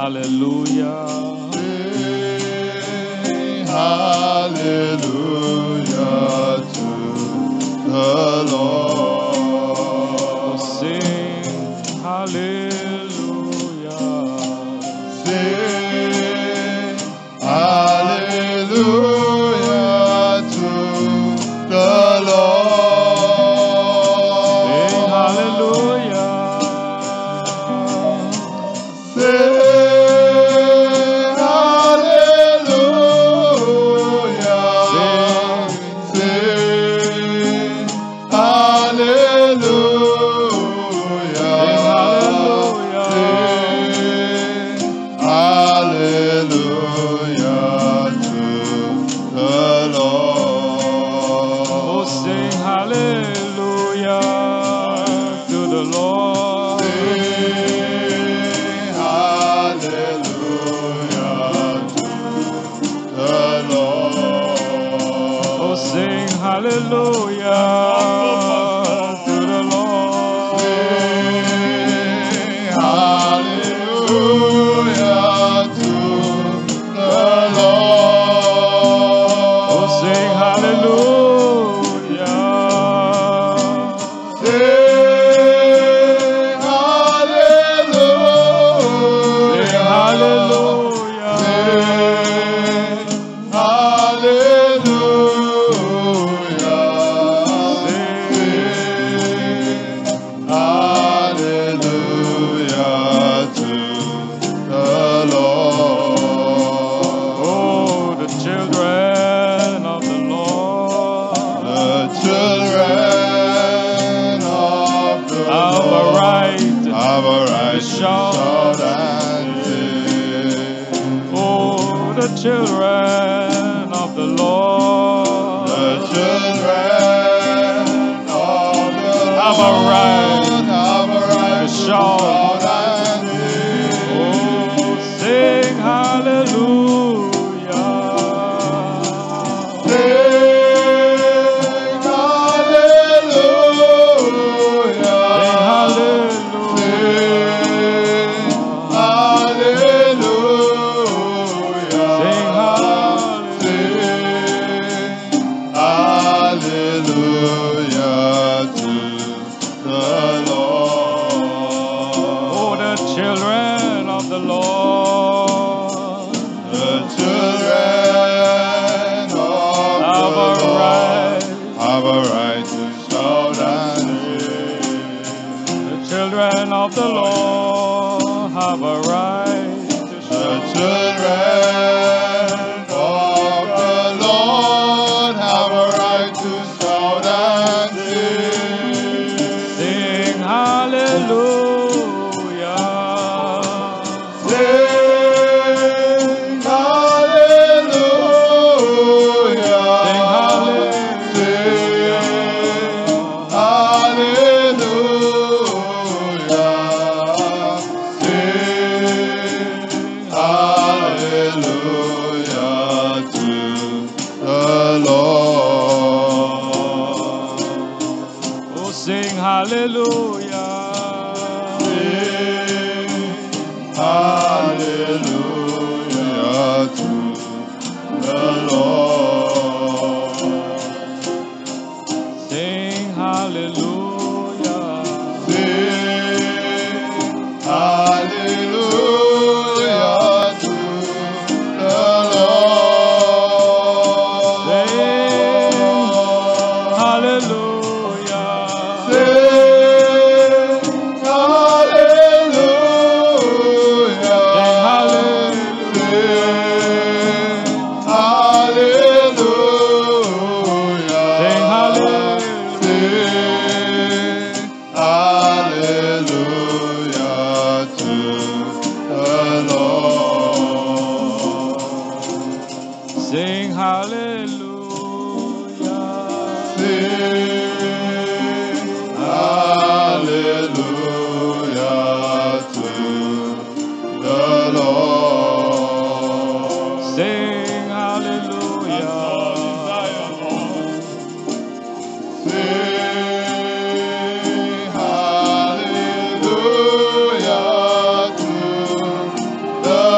hallelujah. Sing hallelujah to the Lord. Sing hallelujah. Sing hallelujah to the Lord. Sing hallelujah. Sing children of the Lord. The children of the Have a right to shout and sing. Oh, sing hallelujah. Sing hallelujah. Sing hallelujah. Of the Lord have a right to shout. The children of the Lord have a right to shout and sing. Sing hallelujah. Sing hallelujah. Sing hallelujah. Sing hallelujah. Hallelujah. Sing hallelujah to the Lord. Sing hallelujah. Sing hallelujah to the Lord. Sing hallelujah. Sing hallelujah. Sing hallelujah to the Lord. Sing hallelujah. Sing hallelujah to the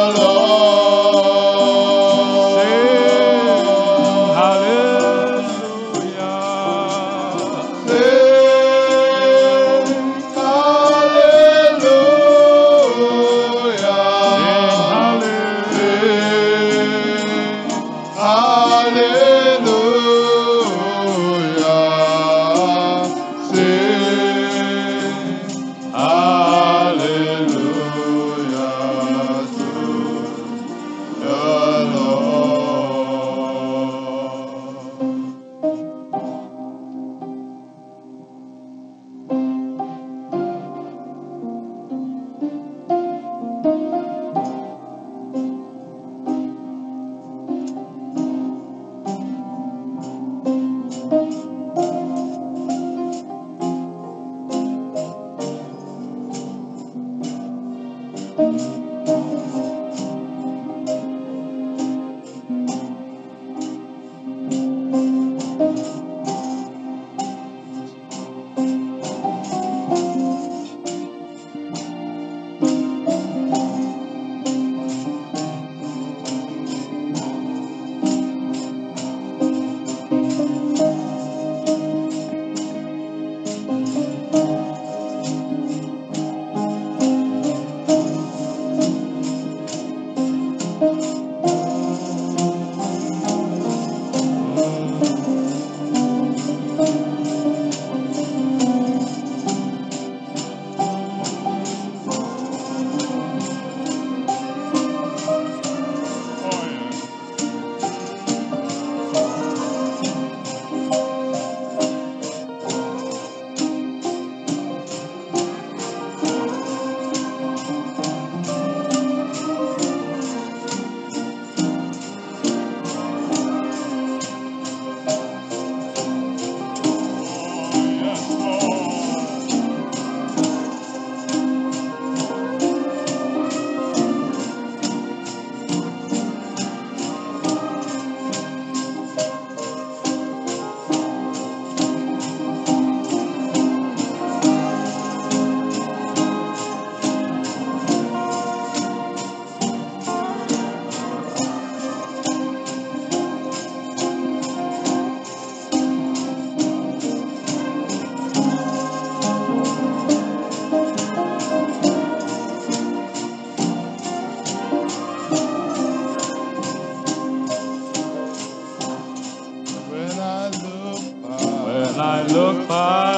I look by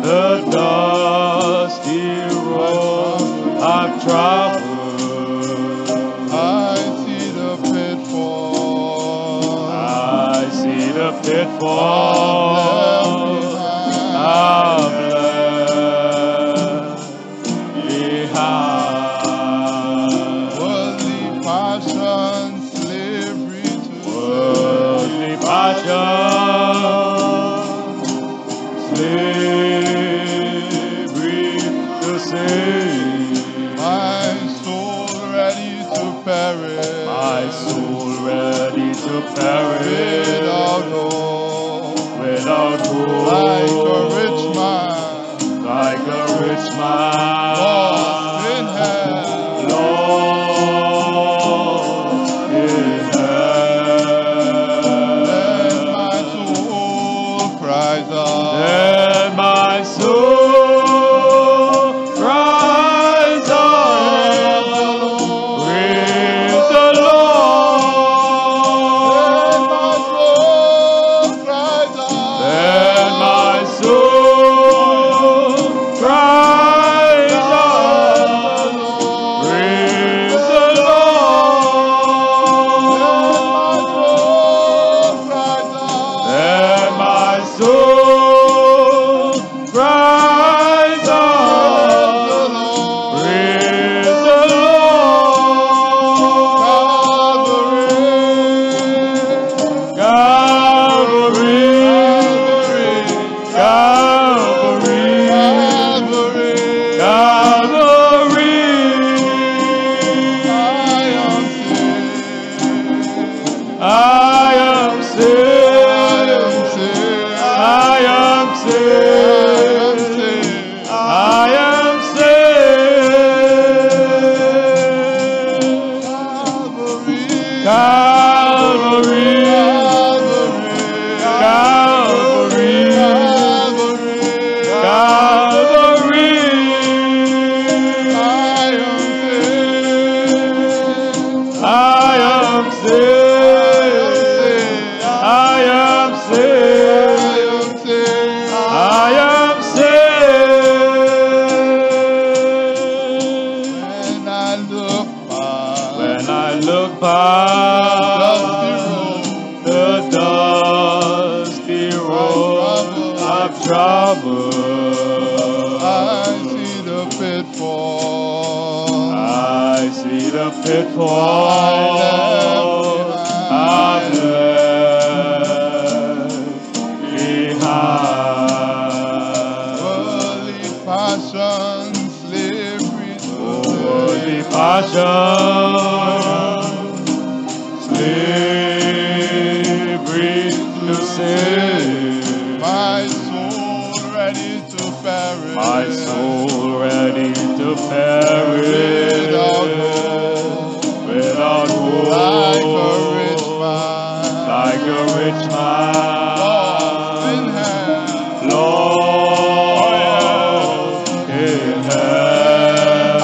the dusty road I've traveled, I see the pitfall. I see the pitfall I've left behind. Worldly passion, slavery to Worldly passion, slavery to sin. my soul ready to perish. My soul ready to perish Without hope, without hope, like a rich man, like a rich man, lost in hell. lost in hell. Then my soul cries out. Then my soul cries out, praise the Lord. Then my soul cries out, praise the Lord. Then my soul cries out, praise the Lord. Calvary, Calvary, Calvary. I am saved, I am saved, I am saved. Calvary, Calvary, Calvary. I am saved, I am saved, I am saved. When I look past the dusty road I've traveled, I see the pitfall. I see the pitfall I've left behind. Worldly passion, slavery to Worldly sin. passion, slavery to sin. My soul ready to perish. My soul ready to perish without hope, Like a rich man, like a rich lost in man, hell. lost in hell.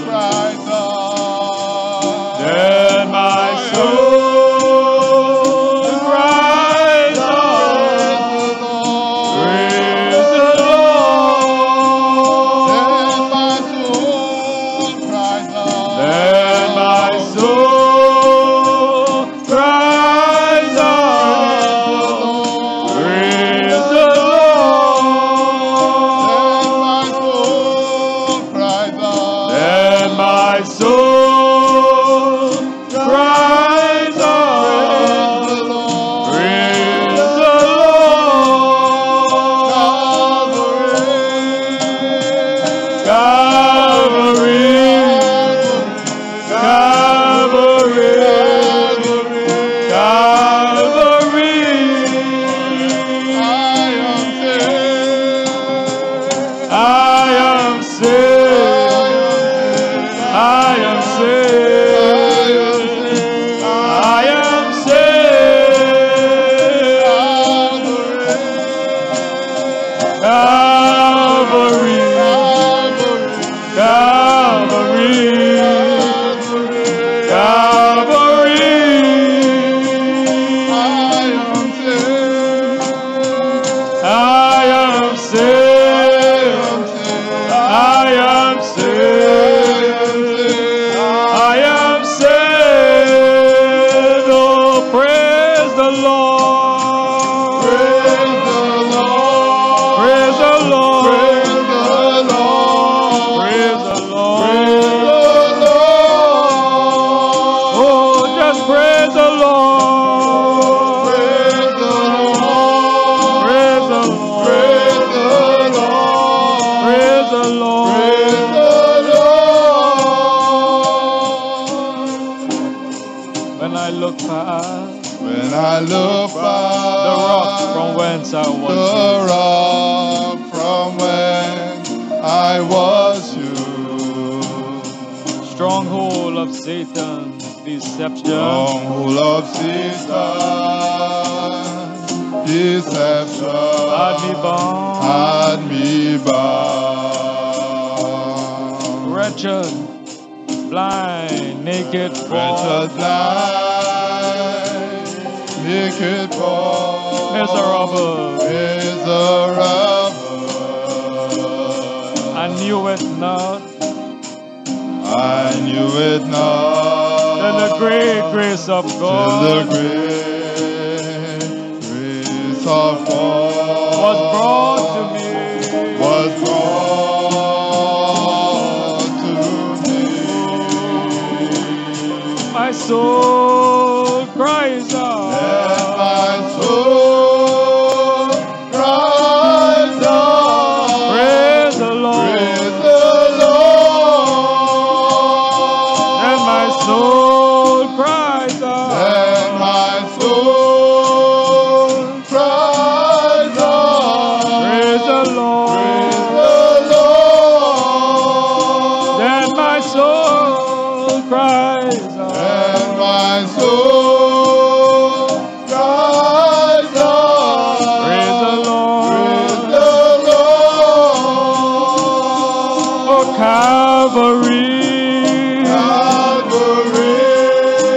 Cries out. Then my soul cries out, praise the Lord. Then my soul Praise the Lord. Praise the Lord. Praise the Lord. Praise the Lord. Praise the Lord. When I look past When I look back, the rock from whence I the was rock from whence I was you, healed. Stronghold of Satan's deception. stronghold of Satan, deception Had me bound. had me bound. Wretched, blind, naked, Wretched, blind, naked, poor, miserable. miserable. I knew it not. I knew it not. Then the great grace of Till the God great grace of God was brought to me. was brought to me. My soul cries out. And my soul cries out. Praise the Lord. Praise the Lord. And my soul cries out. And my soul cries out. Praise the Lord. Praise the Lord. Then my soul cries out. And my soul cries out. Praise the Praise Lord. the Oh, Lord. Calvary. Calvary,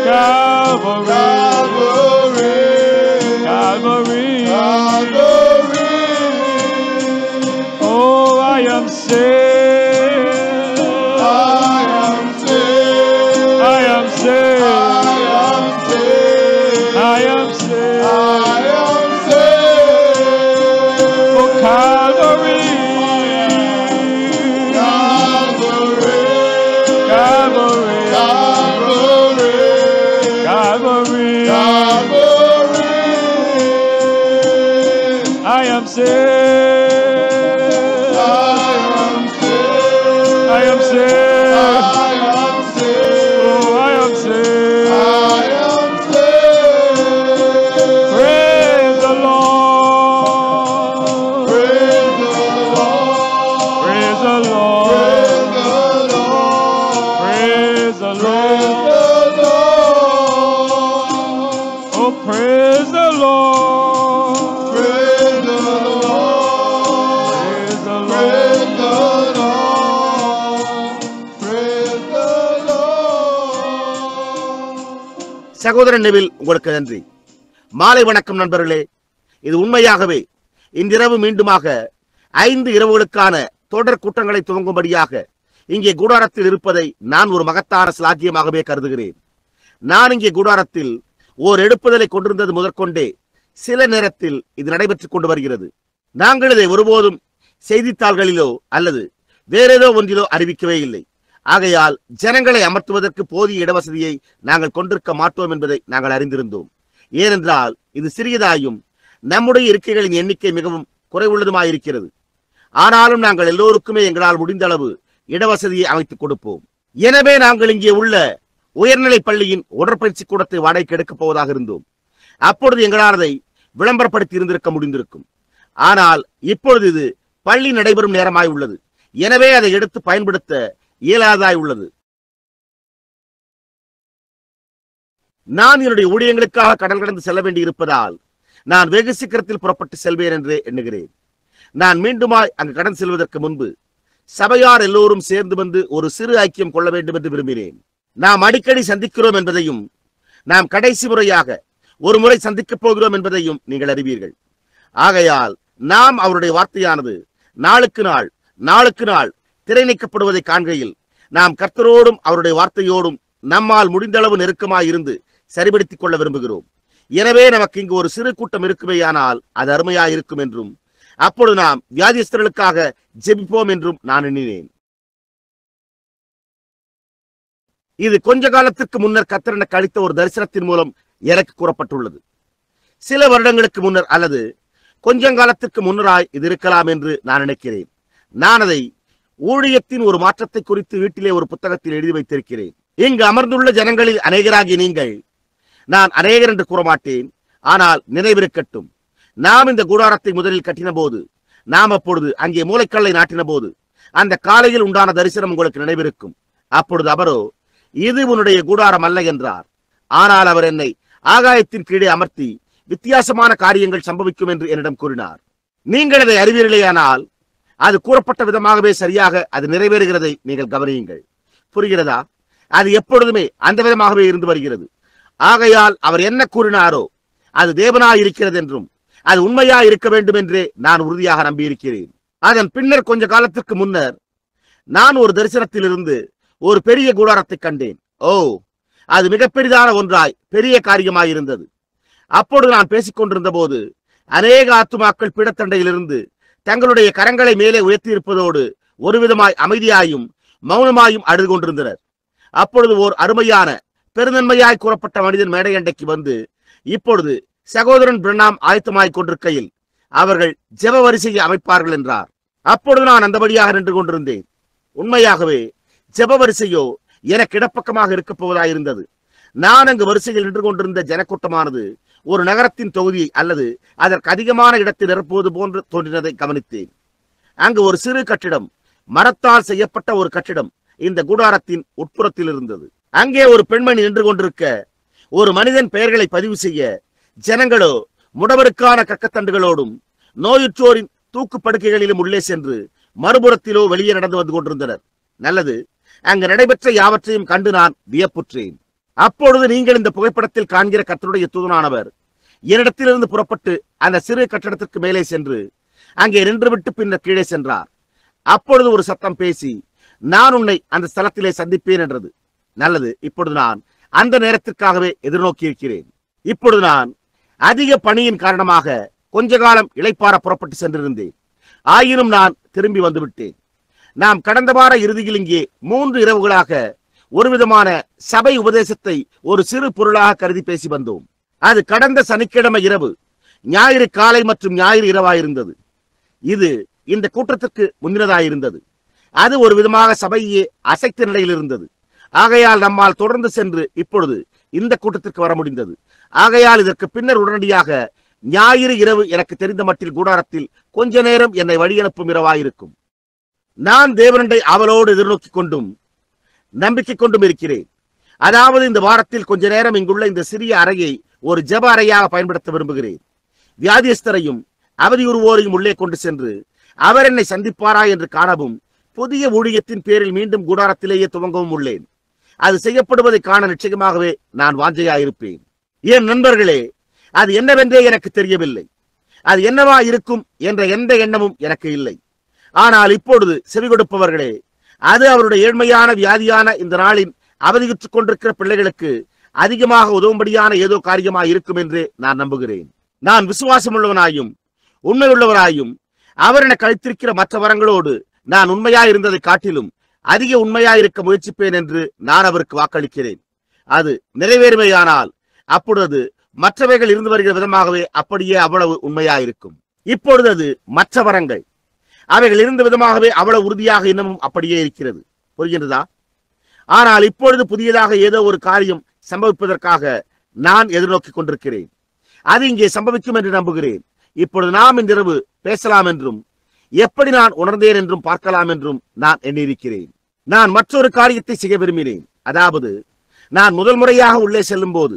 Calvary. Calvary, Calvary. Calvary. Oh, I am saved. I am saved. I am saved. I am saved. I am saved. I am saved. Oh, Calvary. Calvary, Calvary. Calvary, Calvary. Calvary. I am saved. I am saved. I am saved. I am saved. Oh, I am saved. I am saved. Praise the Lord. Praise the Lord. Praise the Lord. Praise the Lord. Praise the Praise Lord. the Lord. Oh, praise the Lord. Praise the Lord. Praise the Praise Lord. the Lord. Praise the Lord. சகோதரன் Neville, உங்களுக்கு நன்றி. மாலை வணக்கம் நண்பர்களே. இது உண்மையாகவே இன்றிரவு மீண்டுமாக 5 இரவுகளுக்கான தொடர் கூட்டங்களை துவங்கும்படியாக இங்கே கூடாரத்தில் இருப்பதை நான் ஒரு மகத்தான சிலாக்கியமாகவே கருதுகிறேன். நான் இங்கே கூடாரத்தில் ஓர் எடுப்புதலை கொண்டிருந்தது முதற்கொண்டே சில நேரத்தில் இது நடைபெற்றுக் கொண்டு வருகிறது. நாங்கள் இதை ஒருபோதும் செய்தித்தாள்களிலோ அல்லது வேறேதோ ஒன்றிலோ அறிவிக்கவே இல்லை. ஆகையால் ஜனங்களை அமர்த்துவதற்கு போதிய இடவசதியை நாங்கள் கொண்டிருக்க மாட்டோம் என்பதை நாங்கள் அறிந்திருந்தோம். ஏனென்றால் இது சிறியதாயும் நம்முடைய இருக்கைகளின் எண்ணிக்கை மிகவும் குறைவுள்ளதுமாயிருக்கிறது. ஆனாலும் நாங்கள் எல்லோருக்குமே எங்களால் முடிந்த அளவு இடவசதியை அமைத்துக் கொடுப்போம். எனவே நாங்கள் இங்கே உள்ள உயர்நிலை பள்ளியின் உடற்பயிற்சி கூடத்தை வாடகைக்கு எடுக்கப் போவதாக இருந்தோம். அப்பொழுது எங்களால் அதை விளம்பரப்படுத்தி இருந்திருக்க முடிந்திருக்கும். ஆனால் இப்பொழுது இது பள்ளி நடைபெறும் நேரமாய் உள்ளது. எனவே அதை எடுத்து பயன்படுத்த இயலாதாய் உள்ளது. நான் என்னுடைய ஊழியங்களுக்காக கடல் கடந்து செல்ல வேண்டி இருப்பதால் நான் வெகு சீக்கிரத்தில் புறப்பட்டு செல்வேன் என்று எண்ணுகிறேன். நான் மீண்டுமாய் அங்கு கடந்து செல்வதற்கு முன்பு சபையார் எல்லோரும் சேர்ந்து வந்து ஒரு சிறு ஐக்கியம் கொள்ள வேண்டும் என்று விரும்பினேன். நாம் அடிக்கடி சந்திக்கிறோம் என்பதையும் நாம் கடைசி முறையாக ஒரு முறை சந்திக்கப் போகிறோம் என்பதையும் நீங்கள் அறிவீர்கள். ஆகையால் நாம் அவருடைய வார்த்தையானது நாளுக்கு நாள் திரை நீக்கப்படுவதை காண்கையில் நாம் கர்த்தரோடும் அவருடைய வார்த்தையோடும் நம்மால் முடிந்தளவு நெருக்கமாய் இருந்து சரிபடுத்திக் கொள்ள விரும்புகிறோம். எனவே நமக்கு இங்கு ஒரு சிறு கூட்டம் இருக்குமேயானால் அது அருமையாய் இருக்கும் என்றும் அப்பொழுது நாம் வியாதிஸ்தர்களுக்காக ஜெபிப்போம் என்றும் நான் எண்ணினேன். இது கொஞ்ச காலத்திற்கு முன்னர் கர்த்தர் எனக்கு அளித்த ஒரு தரிசனத்தின் மூலம் எனக்கு கூறப்பட்டுள்ளது. சில வருடங்களுக்கு முன்னர் அல்லது கொஞ்சங்காலத்திற்கு முன்னராய் இது இருக்கலாம் என்று நான் நினைக்கிறேன். நான் அதை ஊழியத்தின் ஒரு மாற்றத்தை குறித்து வீட்டிலே ஒரு புத்தகத்தில் எழுதி வைத்திருக்கிறேன். இங்கு அமர்ந்துள்ள ஜனங்களில் அநேகராகி நீங்கள், நான் அநேகர் என்று கூற மாட்டேன், ஆனால் நினைவிருக்கட்டும், நாம் இந்த கூடாரத்தை முதலில் கட்டின போது, நாம் அப்பொழுது அங்கே மூளைக்கல்லை நாட்டின போது அந்த காலையில் உண்டான தரிசனம் உங்களுக்கு நினைவிருக்கும். அப்பொழுது அவரோ, இது உன்னுடைய கூடாரம் அல்ல என்றார். ஆனால் அவர் என்னை ஆகாயத்தின் கீழே அமர்த்தி வித்தியாசமான காரியங்கள் சம்பவிக்கும் என்று என்னிடம் கூறினார். நீங்கள் அதை அறிவீர்களேயானால் அது கூறப்பட்ட விதமாகவே சரியாக அது நிறைவேறுகிறதை நீங்கள் கவனியுங்கள். புரிகிறதா? அது எப்பொழுதுமே அந்த விதமாகவே இருந்து வருகிறது. ஆகையால் அவர் என்ன கூறினாரோ அது தேவனாய் இருக்கிறது என்றும் அது உண்மையாய் இருக்க வேண்டும் என்றே நான் உறுதியாக நம்பியிருக்கிறேன். அதன் பின்னர் கொஞ்ச காலத்திற்கு முன்னர் நான் ஒரு தரிசனத்திலிருந்து ஒரு பெரிய கூடாரத்தை கண்டேன். அது மிக பெரிதான ஒன்றாய் பெரிய காரியமாயிருந்தது. அப்பொழுது நான் பேசிக் கொண்டிருந்த போது அநேக ஆத்துமாக்கள் பீடத்தண்டையிலிருந்து தங்களுடைய கரங்களை மேலே உயர்த்தி இருப்பதோடு ஒரு விதமாய் அமைதியாயும் மௌனமாயும் அழுது கொண்டிருந்தனர். அப்பொழுது ஓர் அருமையான பெருநன்மையாய் கூறப்பட்ட மனிதன் மேடையண்டைக்கு வந்து, இப்பொழுது சகோதரன் பிரணாம் ஆயத்தமாய் கொண்டிருக்கையில் அவர்கள் ஜெப வரிசையை அமைப்பார்கள் என்றார். அப்பொழுது நான் அந்தபடியாக நின்று கொண்டிருந்தேன். உண்மையாகவே ஜெப வரிசையோ எனக்கு இடப்பக்கமாக இருக்கப் போவதாயிருந்தது. நான் அங்கு வரிசையில் நின்று கொண்டிருந்த ஜனக்கூட்டமானது ஒரு நகரத்தின் தொகுதியை அல்லது அதற்கு அதிகமான இடத்தை நிரப்புவது போன்று தோன்றினதை கவனித்தேன். அங்கு ஒரு சிறு கட்டிடம், மரத்தால் செய்யப்பட்ட ஒரு கட்டிடம் இந்த கூடாரத்தின் உட்புறத்தில் இருந்தது. அங்கே ஒரு பெண்மணி நின்று கொண்டிருக்க, ஒரு மனிதன் பெயர்களை பதிவு செய்ய, ஜனங்களோ முடவருக்கான கக்கத்தண்டுகளோடும் நோயுற்றோரின் தூக்கு படுக்கைகளிலும் உள்ளே சென்று மறுபுறத்திலோ வெளியே நடந்து வந்து கொண்டிருந்தனர். நல்லது, அங்கு நடைபெற்ற யாவற்றையும் கண்டு நான் வியப்புற்றேன். அப்பொழுது நீங்கள் இந்த புகைப்படத்தில் காண்கிற கர்த்தருடைய தூதனானவர் என்னிடத்திலிருந்து புறப்பட்டு அந்த சிறு கட்டடத்திற்கு மேலே சென்று அங்கே நின்றுவிட்டு பின்னர் கீழே சென்றார். அப்பொழுது ஒரு சத்தம் பேசி, நான் உன்னை அந்த ஸ்தலத்திலே சந்திப்பேன் என்றது. நல்லது, இப்பொழுது நான் அந்த நேரத்திற்காகவே எதிர்நோக்கி இருக்கிறேன். இப்பொழுது நான் அதிக பணியின் காரணமாக கொஞ்ச காலம் இளைப்பாற புறப்பட்டு சென்றிருந்தேன். ஆயினும் நான் திரும்பி வந்துவிட்டேன். நாம் கடந்த வார இறுதியில் இங்கே 3 இரவுகளாக ஒரு விதமான சபை உபதேசத்தை ஒரு சிறு பொருளாக கருதி பேசி வந்தோம். அது கடந்த சனிக்கிழமை இரவு, ஞாயிறு காலை மற்றும் ஞாயிறு இரவாயிருந்தது. இது இந்த கூட்டத்திற்கு முன்னினதாயிருந்தது. அது ஒரு விதமாக சபையே அசைத்த நிலையில் இருந்தது. ஆகையால் நம்மால் தொடர்ந்து சென்று இப்பொழுது இந்த கூட்டத்திற்கு வர முடிந்தது. ஆகையால் இதற்கு பின்னர் உடனடியாக ஞாயிறு இரவு எனக்கு தெரிந்த மட்டில் கூடாரத்தில் கொஞ்ச நேரம் என்னை வழியனுப்பும் இரவாயிருக்கும். நான் தேவனண்டை அவளோடு எதிர்நோக்கி கொண்டும் நம்பிக்கை கொண்டும் இருக்கிறேன். அதாவது இந்த வாரத்தில் கொஞ்ச நேரம் இங்குள்ள இந்த சிறிய அறையை ஒரு ஜெப அறையாக பயன்படுத்த விரும்புகிறேன். வியாதியஸ்தரையும் அவதியுறுவோரையும் உள்ளே கொண்டு சென்று அவர் என்னை சந்திப்பாரா என்று காணவும், புதிய ஊழியத்தின் பேரில் மீண்டும் கூடாரத்திலேயே துவங்கவும் உள்ளேன். அது செய்யப்படுவதை காண நிச்சயமாகவே நான் வாஞ்சையாயிருப்பேன். என் நண்பர்களே, அது என்னவென்றே எனக்கு தெரியவில்லை. அது என்னவா இருக்கும் என்ற எந்த எண்ணமும் எனக்கு இல்லை. ஆனால் இப்பொழுது செவி கொடுப்பவர்களே, அது அவருடைய ஏழ்மையான வியாதியான இந்த நாளின் அவதியுற்றுக் கொண்டிருக்கிற பிள்ளைகளுக்கு அதிகமாக உதவும்படியான ஏதோ காரியமாக இருக்கும் என்றே நான் நம்புகிறேன். நான் விசுவாசம் உள்ளவனாயும் உண்மையுள்ளவராயும் அவர் என கழித்திருக்கிற மற்ற வரங்களோடு நான் உண்மையாய் இருந்ததை காட்டிலும் அதிக உண்மையாயிருக்க முயற்சிப்பேன் என்று நான் அவருக்கு வாக்களிக்கிறேன். அது நிறைவேறுமையானால் அப்பொழுது மற்றவைகள் இருந்து வருகிற விதமாகவே அப்படியே அவ்வளவு உண்மையாயிருக்கும். இப்பொழுது அது மற்ற வரங்கள், அவைகள் இருந்த விதமாகவே அவ்வளவு உறுதியாக இன்னமும் அப்படியே இருக்கிறது. புரிகின்றதா? ஆனால் இப்பொழுது புதியதாக ஏதோ ஒரு காரியம் சம்பவிப்பதற்காக நான் எதிர்நோக்கி கொண்டிருக்கிறேன். அது இங்கே சம்பவிக்கும் என்று நம்புகிறேன். இப்பொழுது நாம் இன்றிரவு பேசலாம் என்றும் எப்படி நான் உணர்ந்தேன் என்றும் பார்க்கலாம் என்றும் நான் எண்ணியிருக்கிறேன். நான் மற்றொரு காரியத்தை செய்ய விரும்பினேன். அதாவது, நான் முதல் முறையாக உள்ளே செல்லும் போது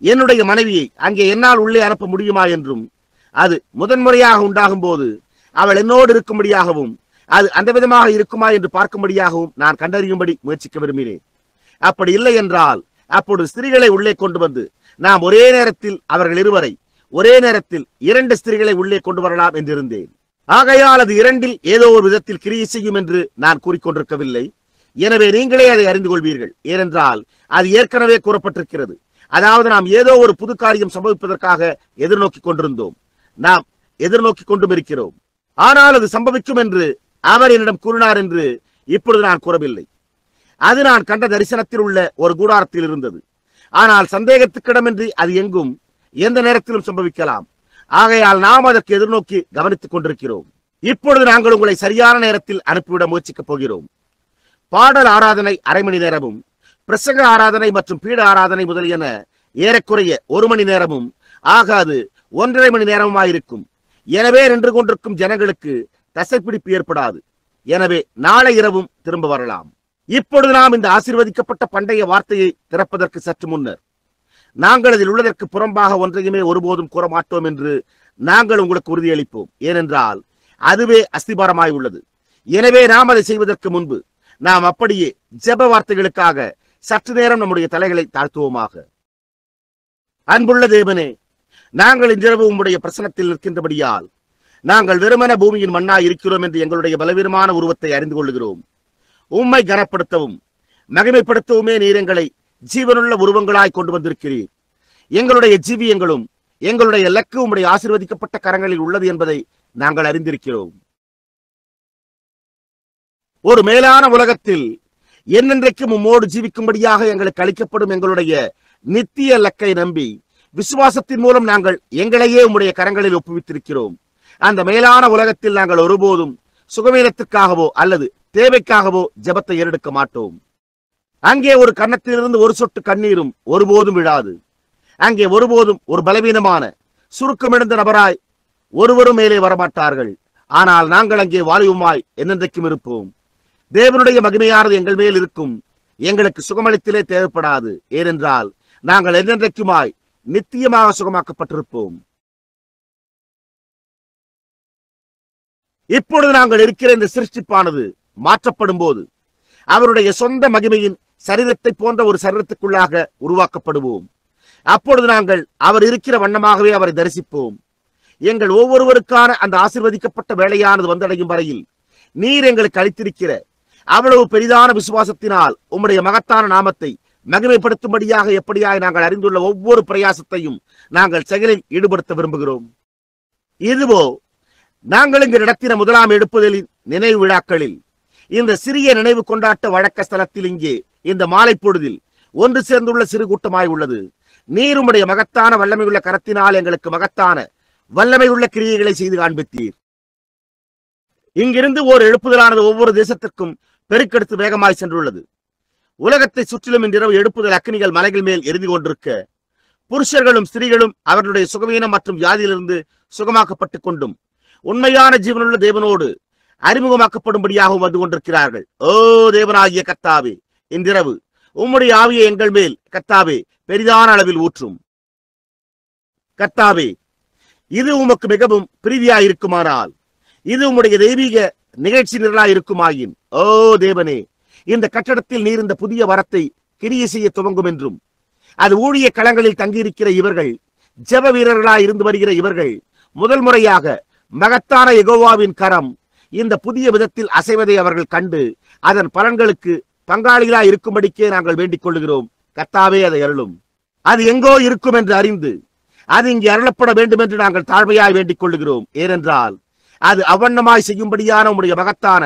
என்னுடைய மனைவியை அங்கே என்னால் உள்ளே அனுப்ப முடியுமா என்றும், அது முதன்முறையாக உண்டாகும் போது அவள் என்னோடு இருக்கும்படியாகவும், அது அந்த விதமாக இருக்குமா என்று பார்க்கும்படியாகவும் நான் கண்டறியும்படி முயற்சிக்க விரும்பினேன். அப்படி இல்லை என்றால் அப்பொழுது ஸ்திரீகளை உள்ளே கொண்டு வந்து நாம் ஒரே நேரத்தில் அவர்கள் இருவரை ஒரே நேரத்தில் 2 ஸ்திரீகளை உள்ளே கொண்டு வரலாம் என்றிருந்தேன். ஆகையால் அது 2இல் ஏதோ ஒரு விதத்தில் கிரியை செய்யும் என்று நான் கூறிக்கொண்டிருக்கவில்லை. எனவே நீங்களே அதை அறிந்து கொள்வீர்கள். ஏனென்றால் அது ஏற்கனவே கூறப்பட்டிருக்கிறது. அதாவது நாம் ஏதோ ஒரு புது காரியம் சம்பவிப்பதற்காக எதிர்நோக்கி கொண்டிருந்தோம். நாம் எதிர்நோக்கி கொண்டும் இருக்கிறோம். ஆனால் அது சம்பவிக்கும் என்று அவர் என்னிடம் கூறினார் என்று இப்பொழுது நான் கூறவில்லை. அது நான் கண்ட தரிசனத்தில் உள்ள ஒரு கூடாரத்தில் இருந்தது. ஆனால் சந்தேகத்துக்கிடமின்றி அது எங்கும் எந்த நேரத்திலும் சம்பவிக்கலாம். ஆகையால் நாம் அதற்கு எதிர்நோக்கி கவனித்துக் கொண்டிருக்கிறோம். இப்பொழுது நாங்கள் உங்களை சரியான நேரத்தில் அனுப்பிவிட முயற்சிக்கப் போகிறோம். பாடல் ஆராதனை அரை மணி நேரமும், பிரசங்க ஆராதனை மற்றும் பீட ஆராதனை முதலியன ஏறக்குறைய 1 மணி நேரமும் ஆகாது 1.5 மணி நேரமாயிருக்கும். எனவே நின்று கொண்டிருக்கும் ஜனங்களுக்கு தசைப்பிடிப்பு ஏற்படாது. எனவே நாளை இரவும் திரும்ப வரலாம். இப்பொழுது நாம் இந்த ஆசீர்வதிக்கப்பட்ட பண்டைய வார்த்தையை திறப்பதற்கு சற்று முன்னர், நாங்கள் அதில் உள்ளதற்கு புறம்பாக ஒன்றையுமே ஒருபோதும் கூற மாட்டோம் என்று நாங்கள் உங்களுக்கு உறுதியளிப்போம். ஏனென்றால் அதுவே அஸ்திபாரமாய் உள்ளது. எனவே நாம் அதை செய்வதற்கு முன்பு நாம் அப்படியே ஜெப வார்த்தைகளுக்காக சற்று நேரம் நம்முடைய தலைகளை தாழ்த்துவோமாக. அன்புள்ள தேவனே, நாங்கள் இன்றிரவு உம்முடைய பிரசனத்தில் நிற்கின்றபடியால் நாங்கள் வெறுமன பூமியின் மண்ணாய் இருக்கிறோம் என்று எங்களுடைய பலவீனமான உருவத்தை அறிந்து கொள்கிறோம். உம்மை கனப்படுத்தவும் மகிமைப்படுத்தவுமே நீர் எங்களை ஜீவனுள்ள உருவங்களாய் கொண்டு வந்திருக்கிறீர். எங்களுடைய ஜீவியங்களும் எங்களுடைய இலக்கு உம்முடைய ஆசீர்வதிக்கப்பட்ட கரங்களில் உள்ளது என்பதை நாங்கள் அறிந்திருக்கிறோம். ஒரு மேலான உலகத்தில் என்னென்றைக்கும் உம்மோடு ஜீவிக்கும்படியாக எங்களுக்கு அளிக்கப்படும் எங்களுடைய நித்திய இலக்கை நம்பி விசுவாசத்தின் மூலம் நாங்கள் எங்களையே உம்முடைய கரங்களில் ஒப்புவித்திருக்கிறோம். அந்த மேலான உலகத்தில் நாங்கள் ஒருபோதும் சுகவீனத்திற்காகவோ அல்லது தேவைக்காகவோ ஜெபத்தை ஏறெடுக்க மாட்டோம். அங்கே ஒரு கன்னத்திலிருந்து ஒரு சொட்டு கண்ணீரும் ஒருபோதும் விழாது. அங்கே ஒருபோதும் ஒரு பலவீனமான சுருக்கமிழந்த நபராய் ஒருவரும் மேலே வரமாட்டார்கள். ஆனால் நாங்கள் அங்கே வாலிபமாய் என்னென்றைக்கும் இருப்போம். தேவனுடைய மகிமையானது எங்கள் மேல் இருக்கும். எங்களுக்கு சுகமளித்திலே தேவைப்படாது. ஏனென்றால் நாங்கள் என்னென்றைக்குமாய் நித்தியமாக சுகமாக்கப்பட்டிருப்போம். இப்பொழுது நாங்கள் இருக்கிற இந்த சிருஷ்டிப்பானது மாற்றப்படும் போது அவருடைய சொந்த மகிமையின் சரீரத்தை போன்ற ஒரு சரீரத்துக்குள்ளாக உருவாக்கப்படுவோம். அப்பொழுது நாங்கள் அவர் இருக்கிற வண்ணமாகவே அவரை தரிசிப்போம். எங்கள் ஒவ்வொருவருக்கான அந்த ஆசீர்வதிக்கப்பட்ட வேலையானது வந்தடையும் வரையில் நீர் எங்களுக்கு அளித்திருக்கிற அவ்வளவு பெரிதான விசுவாசத்தினால் உம்முடைய மகத்தான நாமத்தை மகிமைப்படுத்தும்படியாக எப்படியாய் நாங்கள் அறிந்துள்ள ஒவ்வொரு பிரயாசத்தையும் நாங்கள் செயலில் ஈடுபடுத்த விரும்புகிறோம். இதுவோ நாங்கள் இங்கு நடத்தின முதலாம் எடுப்புதலின் நினைவு விழாக்களில் இந்த சிறிய நினைவு கொண்டாட்ட வழக்க ஸ்தலத்தில் இங்கே இந்த மாலை பொழுதில் ஒன்று சேர்ந்துள்ள சிறு கூட்டமாய் உள்ளது. நீர் உம்முடைய மகத்தான வல்லமையுள்ள கரத்தினால் எங்களுக்கு மகத்தான வல்லமையுள்ள கிரியைகளை செய்து காண்பித்தீர். இங்கிருந்து ஓர் எழுப்புதலானது ஒவ்வொரு தேசத்திற்கும் பெருக்கெடுத்து வேகமாய் சென்றுள்ளது. உலகத்தை சுற்றிலும் இன்றிரவு எழுப்புதல் அக்கினிகள் மலைகள் மேல் எரிந்து கொண்டிருக்க, புருஷர்களும் ஸ்திரீகளும் அவர்களுடைய சுகவீனம் மற்றும் வியாதியிலிருந்து சுகமாக்கப்பட்டுக் கொண்டும் உண்மையான ஜீவனுள்ள தேவனோடு அறிமுகமாக்கப்படும்படியாகவும் வந்து கொண்டிருக்கிறார்கள். ஓ தேவனாகிய கர்த்தாவே, இன்றிரவு உம்முடைய ஆவியை எங்கள் மேல் கர்த்தாவே பெரிதான அளவில் ஊற்றும். கர்த்தாவே, இது உமக்கு மிகவும் பிரீதியாயிருக்குமானால், இது உம்முடைய தெய்வீக நிகழ்ச்சி நிரலாயிருக்குமாயின், ஓ தேவனே, இந்த கட்டடத்தில் நீர் இந்த புதிய வரத்தை கிரியை செய்ய துவங்கும் என்றும், அது ஊழிய களங்களில் தங்கியிருக்கிற இவர்கள், ஜெப வீரர்களாய் இருந்து வருகிற இவர்கள் முதல் முறையாக மகத்தான யெகோவாவின் கரம் இந்த புதிய விதத்தில் அசைவதை அவர்கள் கண்டு அதன் பலன்களுக்கு பங்காளிகளாய் இருக்கும்படிக்கே நாங்கள் வேண்டிக் கொள்கிறோம். கர்த்தாவே, அதை அருளும். அது எங்கோ இருக்கும் என்று அறிந்து அது இங்கே அருளப்பட வேண்டும் என்று நாங்கள் தாழ்மையாய் வேண்டிக் கொள்கிறோம். ஏனென்றால் அது அவ்வண்ணமாய் செய்யும்படியான உம்முடைய மகத்தான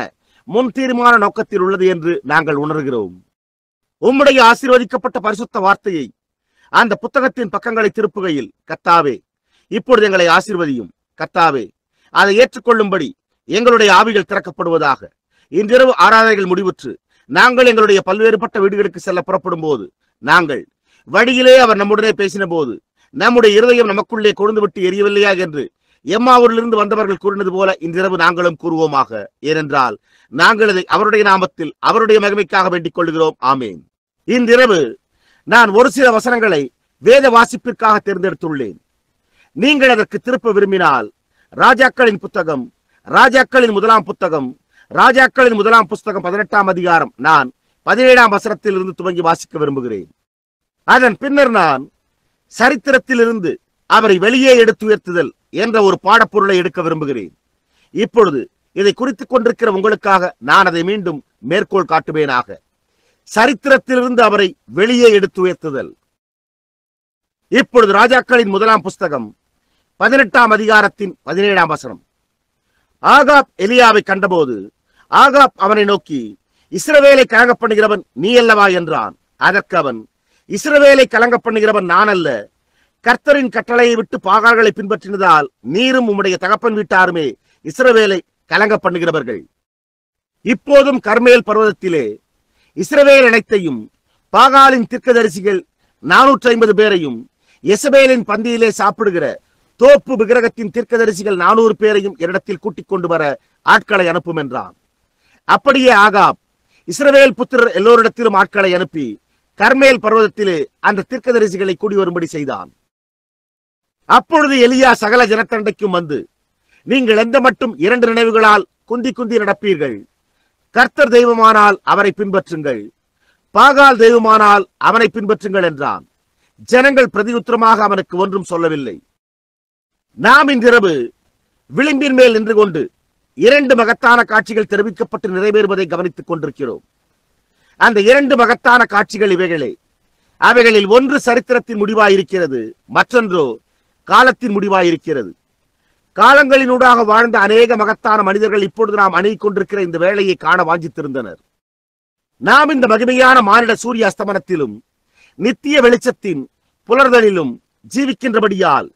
முன் தீர்மான நோக்கத்தில் உள்ளது என்று நாங்கள் உணர்கிறோம். உம்முடைய ஆசீர்வதிக்கப்பட்ட பரிசுத்த வார்த்தையை அந்த புத்தகத்தின் பக்கங்களை திருப்புகையில், கர்த்தாவே, இப்பொழுது எங்களை ஆசீர்வதியும். கர்த்தாவே, அதை ஏற்றுக்கொள்ளும்படி எங்களுடைய ஆவிகள் திறக்கப்படுவதாக. இன்றிரவு ஆராதனைகள் முடிவுற்று நாங்கள் எங்களுடைய பல்வேறுபட்ட வீடுகளுக்கு செல்ல புறப்படும் போது, நாங்கள் வழியிலே அவர் நம்முடனே பேசின போது நம்முடைய இருதயம் நமக்குள்ளே கொழுந்து விட்டு எரியவில்லையா என்று எம்மாவூரிலிருந்து வந்தவர்கள் கூறினது போல இன்றிரவு நாங்களும் கூறுவோமாக. ஏனென்றால் நாங்கள் இதை அவருடைய நாமத்தில் அவருடைய மகிமைக்காக வேண்டிக் கொள்கிறோம். ஆமேன். இன்றிரவு நான் ஒரு சில வசனங்களை வேத வாசிப்பிற்காக தேர்ந்தெடுத்துள்ளேன். நீங்கள் அதற்கு திருப்ப விரும்பினால் ராஜாக்களின் புத்தகம், ராஜாக்களின் முதலாம் புத்தகம், ராஜாக்களின் முதலாம் புஸ்தகம் 18ஆம் அதிகாரம் நான் 17ஆம் வசனத்தில் இருந்து துவங்கி வாசிக்க விரும்புகிறேன். அதன் பின்னர் நான் சரித்திரத்தில் இருந்து அவரை வெளியே எடுத்து உயர்த்துதல் என்ற ஒரு பாடப்பொருளை எடுக்க விரும்புகிறேன். இப்பொழுது இதை குறித்துக் கொண்டிருக்கிற உங்களுக்காக நான் அதை மீண்டும் மேற்கோள் காட்டுவேனாக. சரித்திரத்திலிருந்து அவரை வெளியே எடுத்து உயர்த்துதல். இப்பொழுது ராஜாக்களின் முதலாம் புஸ்தகம் 18ஆம் அதிகாரத்தின் 17ஆம் வசனம். ஆகாப் எலியாவை கண்டபோது ஆகாப் அவனை நோக்கி, இஸ்ரவேலை கலங்க பண்ணுகிறவன் நீ அல்லவா என்றான். அதற்கு அவன், இஸ்ரவேலை கலங்க பண்ணுகிறவன் நான் அல்ல. கர்த்தரின் கட்டளையை விட்டு பாகால்களை பின்பற்றினதால் நீரும் உம்முடைய தகப்பன் வீட்டாருமே இஸ்ரவேலை கலங்க பண்ணுகிறவர்கள். இப்போதும் கர்மேல் பர்வதத்திலே இஸ்ரவேல் அனைத்தையும் பாகாலின் தீர்க்கதரிசிகள் 450 பேரையும் எசபேலின் பந்தியிலே சாப்பிடுகிற தோப்பு விக்கிரகத்தின் தீர்க்கதரிசிகள் 400 பேரையும் என்னிடத்தில் கூட்டிக் கொண்டு வர ஆட்களை அனுப்பும் என்றான். அப்படியே ஆகாப் இஸ்ரவேல் புத்திரர் எல்லோரிடத்திலும் ஆட்களை அனுப்பி கர்மேல் பர்வதத்திலே அந்த தீர்க்கதரிசிகளை கூடி வரும்படி செய்தான். அப்பொழுது எலியா சகல ஜனத்தண்டைக்கும் வந்து, நீங்கள் எந்த மட்டும் 2 நினைவுகளால் குந்தி குந்தி நடப்பீர்கள். கர்த்தர் தெய்வமானால் அவரை பின்பற்றுங்கள், பாகால் தெய்வமானால் அவனை பின்பற்றுங்கள் என்றான். ஜனங்கள் பிரதியுத்தரமாக அவனுக்கு ஒன்றும் சொல்லவில்லை. நாம் இன்றிரவு விளிம்பின் மேல் நின்று கொண்டு 2 மகத்தான காட்சிகள் தெரிவிக்கப்பட்டு நிறைவேறுவதை கவனித்துக் கொண்டிருக்கிறோம். அந்த 2 மகத்தான காட்சிகள் இவைகளே. அவைகளில் ஒன்று சரித்திரத்தின் முடிவாயிருக்கிறது, மற்றொன்றோ காலத்தின் முடிவாயிருக்கிறது. காலங்களினூடாக வாழ்ந்த அநேக மகத்தான மனிதர்கள் இப்பொழுது நாம் அணுகிக் கொண்டிருக்கிற இந்த வேளையை காண வாஞ்சித்திருந்தனர். நாம் இந்த மகிமையான மானிட சூரிய அஸ்தமனத்திலும் நித்திய வெளிச்சத்தின் புலர்தலிலும் ஜீவிக்கின்றபடியால்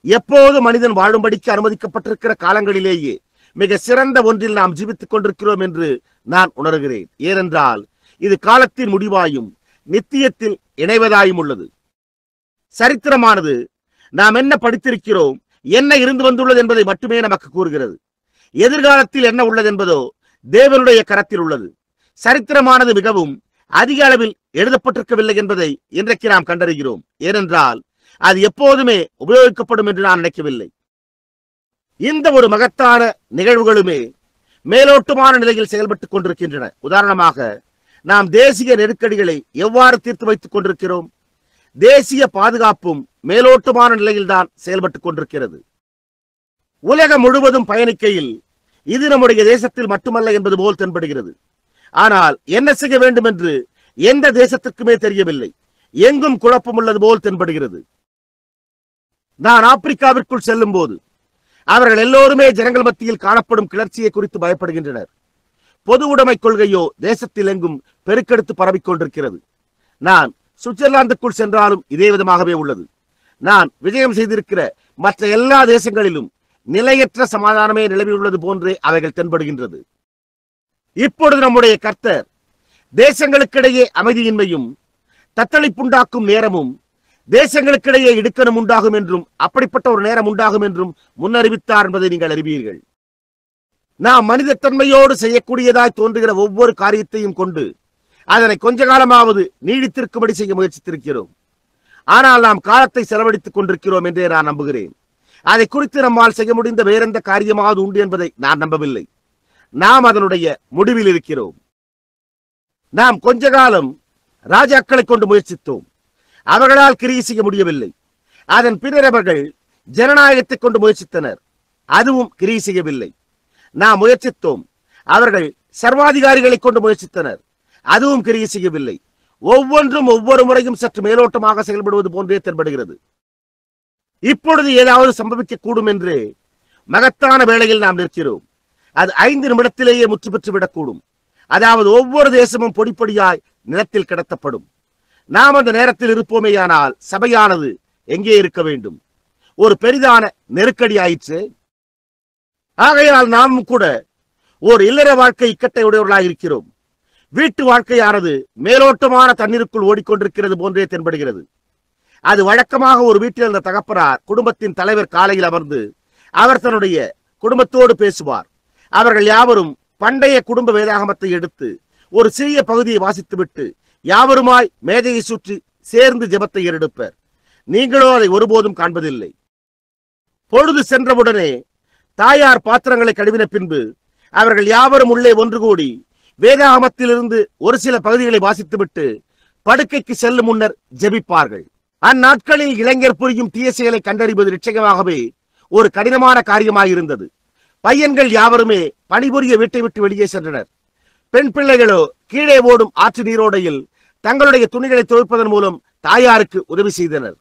எப்போது மனிதன் வாழும்படிக்கு அனுமதிக்கப்பட்டிருக்கிற காலங்களிலேயே மிக சிறந்த ஒன்றில் நாம் ஜீவித்துக் கொண்டிருக்கிறோம் என்று நான் உணர்கிறேன். ஏனென்றால் இது காலத்தின் முடிவாயும் நித்தியத்தில் இணைவதாயும் உள்ளது. சரித்திரமானது நாம் என்ன படித்திருக்கிறோம், என்ன இருந்து வந்துள்ளது என்பதை மட்டுமே நமக்கு கூறுகிறது. எதிர்காலத்தில் என்ன உள்ளது என்பதோ தேவனுடைய கரத்தில் உள்ளது. சரித்திரமானது மிகவும் அதிக அளவில் எழுதப்பட்டிருக்கவில்லை என்பதை இன்றைக்கு நாம் கண்டறிகிறோம். ஏனென்றால் அது எப்போதுமே உபயோகிக்கப்படும் என்று நான் நினைக்கவில்லை. இந்த ஒரு மகத்தான நிகழ்வுகளுமே மேலோட்டமான நிலையில் செயல்பட்டுக் கொண்டிருக்கின்றன. உதாரணமாக, நாம் தேசிய நெருக்கடிகளை எவ்வாறு தீர்த்து வைத்துக் கொண்டிருக்கிறோம்? தேசிய பாதுகாப்பும் மேலோட்டமான நிலையில்தான் செயல்பட்டுக் கொண்டிருக்கிறது. உலகம் முழுவதும் பயணிக்கையில் இது நம்முடைய தேசத்தில் மட்டுமல்ல என்பது போல் தென்படுகிறது. ஆனால் என்ன செய்ய வேண்டும் என்று எந்த தேசத்திற்குமே தெரியவில்லை. எங்கும் குழப்பம் உள்ளது போல் தென்படுகிறது. நான் ஆப்பிரிக்காவிற்குள் செல்லும் போது அவர்கள் எல்லோருமே ஜனங்கள் மத்தியில் காணப்படும் கிளர்ச்சியை குறித்து பயப்படுகின்றனர். பொது உடைமை கொள்கையோ தேசத்தில் எங்கும் பெருக்கெடுத்து பரவிக்கொண்டிருக்கிறது. நான் சுவிட்சர்லாந்துக்குள் சென்றாலும் இதே விதமாகவே உள்ளது. நான் விஜயம் செய்திருக்கிற மற்ற எல்லா தேசங்களிலும் நிலையற்ற சமாதானமே நிலவியுள்ளது போன்றே அவைகள் தென்படுகின்றது. இப்பொழுது நம்முடைய கர்த்தர் தேசங்களுக்கிடையே அமைதியின்மையும் தத்தளிப்புண்டாக்கும் நேரமும் தேசங்களுக்கிடையே இடுக்கணும் உண்டாகும் என்றும் அப்படிப்பட்ட ஒரு நேரம் உண்டாகும் என்றும் முன்னறிவித்தார் என்பதை நீங்கள் அறிவீர்கள். நாம் மனித தன்மையோடு செய்யக்கூடியதாய் தோன்றுகிற ஒவ்வொரு காரியத்தையும் கொண்டு அதனை கொஞ்ச காலமாவது நீடித்திருக்கும்படி செய்ய முயற்சித்திருக்கிறோம். ஆனால் நாம் காலத்தை செலவழித்துக் கொண்டிருக்கிறோம் என்றே நான் நம்புகிறேன். அதை குறித்து நம்மால் செய்ய முடிந்த வேறெந்த காரியமாவது உண்டு என்பதை நான் நம்பவில்லை. நாம் அதனுடைய முடிவில் இருக்கிறோம். நாம் கொஞ்ச காலம் ராஜாக்களை கொண்டு முயற்சித்தோம். அவர்களால் கிரியை செய்ய முடியவில்லை. அதன் பின்னர் அவர்கள் ஜனநாயகத்தை கொண்டு முயற்சித்தனர். அதுவும் கிரியை செய்யவில்லை. நாம் முயற்சித்தோம். அவர்கள் சர்வாதிகாரிகளை கொண்டு முயற்சித்தனர். அதுவும் கிரியை செய்யவில்லை. ஒவ்வொன்றும் ஒவ்வொரு முறையும் சற்று மேலோட்டமாக செயல்படுவது போன்றே தென்படுகிறது. இப்பொழுது ஏதாவது சம்பவிக்க கூடும் என்று மகத்தான வேளையில் நாம் நிற்கிறோம். அது 5 நிமிடத்திலேயே முற்று பெற்று விடக்கூடும். அதாவது ஒவ்வொரு தேசமும் பொடிப்பொடியாய் நிலத்தில் கிடத்தப்படும். நாம் அந்த நேரத்தில் இருப்போமேயானால் சபையானது எங்கே இருக்க வேண்டும்? ஒரு பெரிதான நெருக்கடி ஆயிற்று. ஆகையால் நாமும் கூட ஒரு இல்லற வாழ்க்கை இக்கட்டை உடையவர்களாக இருக்கிறோம். வீட்டு வாழ்க்கையானது மேலோட்டமான தண்ணீருக்குள் ஓடிக்கொண்டிருக்கிறது போன்றே தென்படுகிறது. அது வழக்கமாக ஒரு வீட்டில் இருந்த தகப்பனார் குடும்பத்தின் தலைவர் காலையில் அமர்ந்து அவர் தன்னுடைய குடும்பத்தோடு பேசுவார். அவர்கள் யாவரும் பண்டைய குடும்ப வேதாகமத்தை எடுத்து ஒரு சிறிய பகுதியை வாசித்துவிட்டு யாவருமாய் மேதையை சுற்றி சேர்ந்து ஜெபத்தை ஏறெடுப்பர். நீங்களோ அதை ஒருபோதும் காண்பதில்லை. பொழுது சென்றவுடனே தாயார் பாத்திரங்களை கழுவின பின்பு அவர்கள் யாவரும் உள்ளே ஒன்று கூடி வேதாகமத்திலிருந்து ஒரு சில பகுதிகளை வாசித்துவிட்டு படுக்கைக்கு செல்லும் முன்னர் ஜெபிப்பார்கள். அந்நாட்களில் இளைஞர் புரியும் தீய செயலை கண்டறிவது நிச்சயமாகவே ஒரு கடினமான காரியமாயிருந்தது. பையன்கள் யாவருமே பணிபுரிய வீட்டை விட்டு வெளியே சென்றனர். பெண் பிள்ளைகளோ கீழே ஓடும் ஆற்று நீரோடையில் தங்களுடைய துணிகளை துவைப்பதன் மூலம் தாயாருக்கு உதவி செய்தனர்.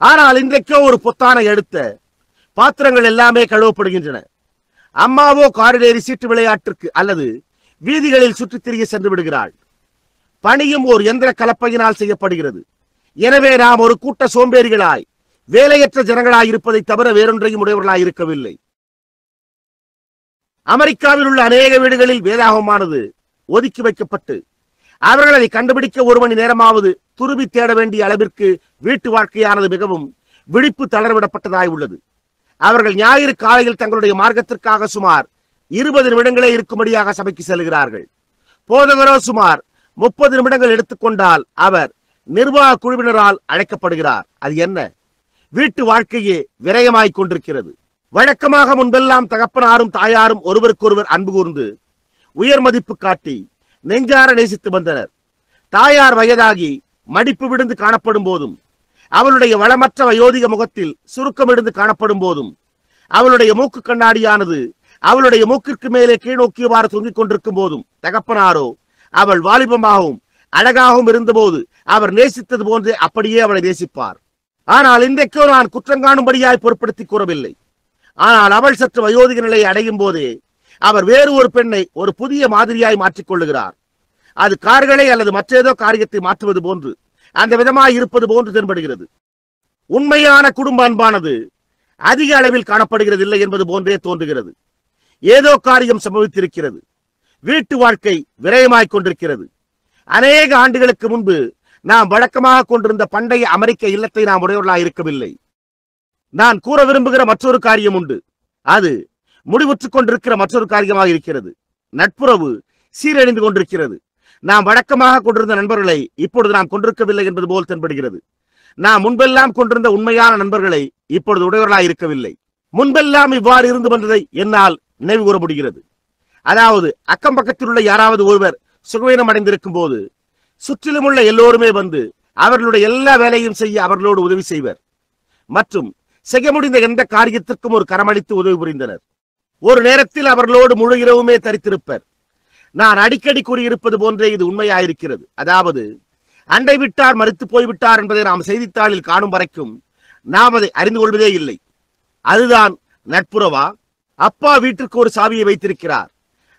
ஆனால் இன்றைக்கோ ஒரு பொத்தானை எடுத்த பாத்திரங்கள் எல்லாமே கழுவப்படுகின்றன. அம்மாவோ காரிடேறி சீட்டு விளையாட்டிற்கு அல்லது வீதிகளில் சுற்றித் திரிய சென்று விடுகிறாள். பணியும் ஒரு எந்திர கலப்பையினால் செய்யப்படுகிறது. எனவே நாம் ஒரு கூட்ட சோம்பேறிகளாய் வேலையற்ற ஜனங்களாய் இருப்பதை தவிர வேறொன்றையும் உடையவர்களாய் இருக்கவில்லை. அமெரிக்காவில் உள்ள அநேக வீடுகளில் வேதாகமானது ஒதுக்கி வைக்கப்பட்டு அவர்கள் அதை கண்டுபிடிக்க 1 மணி நேரமாவது துருவி தேட வேண்டிய அளவிற்கு வீட்டு வாழ்க்கையானது மிகவும் விழிப்பு தளர்விடப்பட்டதாய் உள்ளது. அவர்கள் ஞாயிறு காலையில் தங்களுடைய மார்க்கத்திற்காக சுமார் 20 நிமிடங்களே இருக்கும்படியாக சபைக்கு செல்கிறார்கள். போதகரோ சுமார் 30 நிமிடங்கள் எடுத்துக்கொண்டால் அவர் நிர்வாக குழுவினரால் அழைக்கப்படுகிறார். அது என்ன? வீட்டு வாழ்க்கையே விரயமாய்க் கொண்டிருக்கிறது. வழக்கமாக முன்பெல்லாம் தகப்பனாரும் தாயாரும் ஒருவருக்கொருவர் அன்பு கூர்ந்து உயர் மதிப்பு காட்டி நெஞ்சார நேசித்து வந்தனர். தாயார் வயதாகி மடிப்பு விழுந்து காணப்படும் போதும், அவளுடைய வளமற்ற வயோதிக முகத்தில் சுருக்கம் இருந்து காணப்படும் போதும், அவளுடைய மூக்கு கண்ணாடியானது அவளுடைய மூக்கிற்கு மேலே கீழ்நோக்கியவாறு தொங்கிக் கொண்டிருக்கும் போதும், தகப்பனாரோ அவள் வாலிபமாகவும் அழகாகவும் இருந்தபோது அவர் நேசித்தது போன்றே அப்படியே அவளை நேசிப்பார். ஆனால் இன்றைக்கோ நான் குற்றங்காணும்படியாய் பொருட்படுத்திக் கூறவில்லை. ஆனால் அவள் சற்று வயோதிக நிலையை அடையும் போதே அவர் வேறு ஒரு பெண்ணை ஒரு புதிய மாதிரியாய் மாற்றிக் கொள்ளுகிறார். அது கார்களை அல்லது மற்றேதோ காரியத்தை மாற்றுவது போன்று அந்த விதமாய் இருப்பது போன்று தென்படுகிறது. உண்மையான குடும்ப அன்பானது அதிக அளவில் காணப்படுகிறது இல்லை என்பது போன்றே தோன்றுகிறது. ஏதோ காரியம் சம்பவித்திருக்கிறது. வீட்டு வாழ்க்கை விரயமாய்க் கொண்டிருக்கிறது. அநேக ஆண்டுகளுக்கு முன்பு நாம் வழக்கமாக கொண்டிருந்த பண்டைய அமெரிக்க இல்லத்தை நாம் உடையவர்களாக இருக்கவில்லை. நான் கூற விரும்புகிற மற்றொரு காரியம் உண்டு. அது முடிவுற்றுக் கொண்டிருக்கிற மற்றொரு காரியமாக இருக்கிறது. நட்புறவு சீரழிந்து கொண்டிருக்கிறது. நாம் வழக்கமாக கொண்டிருந்த நண்பர்களை இப்பொழுது நாம் கொண்டிருக்கவில்லை என்பது போல் தென்படுகிறது. நாம் முன்பெல்லாம் கொண்டிருந்த உண்மையான நண்பர்களை இப்பொழுது உடையவர்களாக இருக்கவில்லை. முன்பெல்லாம் இவ்வாறு இருந்து வந்ததை என்னால் நினைவு கூற முடிகிறது. அதாவது அக்கம் பக்கத்தில் உள்ள யாராவது ஒருவர் சுகவீனம் அடைந்திருக்கும் போது சுற்றிலும் உள்ள எல்லோருமே வந்து அவர்களுடைய எல்லா வேலையும் செய்ய அவர்களோடு உதவி செய்வர் மற்றும் செய்ய முடிந்த எந்த காரியத்திற்கும் ஒரு கரமளித்து உதவி புரிந்தனர். ஒரு நேரத்தில் அவர்களோடு முழு இரவுமே தரித்திருப்பர். நான் அடிக்கடி கூறியிருப்பது போன்றே இது உண்மையாயிருக்கிறது. அதாவது அண்டை விட்டார் மரித்து போய்விட்டார் என்பதை நாம் செய்தித்தாளில் காணும் வரைக்கும் நாம் அதை அறிந்து கொள்வதே இல்லை. அதுதான் நட்புறவா? அப்பா வீட்டிற்கு ஒரு சாவியை வைத்திருக்கிறார்,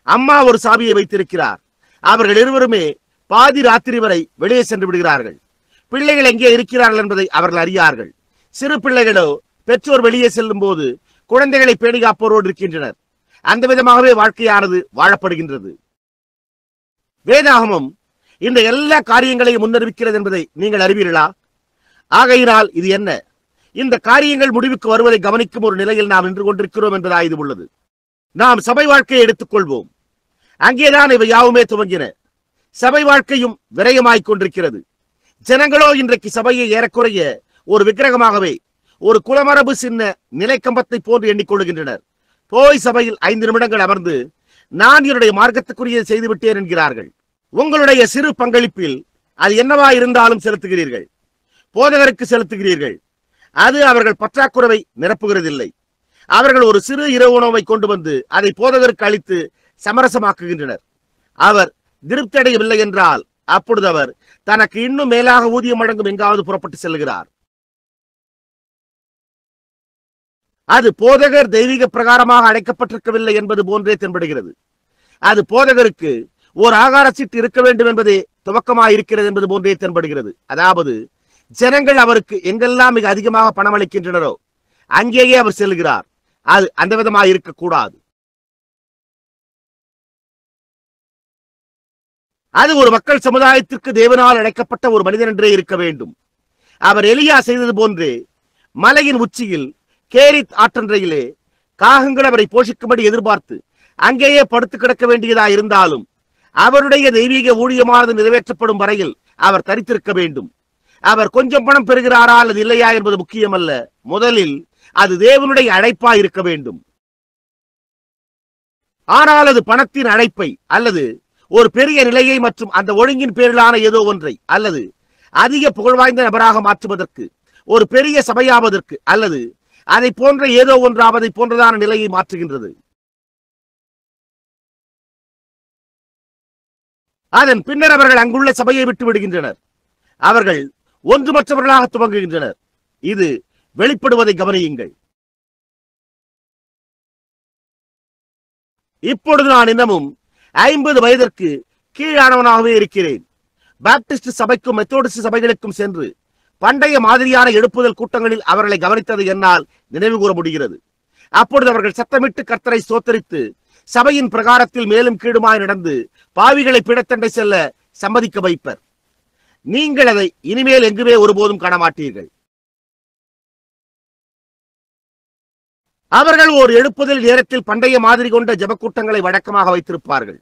அம்மா ஒரு சாவியை வைத்திருக்கிறார். அவர்கள் இருவருமே பாதி ராத்திரி வரை வெளியே சென்று விடுகிறார்கள். பிள்ளைகள் எங்கே இருக்கிறார்கள் என்பதை அவர்கள் அறியார்கள். சிறு பிள்ளைகளோ பெற்றோர் வெளியே செல்லும் போது குழந்தைகளை பேணி காப்போரோடு இருக்கின்றனர். அந்த விதமாகவே வாழ்க்கையானது வாழப்படுகின்றது. வேதாகமம் இந்த எல்லா காரியங்களையும் முன்னறிவிக்கிறது என்பதை நீங்கள் அறிவீர்களா? ஆகையினால் இது என்ன? இந்த காரியங்கள் முடிவுக்கு வருவதை கவனிக்கும் ஒரு நிலையில் நாம் நின்று கொண்டிருக்கிறோம் என்பதாக இது உள்ளது. நாம் சபை வாழ்க்கையை எடுத்துக்கொள்வோம். அங்கேதான் இவை யாவுமே துவங்கின. சபை வாழ்க்கையும் விரயமாய்க் கொண்டிருக்கிறது. ஜனங்களோ இன்றைக்கு சபையை ஏறக்குறைய ஒரு விக்கிரகமாகவே, ஒரு குலமரபு சின்ன நிலைக்கம்பத்தை போன்று எண்ணிக்கொள்கின்றனர். போய் சபையில் 5 நிமிடங்கள் அமர்ந்து நான் என்னுடைய மார்க்கத்துக்குரிய செய்துவிட்டேன் என்கிறார்கள். உங்களுடைய சிறு பங்களிப்பில் அது என்னவா இருந்தாலும் செலுத்துகிறீர்கள். போதகருக்கு செலுத்துகிறீர்கள். அது அவர்கள் பற்றாக்குறைவை நிரப்புகிறதில்லை. அவர்கள் ஒரு சிறு இரவு உணவை கொண்டு வந்து அதை போதகருக்கு அளித்து சமரசமாக்குகின்றனர். அவர் திருப்தி அடையவில்லை என்றால் அப்பொழுது அவர் தனக்கு இன்னும் மேலாக ஊதியம் வழங்கும் எங்காவது புறப்பட்டு செல்கிறார். அது போதகர் தெய்வீக பிரகாரமாக அழைக்கப்பட்டிருக்கவில்லை என்பது போன்றே தென்படுகிறது. அது போதகருக்கு ஒரு ஆகார சீட்டு இருக்க வேண்டும் என்பதே துவக்கமாக இருக்கிறது என்பது போன்றே தென்படுகிறது. அதாவது ஜனங்கள் அவருக்கு எங்கெல்லாம் மிக அதிகமாக பணம் அளிக்கின்றனரோ அங்கேயே அவர் செல்கிறார். அது அந்த விதமாக இருக்கக்கூடாது. அது ஒரு மக்கள் சமுதாயத்திற்கு தேவனால் அழைக்கப்பட்ட ஒரு மனிதன் என்றே இருக்க வேண்டும். அவர் எலியா செய்தது போன்றே மலையின் உச்சியில் கேரித் ஆற்றன்றையிலே காகங்கள் அவரை போஷிக்கும்படி எதிர்பார்த்து அங்கேயே படுத்து கிடக்க வேண்டியதா இருந்தாலும் அவருடைய தெய்வீக ஊழியமானது நிறைவேற்றப்படும் வரையில் அவர் தரித்திருக்க வேண்டும். அவர் கொஞ்சம் பணம் பெறுகிறாரா அல்லது இல்லையா என்பது முக்கியமல்ல. முதலில் அது தேவனுடைய அழைப்பா இருக்க வேண்டும். ஆனால் அது பணத்தின் அழைப்பை அல்லது ஒரு பெரிய நிலையை மற்றும் அந்த ஒழுங்கின் பேரிலான ஏதோ ஒன்றை அல்லது அதிக புகழ்வாய்ந்த நபராக மாற்றுவதற்கு, ஒரு பெரிய சபையாவதற்கு அல்லது அதை போன்ற ஏதோ ஒன்றாவதை போன்றதான நிலையை மாற்றுகின்றது. அதன் பின்னர் அவர்கள் அங்குள்ள சபையை விட்டு விடுகின்றனர். அவர்கள் ஒன்றுமற்றவர்களாக துவங்குகின்றனர். இது வெளிப்படுவதை கவனியுங்கள். இப்பொழுது நான் இன்னமும் 50 வயதிற்கு கீழானவனாகவே இருக்கிறேன். பாப்டிஸ்ட் சபைக்கும் மெத்தோடிஸ்ட் சபைகளுக்கும் சென்று பண்டைய மாதிரியான எழுப்புதல் கூட்டங்களில் அவர்களை கவனித்தது என்னால் நினைவு கூற முடிகிறது. அப்பொழுது அவர்கள் சத்தமிட்டு கர்த்தரை ஸ்தோத்தரித்து சபையின் பிரகாரத்தில் மேலும் கீழுமாய் நடந்து பாவிகளை பீடத்தண்டை செல்ல சம்மதிக்க வைப்பர். நீங்கள் அதை இனிமேல் எங்குமே ஒருபோதும் காணமாட்டீர்கள். அவர்கள் ஒரு எழுப்புதல் நேரத்தில் பண்டைய மாதிரி கொண்ட ஜெபக்கூட்டங்களை வழக்கமாக வைத்திருப்பார்கள்.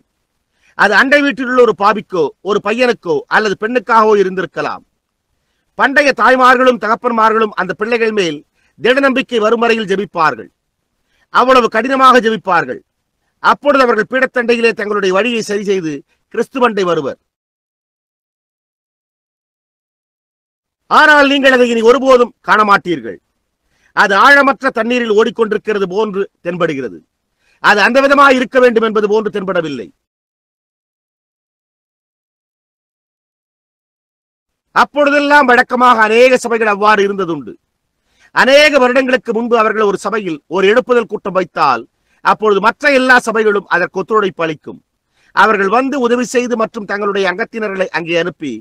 அது அண்டை வீட்டில் உள்ள ஒரு பாவிக்கோ ஒரு பையனுக்கோ அல்லது பெண்ணுக்காகவோ இருந்திருக்கலாம். பண்டைய தாய்மார்களும் தகப்பன்மார்களும் அந்த பிள்ளைகள் மேல் திட நம்பிக்கை வரும் வரையில் ஜெபிப்பார்கள். அவ்வளவு கடினமாக ஜெபிப்பார்கள். அப்பொழுது அவர்கள் பீடத்தண்டையிலே தங்களுடைய வழியை சரி செய்து கிறிஸ்துவண்டை வருவர். ஆனால் நீங்கள் அதை இனி ஒருபோதும் காணமாட்டீர்கள். அது ஆழமற்ற தண்ணீரில் ஓடிக்கொண்டிருக்கிறது போன்று தென்படுகிறது. அது அந்த விதமாக இருக்க வேண்டும் என்பது போன்று தென்படவில்லை. அப்பொழுதெல்லாம் வழக்கமாக அநேக சபைகள் அவ்வாறு இருந்ததுண்டு. அநேக வருடங்களுக்கு முன்பு அவர்கள் ஒரு சபையில் ஒரு எழுப்புதல் கூட்டம் வைத்தால் அப்பொழுது மற்ற எல்லா சபைகளும் அதற்கு ஒத்துழைப்பு அளிக்கும். அவர்கள் வந்து உதவி செய்து மற்றும் தங்களுடைய அங்கத்தினர்களை அங்கே அனுப்பி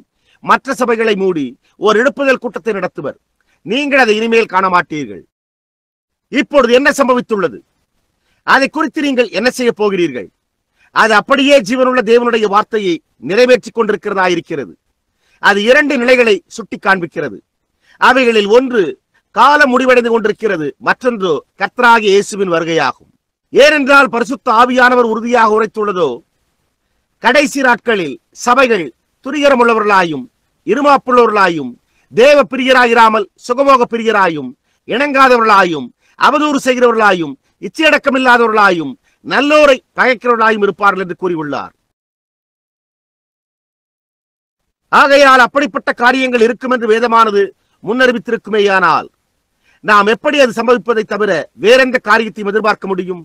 மற்ற சபைகளை மூடி ஒரு எழுப்புதல் கூட்டத்தை நடத்துவர். நீங்கள் அதை இனிமேல் காண மாட்டீர்கள். இப்பொழுது என்ன சம்பவித்துள்ளது? அதை குறித்து நீங்கள் என்ன செய்ய போகிறீர்கள்? அது அப்படியே ஜீவனுள்ள தேவனுடைய வார்த்தையை நிறைவேற்றிக் கொண்டிருக்கிறதா இருக்கிறது. அது இரண்டு நிலைகளை சுட்டி காண்பிக்கிறது. அவைகளில் ஒன்று காலம் முடிவடைந்து கொண்டிருக்கிறது, மற்றொன்று கர்த்தராகிய இயேசுவின் வருகையாகும். ஏனென்றால் பரிசுத்த ஆவியானவர் உறுதியாக உரைத்துள்ளதோ, கடைசி நாட்களில் சபைகள் துரிகரமுள்ளவர்களாயும் இருமாப்புள்ளவர்களாயும் தேவ பிரியராயிராமல் சுகமோக பிரியராயும் இணங்காதவர்களாயும் அவதூறு செய்கிறவர்களாயும் இச்சையடக்கமில்லாதவர்களாயும் நல்லோரை பகைக்கிறவர்களாயும் இருப்பார்கள் என்று கூறியுள்ளார். ஆகையால் அப்படிப்பட்ட காரியங்கள் இருக்கும் என்று வேதமானது முன்னறிவித்திருக்குமேயானால் நாம் எப்படி அது சம்பவிப்பதை தவிர வேறெந்த காரியத்தையும் எதிர்பார்க்க முடியும்?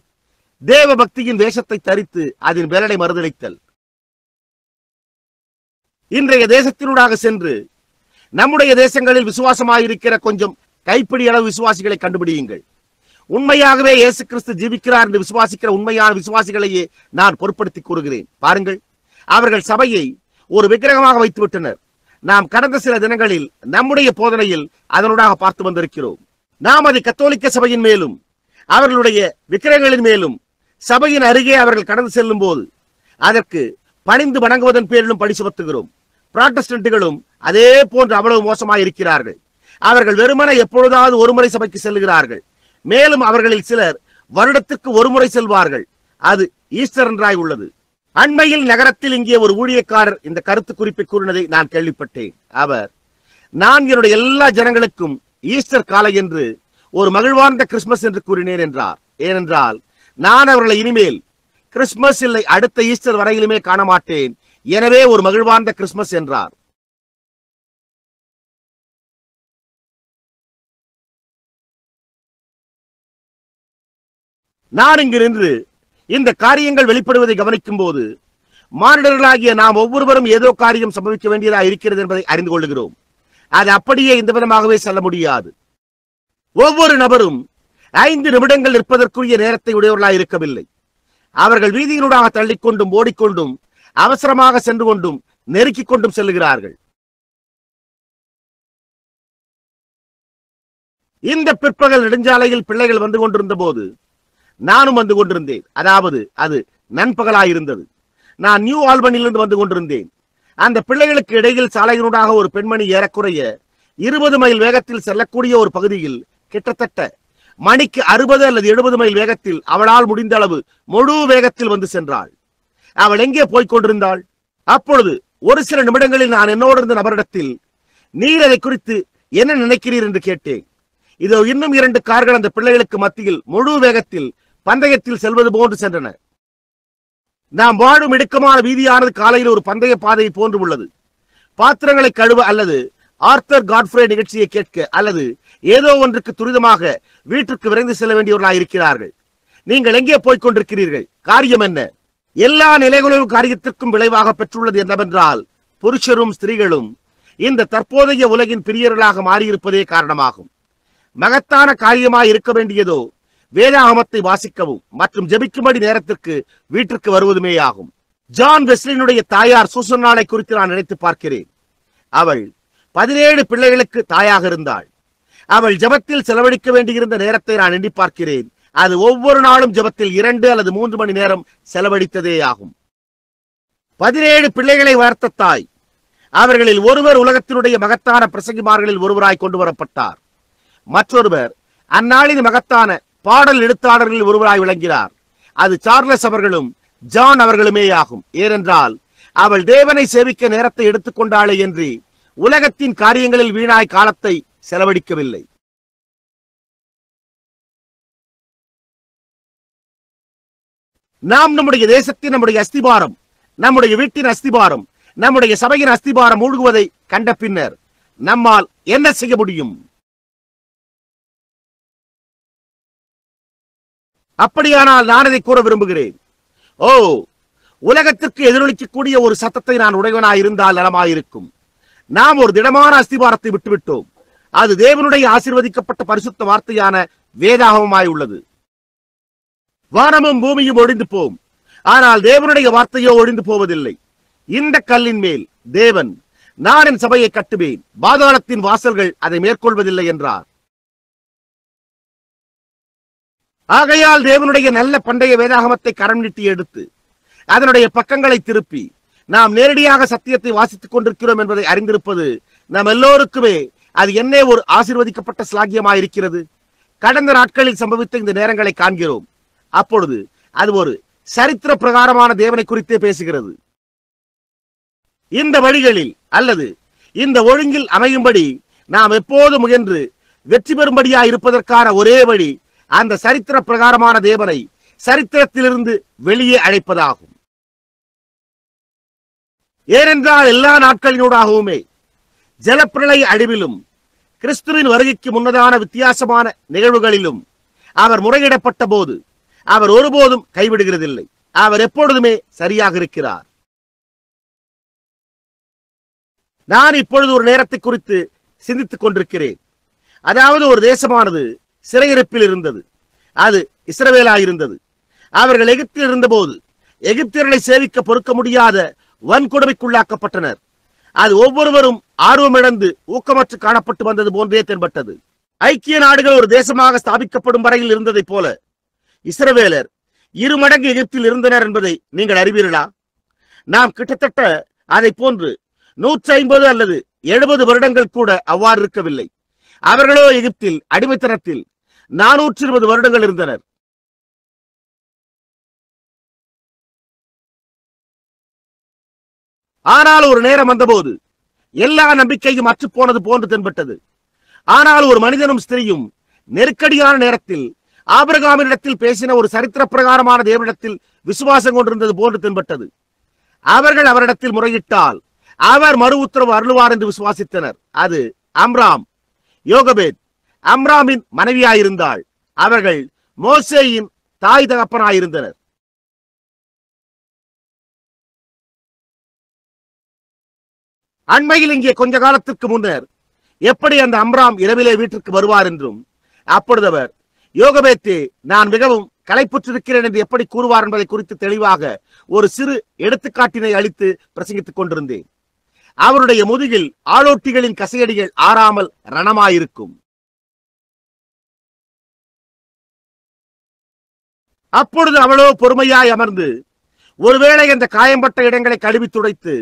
தேவ பக்தியின் வேஷத்தை தரித்து அதன் வேலை மறுதளித்தல். இன்றைய தேசத்தினூடாக சென்று நம்முடைய தேசங்களில் விசுவாசமாயிருக்கிற கொஞ்சம் கைப்பிடி அளவு விசுவாசிகளை கண்டுபிடியுங்கள். உண்மையாகவே இயேசு கிறிஸ்து ஜீவிக்கிறார் என்று விசுவாசிக்கிற உண்மையான விசுவாசிகளையே நான் பொருட்படுத்தி கூறுகிறேன். பாருங்கள், அவர்கள் சபையை ஒரு விக்கிரகமாக வைத்து விட்டனர். நாம் கடந்த சில தினங்களில் நம்முடைய போதனையில் அதனூடாக பார்த்து வந்திருக்கிறோம். நாம் அதை கத்தோலிக்க சபையின் மேலும் அவர்களுடைய விக்கிரகங்களின் மேலும் சபையின் அருகே அவர்கள் கடந்து செல்லும் போது அதற்கு பணிந்து வணங்குவதன் பேரிலும் பழி சுமத்துகிறோம். புராட்டஸ்டன்ட்டுகளும் அதே போன்று அவ்வளவு மோசமாக இருக்கிறார்கள். அவர்கள் வெறுமன எப்பொழுதாவது ஒருமுறை சபைக்கு செல்லுகிறார்கள். மேலும் அவர்களில் சிலர் வருடத்திற்கு ஒருமுறை செல்வார்கள். அது ஈஸ்டர் என்றாய் உள்ளது. அண்மையில் நகரத்தில் இங்கே ஒரு ஊழியக்காரர் இந்த கருத்து குறிப்பை கூறினதை நான் கேள்விப்பட்டேன். அவர், நான் என்னுடைய எல்லா ஜனங்களுக்கும் ஈஸ்டர் காலை என்று ஒரு மகிழ்வார்ந்த கிறிஸ்துமஸ் என்று கூறினேன் என்றார். ஏனென்றால் நான் அவர்களை இனிமேல் கிறிஸ்துமஸ் இல்லை அடுத்த ஈஸ்டர் வரையிலுமே காண மாட்டேன், எனவே ஒரு மகிழ்வார்ந்த கிறிஸ்துமஸ் என்றார். நான் இங்கு நின்று இந்த காரியங்கள் வெளிப்படுவதை கவனிக்கும் போது மானிடர்களாகிய நாம் ஒவ்வொருவரும் ஏதோ காரியம் சம்பவிக்க வேண்டியதாக இருக்கிறது என்பதை அறிந்து கொள்கிறோம். அது அப்படியே இந்த விதமாகவே செல்ல முடியாது. ஒவ்வொரு நபரும் 5 நிமிடங்கள் நிற்பதற்குரிய நேரத்தை உடையவர்களாக இருக்கவில்லை. அவர்கள் வீதியினூடாக தள்ளிக்கொண்டும் ஓடிக்கொண்டும் அவசரமாக சென்று கொண்டும் நெருக்கிக் கொண்டும் செல்லுகிறார்கள். இந்த பிற்பகல் நெடுஞ்சாலையில் பிள்ளைகள் வந்து கொண்டிருந்த போது நானும் வந்து கொண்டிருந்தேன். அதாவது அது நண்பகலாயிருந்தது. நான் நியூ ஆல்பனிலிருந்து வந்து கொண்டிருந்தேன். அந்த பிள்ளைகளுக்கு இடையில் சாலையினூடாக ஒரு பெண்மணி ஏறக்குறைய 20 மைல் வேகத்தில் செல்லக்கூடிய ஒரு பகுதியில் கிட்டத்தட்ட மணிக்கு 60 அல்லது 70 மைல் வேகத்தில் அவளால் முடிந்த அளவு முழு வேகத்தில் வந்து சென்றாள். அவள் எங்கே போய்க் கொண்டிருந்தாள்? அப்பொழுது ஒரு சில நிமிடங்களில் நான் என்னோடு இருந்த நபரிடத்தில், நீர் அதை குறித்து என்ன நினைக்கிறீர் என்று கேட்டேன். இதோ இன்னும் 2 கார்கள் அந்த பிள்ளைகளுக்கு மத்தியில் முழு வேகத்தில் பந்தயத்தில் செல்வது போன்று சென்றன. நாம் வாழும் இடுக்கமான வீதியானது காலையில் ஒரு பந்தய பாதையை போன்று உள்ளது. பாத்திரங்களை கழுவ அல்லது ஆர்த்தர் காட்ஃப்ரே நிகழ்ச்சியை கேட்க அல்லது ஏதோ ஒன்றுக்கு துரிதமாக வீட்டுக்கு விரைந்து செல்ல வேண்டியவர்களாக இருக்கிறார்கள். நீங்கள் எங்கே போய்க் கொண்டிருக்கிறீர்கள்? காரியம் என்ன? எல்லா நிலைகளிலும் காரியத்திற்கும் விளைவாக பெற்றுள்ளது என்னவென்றால், புருஷரும் ஸ்திரீகளும் இந்த தற்போதைய உலகின் பிரியர்களாக மாறியிருப்பதே காரணமாகும். மகத்தான காரியமாய் இருக்க வேண்டியதோ வேதாகமத்தை வாசிக்கவும் மற்றும் ஜெபிக்கும்படி நேரத்திற்கு வீட்டிற்கு வருவதுமே ஆகும். ஜான் வெஸ்லியினுடைய தாயார் சூசன்னாளை குறித்து நான் நினைத்து பார்க்கிறேன். அவள் 17 பிள்ளைகளுக்கு தாயாக இருந்தாள். அவள் ஜெபத்தில் செலவழிக்க வேண்டியிருந்த நேரத்தை நான் எண்ணி பார்க்கிறேன். அது ஒவ்வொரு நாளும் ஜெபத்தில் 2 அல்லது 3 மணி நேரம் செலவழித்ததே ஆகும். 17 பிள்ளைகளை வளர்த்த தாய். அவர்களில் ஒருவர் உலகத்தினுடைய மகத்தான பிரசங்கிமார்களில் ஒருவராய் கொண்டு வரப்பட்டார். மற்றொருவர் அந்நாளின் மகத்தான பாடல் எழுத்தாளர்களில் ஒருவராய் விளங்கினார். அது சார்லஸ் அவர்களும் ஜான் அவர்களுமே ஆகும். ஏனென்றால் அவள் தேவனை சேவிக்க நேரத்தை எடுத்துக்கொண்டாளே என்று உலகத்தின் காரியங்களில் வீணாய் காலத்தை செலவழிக்கவில்லை. நாம் நம்முடைய தேசத்தின், நம்முடைய அஸ்திபாரம், நம்முடைய வீட்டின் அஸ்திபாரம், நம்முடைய சபையின் அஸ்திபாரம் மூழ்குவதை கண்ட பின்னர் நம்மால் என்ன செய்ய முடியும்? அப்படியானால் நான் இதை கூற விரும்புகிறேன். ஓ, உலகத்திற்கு எதிரொலிக்கக்கூடிய ஒரு சத்தத்தை நான் உடையவனாயிருந்தால் நலமாயிருக்கும். நாம் ஒரு திடமான அஸ்திபாரத்தை விட்டுவிட்டோம். அது தேவனுடைய ஆசீர்வதிக்கப்பட்ட பரிசுத்த வார்த்தையான வேதாகமமாய் உள்ளது. வானமும் பூமியும் ஒழிந்து போம், ஆனால் தேவனுடைய வார்த்தையோ ஒழிந்து போவதில்லை. இந்த கல்லின் மேல் தேவன், நான் என் சபையை கட்டுவேன், பாதாளத்தின் வாசல்கள் அதை மேற்கொள்வதில்லை என்றார். ஆகையால் தேவனுடைய நல்ல பண்டைய வேதாகமத்தை கரம் நீட்டி எடுத்து அதனுடைய பக்கங்களை திருப்பி நாம் நேரடியாக சத்தியத்தை வாசித்துக் கொண்டிருக்கிறோம் என்பதை அறிந்திருப்பது நம் எல்லோருக்குமே அது என்ன ஒரு ஆசீர்வதிக்கப்பட்ட ஸ்லாகியமாயிருக்கிறது. கடந்த நாட்களில் சம்பவித்த இந்த நேரங்களை காண்கிறோம். அப்பொழுது அது ஒரு சரித்திர பிரகாரமான தேவனை குறித்தே பேசுகிறது. இந்த வழிகளில் அல்லது இந்த ஒழுங்கில் அமையும்படி நாம் எப்போது முயன்று வெற்றி பெறும்படியாக இருப்பதற்கான ஒரே வழி அந்த சரித்திர பிரகாரமான தேவனை சரித்திரத்திலிருந்து வெளியே அழைப்பதாகும். ஏனென்றால் எல்லா நாட்களினூடாகவுமே ஜலப்பிரளய அழிவிலும் கிறிஸ்துவின் வருகைக்கு முன்னதான வித்தியாசமான நிகழ்வுகளிலும் அவர் முறையிடப்பட்ட போது அவர் ஒருபோதும் கைவிடுகிறதில்லை. அவர் எப்பொழுதுமே சரியாக இருக்கிறார். நான் இப்பொழுது ஒரு நேரத்தை குறித்து சிந்தித்துக் கொண்டிருக்கிறேன். அதாவது ஒரு தேசமானது சிறையிருப்பில் இருந்தது. அது இஸ்ரவேலாயிருந்தது. அவர்கள் எகிப்தில் இருந்தபோது எகிப்தியர்களை சேவிக்க பொறுக்க முடியாத வன்கொடுமைக்குள்ளாக்கப்பட்டனர். அது ஒவ்வொருவரும் ஆர்வமிழந்து ஊக்கமற்று காணப்பட்டு வந்தது போன்றே தென்பட்டது. ஐக்கிய நாடுகள் ஒரு தேசமாக ஸ்தாபிக்கப்படும் வரையில் இருந்ததைப் போல இஸ்ரவேலர் 2 மடங்கு எகிப்தில் இருந்தனர் என்பதை நீங்கள் அறிவீர்களா? நாம் கிட்டத்தட்ட அதை போன்று 150 அல்லது 70 வருடங்கள் கூட அவ்வாறு இருக்கவில்லை. அவர்களோ எகிப்தில் அடிமைத்தனத்தில் 420 வருடங்கள் இருந்தனர். ஆனால் ஒரு நேரம் வந்தபோது எல்லா நம்பிக்கையும் அற்றுப்போனது போன்று தென்பட்டது. ஆனால் ஒரு மனிதனும் ஸ்திரீயும் நெருக்கடியான நேரத்தில் ஆபிரகாமினிடத்தில் பேசின ஒரு சரித்திர பிரகாரமான தேவனிடத்தில் விசுவாசம் கொண்டிருந்தது போன்று தென்பட்டது. அவர்கள் அவரிடத்தில் முறையிட்டால் அவர் மறு உத்தரவு அருளுவார் என்று விசுவாசித்தனர். அது அம்ராம். யோகபேத் அம்ராமின் மனைவியாயிருந்தாள். அவர்கள் மோசேயின் தாய் தகப்பனாயிருந்தனர். அண்மையில் இங்கே கொஞ்ச காலத்திற்கு முன்னர் எப்படி அந்த அம்ராம் இரவிலே வீட்டிற்கு வருவார் என்றும், அப்பொழுது அவர் யோகபேத்தே, நான் மிகவும் களைப்புற்றிருக்கிறேன் என்று எப்படி கூறுவார் என்பதை குறித்து தெளிவாக ஒரு சிறு எடுத்துக்காட்டினை அளித்து பிரசங்கித்துக் கொண்டிருந்தேன். அவருடைய முதுகில் ஆளோட்டிகளின் கசையடிகள் ஆறாமல் ரணமாயிருக்கும். அப்பொழுது அவளோ பொறுமையாய் அமர்ந்து ஒருவேளை அந்த காயம்பட்ட இடங்களை கழுவி துடைத்து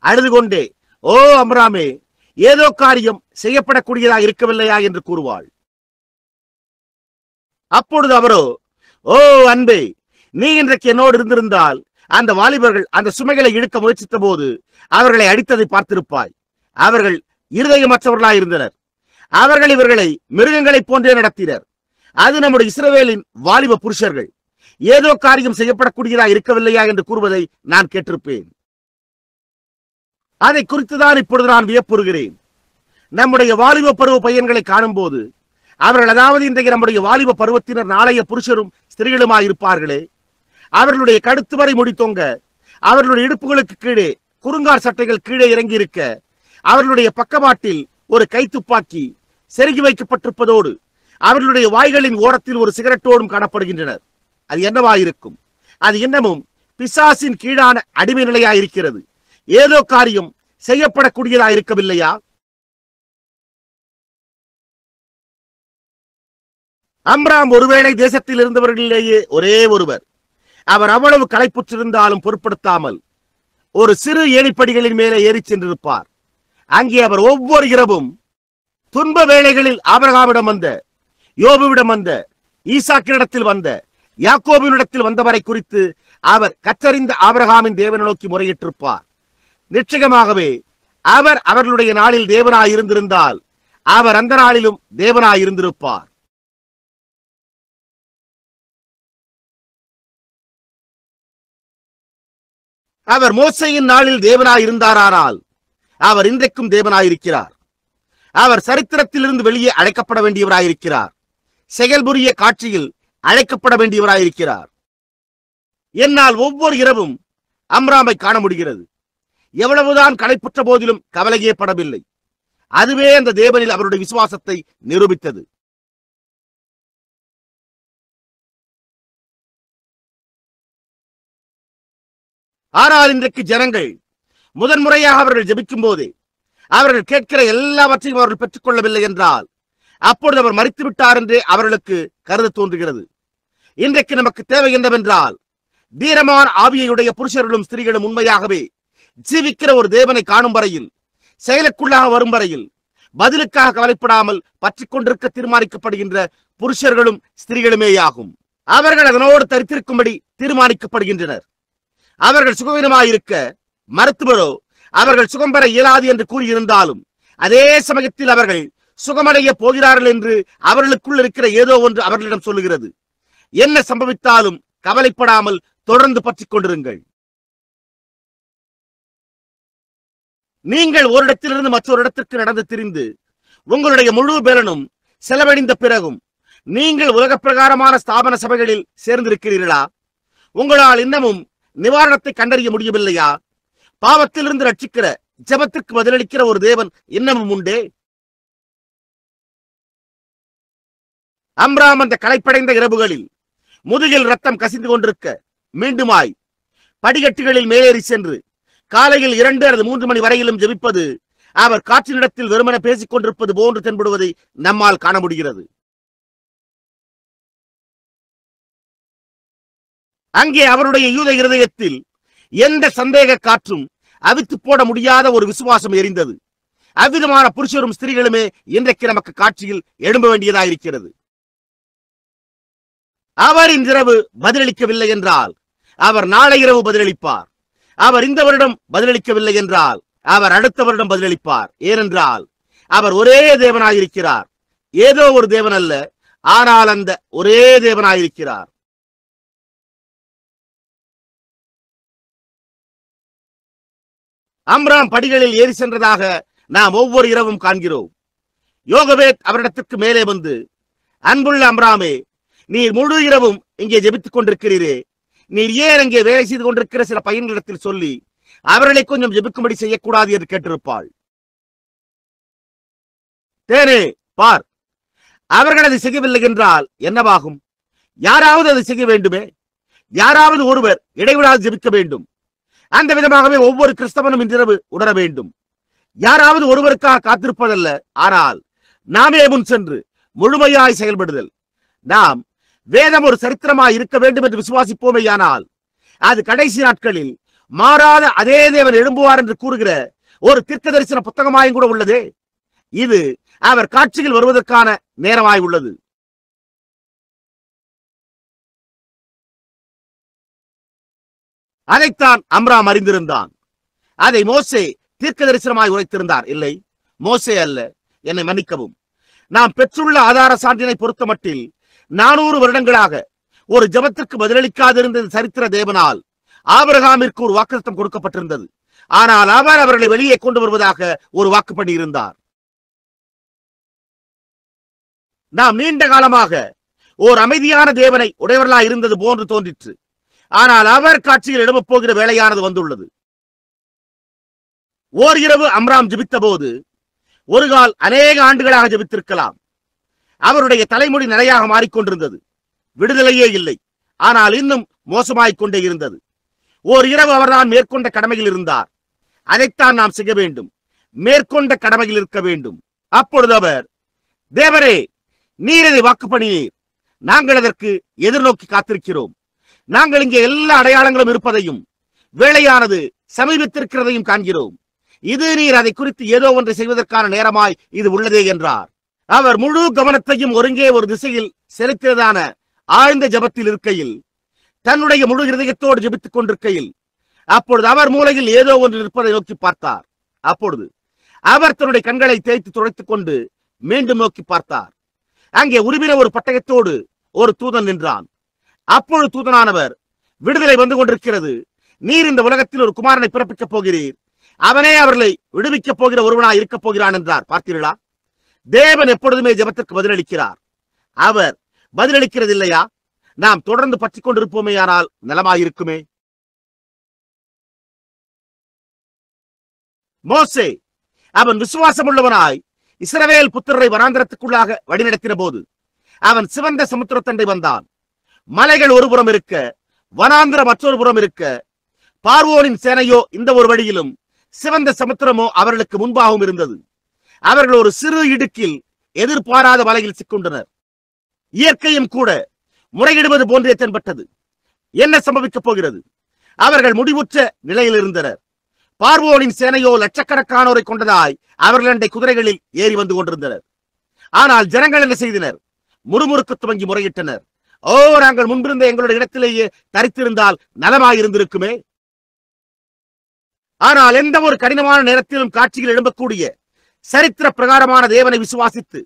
அழுது கொண்டே, ஓ அம்ராமே, ஏதோ காரியம் செய்யப்படக்கூடியதா இருக்கவில்லையா என்று கூறுவாள். அப்பொழுது அவரோ, ஓ அன்பே, நீ இன்றைக்கு என்னோடு இருந்திருந்தால் அந்த வாலிபர்கள் அந்த சுமைகளை இழுக்க முயற்சித்த போது அவர்களை அடித்ததை பார்த்திருப்பாய். அவர்கள் இருதயமற்றவர்களாயிருந்தனர். அவர்கள் இவர்களை மிருகங்களைப் போன்றே நடத்தினர். அது நம்முடைய இஸ்ரவேலின் வாலிப புருஷர்கள். ஏதோ காரியம் செய்யப்படக்கூடியதா இருக்கவில்லையா என்று கூறுவதை நான் கேட்டிருப்பேன். அதை குறித்துதான் இப்பொழுது நான் வியப்புறுகிறேன். நம்முடைய வாலிப பருவ பையன்களை காணும் போது அவர்கள், அதாவது இன்றைக்கு நம்முடைய வாலிப பருவத்தினர் நாளைய புருஷரும் ஸ்திரீகளுமாயிருப்பார்களே, அவர்களுடைய கழுத்து வரை முடி தொங்க, அவர்களுடைய இடுப்புகளுக்கு கீழே குறுங்கார் சட்டைகள் கீழே இறங்கி இருக்க, அவர்களுடைய பக்கவாட்டில் ஒரு கைத்துப்பாக்கி செருகி வைக்கப்பட்டிருப்பதோடு அவர்களுடைய வாய்களின் ஓரத்தில் ஒரு சிகரெட்டோடும் காணப்படுகின்றனர். அது என்னவாயிருக்கும்? அது இன்னமும் பிசாசின் கீழான அடிமை நிலையாயிருக்கிறது. ஏதோ காரியம் செய்யப்படக்கூடியதாயிருக்கவில்லையா? அம்ராம் ஒருவேளை தேசத்தில் இருந்தவர்களிலேயே ஒரே ஒருவர். அவர் அவ்வளவு களைப்புற்றிருந்தாலும் பொருட்படுத்தாமல் ஒரு சிறு ஏணிப்படிகளின் மேலே ஏறி சென்றிருப்பார். அங்கே அவர் ஒவ்வொரு இரவும் துன்ப வேளைகளில் ஆபிரகாமிடம் வந்த, யோபுவிடம் வந்த, ஈசாக்கினிடத்தில் வந்த, யாக்கோபினிடத்தில் வந்தவரை குறித்து அவர் கற்றறிந்த ஆபிரகாமின் தேவனை நோக்கி முறையிட்டிருப்பார். நிச்சயமாகவே அவர் அவர்களுடைய நாளில் தேவனாயிருந்திருந்தால் அவர் அந்த நாளிலும் தேவனாயிருந்திருப்பார். அவர் மோசேயின் நாளில் தேவனாயிருந்தாரானால் அவர் இன்றைக்கும் தேவனாயிருக்கிறார். அவர் சரித்திரத்திலிருந்து வெளியே அழைக்கப்பட வேண்டியவராயிருக்கிறார். செயல்புரிய காட்சியில் அழைக்கப்பட வேண்டியவராயிருக்கிறார். என்னால் ஒவ்வொரு இரவும் அம்ராமை காண முடிகிறது. எவ்வளவுதான் களைப்புற்ற போதிலும் கவலையே படவில்லை. அதுவே அந்த தேவனில் அவருடைய விசுவாசத்தை நிரூபித்தது. ஆனால் இன்றைக்கு ஜனங்கள் முதன்முறையாக அவர்கள் ஜெபிக்கும் போதே அவர்கள் கேட்கிற எல்லாவற்றையும் அவர்கள் பெற்றுக் கொள்ளவில்லை என்றால் அப்பொழுது அவர் மரித்து விட்டார் என்றே அவர்களுக்கு கருத தோன்றுகிறது. இன்றைக்கு நமக்கு தேவை என்னவென்றால், தீரமான ஆவியையுடைய புருஷர்களும் ஸ்திரீகளும் உண்மையாகவே ஜீவிக்கிற ஒரு தேவனை காணும் வரையில், செயலுக்குள்ளாக வரும் வரையில், பதிலுக்காக கவலைப்படாமல் பற்றிக் கொண்டிருக்க தீர்மானிக்கப்படுகின்ற புருஷர்களும் ஸ்திரீகளுமேயாகும். அவர்கள் அதனோடு தரித்திருக்கும்படி தீர்மானிக்கப்படுகின்றனர். அவர்கள் சுகவீனமாயிருக்க மருத்துவரோ அவர்கள் சுகம் பெற இயலாது என்று கூறியிருந்தாலும் அதே சமயத்தில் அவர்கள் சுகமடைய போகிறார்கள் என்று அவர்களுக்குள் இருக்கிற ஏதோ ஒன்று அவர்களிடம் சொல்லுகிறது. என்ன சம்பவித்தாலும் கவலைப்படாமல் தொடர்ந்து பற்றிக் கொண்டிருங்கள். நீங்கள் ஒரு இடத்திலிருந்து மற்றொரு இடத்திற்கு நடந்து திரிந்து உங்களுடைய முழு பேலனும் செலவழிந்த பிறகும் நீங்கள் உலக பிரகாரமான ஸ்தாபன சபைகளில் சேர்ந்திருக்கிறீர்களா? உங்களால் இன்னமும் நிவாரணத்தை கண்டறிய முடியவில்லையா? பாவத்திலிருந்து ரட்சிக்கிற, ஜெபத்திற்கு பதிலளிக்கிற ஒரு தேவன் இன்னமும் உண்டே? அம்ராம் அந்த களைப்படைந்த இரவுகளில் முதுகில் ரத்தம் கசிந்து கொண்டிருக்க மீண்டுமாய் படிக்கட்டுகளில் மேலேறி சென்று காலையில் 2 அல்லது 3 மணி வரையிலும் ஜெபிப்பது அவர் காற்றினிடத்தில் வெறுமன பேசிக் கொண்டிருப்பது போன்று தென்படுவதை நம்மால் காண முடிகிறது. அங்கே அவருடைய யூத இருதயத்தில் எந்த சந்தேக காற்றும் அவித்து போட முடியாத ஒரு விசுவாசம் எரிந்தது. அவ்விதமான புருஷரும் ஸ்திரீகளுமே இன்றைக்கு நமக்கு காட்சியில் எழும்ப வேண்டியதாயிருக்கிறது. அவர் இன்றிரவு பதிலளிக்கவில்லை என்றால் அவர் நாளை இரவு பதிலளிப்பார். அவர் இந்த வருடம் பதிலளிக்கவில்லை என்றால் அவர் அடுத்த வருடம் பதிலளிப்பார். ஏனென்றால் அவர் ஒரே தேவனாயிருக்கிறார். ஏதோ ஒரு தேவன் அல்ல, ஆனால் அந்த ஒரே தேவனாயிருக்கிறார். அம்ராம் படிகளில் ஏறி சென்றதாக நாம் ஒவ்வொரு இரவும் காண்கிறோம். யோகவேத் அவரிடத்திற்கு மேலே வந்து, அன்புள்ள அம்ராமே, நீர் முழு இரவும் இங்கே ஜெபித்துக் கொண்டிருக்கிறீரே, நீர் ஏன் அங்கே வேலை செய்து கொண்டிருக்கிற சில பையன்களிடத்தில் சொல்லி அவர்களை கொஞ்சம் ஜெபிக்கும்படி செய்யக்கூடாது என்று கேட்டிருப்பாள். தேனே பார், அவர்கள் அதை செய்யவில்லை என்றால் என்னவாகும்? யாராவது அதை செய்ய வேண்டுமே. யாராவது ஒருவர் இடைவிடாது ஜெபிக்க வேண்டும். அந்த விதமாகவே ஒவ்வொரு கிறிஸ்தவனும் இன்றிரவு உணர வேண்டும். யாராவது ஒருவருக்காக காத்திருப்பதல்ல, ஆனால் நாமே முன் சென்று முழுமையாய் செயல்படுதல். நாம் வேதம் ஒரு சரித்திரமாய் இருக்க வேண்டும் என்று விசுவாசிப்போமேயானால் அது கடைசி நாட்களில் மாறாத அதே தேவன் எழும்புவார் என்று கூறுகிற ஒரு தீர்க்க தரிசன புத்தகமாயும் கூட உள்ளதே. இது அவர் காட்சியில் வருவதற்கான நேரமாய் உள்ளது. அதைத்தான் அம்ராம் அறிந்திருந்தான். அதை மோசே தீர்க்க தரிசனமாய் உரைத்திருந்தார். இல்லை, மோசே அல்ல, என்னை மன்னிக்கவும். நாம் பெற்றுள்ள ஆதார சான்றினை பொறுத்த மட்டில் 400 வருடங்களாக ஒரு ஜெபத்திற்கு பதிலளிக்காதிருந்த சரித்திர தேவனால் ஆபிரகாமிற்கு ஒரு வாக்குத்தத்தம் கொடுக்கப்பட்டிருந்தது. ஆனால் அவர் அவர்களை வெளியே கொண்டு வருவதாக ஒரு வாக்கு பண்ணியிருந்தார். நாம் நீண்ட காலமாக ஓர் அமைதியான தேவனை உடையவர்களாய் இருந்தது போன்று தோன்றிற்று. ஆனால் அவர் காட்சியில் எழும்பப் போகிற வேலையானது வந்துள்ளது. ஓர் இரவு அம்ராம் ஜெபித்த போது ஒரு கால் அநேக ஆண்டுகளாக ஜெபித்திருக்கலாம். அவருடைய தலைமுடி நிறையாக மாறிக்கொண்டிருந்தது. விடுதலையே இல்லை, ஆனால் இன்னும் மோசமாய்க் கொண்டே இருந்தது. ஓர் இரவு அவர்தான் மேற்கொண்ட கடமையில் இருந்தார். அதைத்தான் நாம் செய்ய வேண்டும். மேற்கொண்ட கடமையில் இருக்க வேண்டும். அப்பொழுது அவர், தேவரே, நீர் இதை வாக்கு பண்ணினீர். நாங்கள் அதற்கு எதிர்நோக்கி காத்திருக்கிறோம். நாங்கள் இங்கே எல்லா அடையாளங்களும் இருப்பதையும் வேளையானது சமீபத்திருக்கிறதையும் காண்கிறோம். இது நீர் அதை குறித்து ஏதோ ஒன்றை செய்வதற்கான நேரமாய் இது உள்ளதே என்றார். அவர் முழு கவனத்தையும் ஒருங்கே ஒரு திசையில் செலுத்தியதான ஆழ்ந்த ஜபத்தில் இருக்கையில், தன்னுடைய முழு இருதயத்தோடு ஜபித்துக் கொண்டிருக்கையில், அப்பொழுது அவர் மூலையில் ஏதோ ஒன்று இருப்பதை நோக்கி பார்த்தார். அப்பொழுது அவர் தன்னுடைய கண்களை தேய்த்து துடைத்துக் கொண்டு மீண்டும் நோக்கி பார்த்தார். அங்கே உருவின ஒரு பட்டயத்தோடு ஒரு தூதன் நின்றான். அப்பொழுது தூதனானவர், விடுதலை வந்து கொண்டிருக்கிறது. நீர் இந்த உலகத்தில் ஒரு குமாரனை பிறப்பிக்கப் போகிறீர். அவனே அவர்களை விடுவிக்கப் போகிற ஒருவனாய் இருக்கப் போகிறான் என்றார். பார்த்தீர்களா? தேவன் எப்பொழுதுமே ஜெபத்திற்கு பதிலளிக்கிறார். அவர் பதிலளிக்கிறது இல்லையா? நாம் தொடர்ந்து பற்றிக் கொண்டிருப்போமேயானால் நலமாயிருக்குமே. மோசே அவன் விசுவாசம் உள்ளவனாய் இஸ்ரவேல் புத்திரரை வனாந்திரத்துக்குள்ளாக வழிநடத்தின போது அவன் சிவந்த சமுத்திரத்தண்டை வந்தான். மலைகள் ஒரு புறம் இருக்க, வனாந்திரம் மற்றொரு புறம் இருக்க, பார்வோனின் சேனையோ இந்த ஒரு வழியிலும், சிவந்த சமுத்திரமோ அவர்களுக்கு முன்பாகவும் இருந்தது. அவர்கள் ஒரு சிறு இடுக்கில் எதிர்பாராத வலையில் சிக்கொண்டனர். இயற்கையும் கூட முறையிடுவது போன்றே தென்பட்டது. என்ன சம்பவிக்கப் போகிறது? அவர்கள் முடிவுற்ற நிலையில் இருந்தனர். பார்வோனின் சேனையோ லட்சக்கணக்கானோரை கொண்டதாய் அவர்கள் குதிரைகளில் ஏறி வந்து கொண்டிருந்தனர். ஆனால் ஜனங்கள் என்ன செய்தனர்? முறுமுறுக்கு துவங்கி முறையிட்டனர். ஓ, நாங்கள் முன்பிருந்த எங்களுடைய இடத்திலேயே தரித்திருந்தால் நலமாயிருந்திருக்குமே. ஆனால் எந்த ஒரு கடினமான நேரத்திலும் காட்சியில் எழும்பக்கூடிய சரித்திர பிரகாரமான தேவனை விசுவாசித்து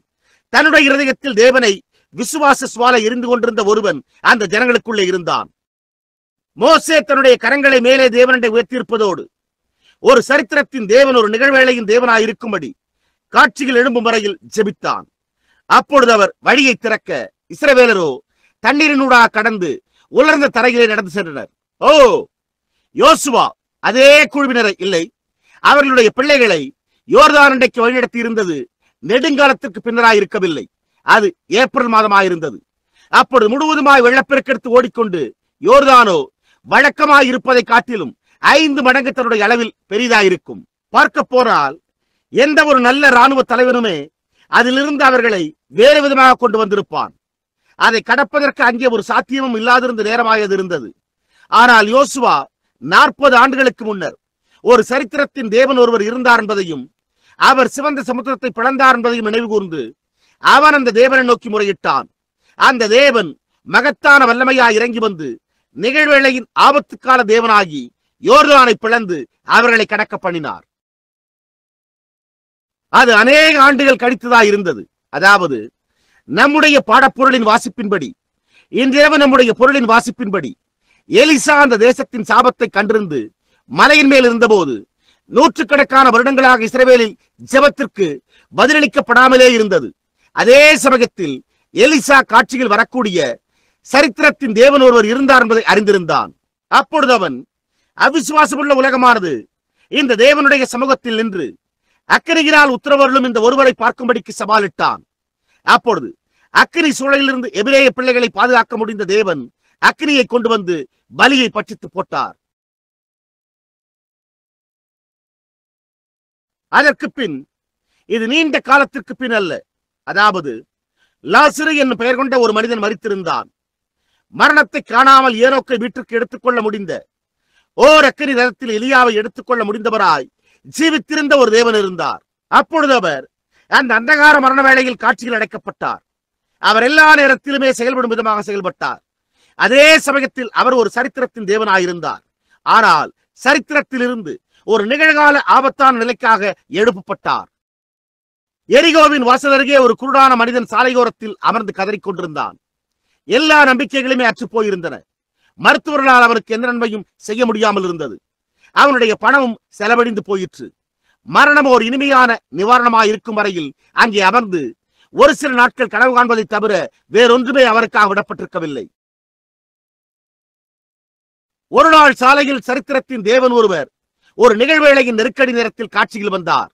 தன்னுடைய இருதயத்தில் தேவனை விசுவாச சுவாலை எரிந்து கொண்டிருந்த ஒருவன் அந்த ஜனங்களுக்குள்ளே இருந்தான். மோசே தன்னுடைய கரங்களை மேலே தேவனண்டை உயர்த்தியிருப்பதோடு ஒரு சரித்திரத்தின் தேவன் ஒரு நிகழ்வேளையின் தேவனாய் இருக்கும்படி காட்சிகள் எழும்பும் வரையில் ஜெபித்தான். அப்பொழுது அவர் வழியை திறக்க, இஸ்ரவேலரோ தண்ணீரினூடாக கடந்து உலர்ந்த தரையிலே நடந்து சென்றனர். ஓ, யோசுவா அதே குழுவினரை இல்லை, அவர்களுடைய பிள்ளைகளை யோர்தான் அண்டைக்கு வழிநடத்தி இருந்தது நெடுங்காலத்திற்கு பின்னராய் இருக்கவில்லை. அது ஏப்ரல் மாதமாயிருந்தது. அப்பொழுது முழுவதுமாய் வெள்ளப்பெருக்கெடுத்து ஓடிக்கொண்டு யோர்தானோ வழக்கமாய் இருப்பதை காட்டிலும் 5 மடங்கு தன்னுடைய அளவில் பெரிதாயிருக்கும். பார்க்க போனால் எந்த ஒரு நல்ல இராணுவ தலைவனுமே அதிலிருந்து அவர்களை வேறு விதமாக கொண்டு வந்திருப்பான். அதை கடப்பதற்கு அங்கே ஒரு சாத்தியமும் இல்லாதிருந்த நேரமாயது இருந்தது. ஆனால் யோசுவா 40 ஆண்டுகளுக்கு முன்னர் ஒரு சரித்திரத்தின் தேவன் ஒருவர் இருந்தார் என்பதையும் அவர் சிவந்த சமுத்திரத்தை பிளந்தார் என்பதையும் நினைவு கூர்ந்து அவன் அந்த தேவனை நோக்கி முறையிட்டான். அந்த தேவன் மகத்தான வல்லமையாய் இறங்கி வந்து நிகழ்வேளையின் ஆபத்துக்கால தேவனாகி யோர்தானை பிளந்து அவர்களை கடக்க பண்ணினார். அது அநேக ஆண்டுகள் கழித்ததாய் இருந்தது. அதாவது நம்முடைய பாடப்பொருளின் வாசிப்பின்படி, இன்றிரவு நம்முடைய பொருளின் வாசிப்பின்படி, எலிசா அந்த தேசத்தின் சாபத்தை கண்டிருந்து மலையின் மேல் இருந்தபோது நூற்றுக்கணக்கான வருடங்களாக இஸ்ரவேலில் ஜெபத்திற்கு பதிலளிக்கப்படாமலே இருந்தது. அதே சமயத்தில் எலிசா காட்சியில் வரக்கூடிய சரித்திரத்தின் தேவன் ஒருவர் இருந்தார் என்பதை அறிந்திருந்தான். அப்பொழுது அவன் அவிசுவாசமுள்ள உலகமானது இந்த தேவனுடைய சமூகத்தில் நின்று அக்கினியினால் உத்தரவர்களும் இந்த ஒருவரை பார்க்கும்படிக்கு சவாலிட்டான். அப்பொழுது அக்கினி சூழலிலிருந்து எபிரேய பிள்ளைகளை பாதுகாக்க முடிந்த தேவன் அக்கினியை கொண்டு வந்து பலியை பட்சித்து போட்டார். அதற்கு பின், இது நீண்ட காலத்திற்கு பின் அல்ல, அதாவது லாசரு என்னும் பெயர் கொண்ட ஒரு மனிதன் மரித்திருந்தான். மரணத்தை காணாமல் ஏனோக்கை வீட்டிற்கு எடுத்துக்கொள்ள முடிந்த ஓர் அக்கினி ரதத்தில் எலியாவை எடுத்துக்கொள்ள முடிந்தவராய் ஜீவித்திருந்த ஒரு தேவன் இருந்தார். அப்பொழுது அவர் அந்த அந்தகார மரண வேளையில் காட்சியில் அடைக்கப்பட்டார். அவர் எல்லா நேரத்திலுமே செயல்படும் விதமாக செயல்பட்டார். அதே சமயத்தில் அவர் ஒரு சரித்திரத்தின் தேவனாயிருந்தார். ஆனால் சரித்திரத்தில் இருந்து ஒரு நிகழ்கால ஆபத்தான நிலைக்காக எழுப்பப்பட்டார். எரிகோவின் வாசல் அருகே ஒரு குருடான மனிதன் சாலையோரத்தில் அமர்ந்து கதறிக்கொண்டிருந்தான். எல்லா நம்பிக்கைகளுமே அற்று போயிருந்தன. மருத்துவர்களால் அவனுக்கு எந்த நன்மையும் செய்ய முடியாமல் இருந்தது. அவனுடைய பணமும் செலவழிந்து போயிற்று. மரணம் ஒரு இனிமையான நிவாரணமாக இருக்கும் வரையில் அங்கே அமர்ந்து ஒரு சில நாட்கள் கனவு காண்பதை தவிர வேறொன்றுமே அவருக்காக விடப்பட்டிருக்கவில்லை. ஒரு நாள் சாலையில் சரித்திரத்தின் தேவன் ஒருவர் ஒரு நிகழ்வேளையின் நெருக்கடி நேரத்தில் காட்சியில் வந்தார்.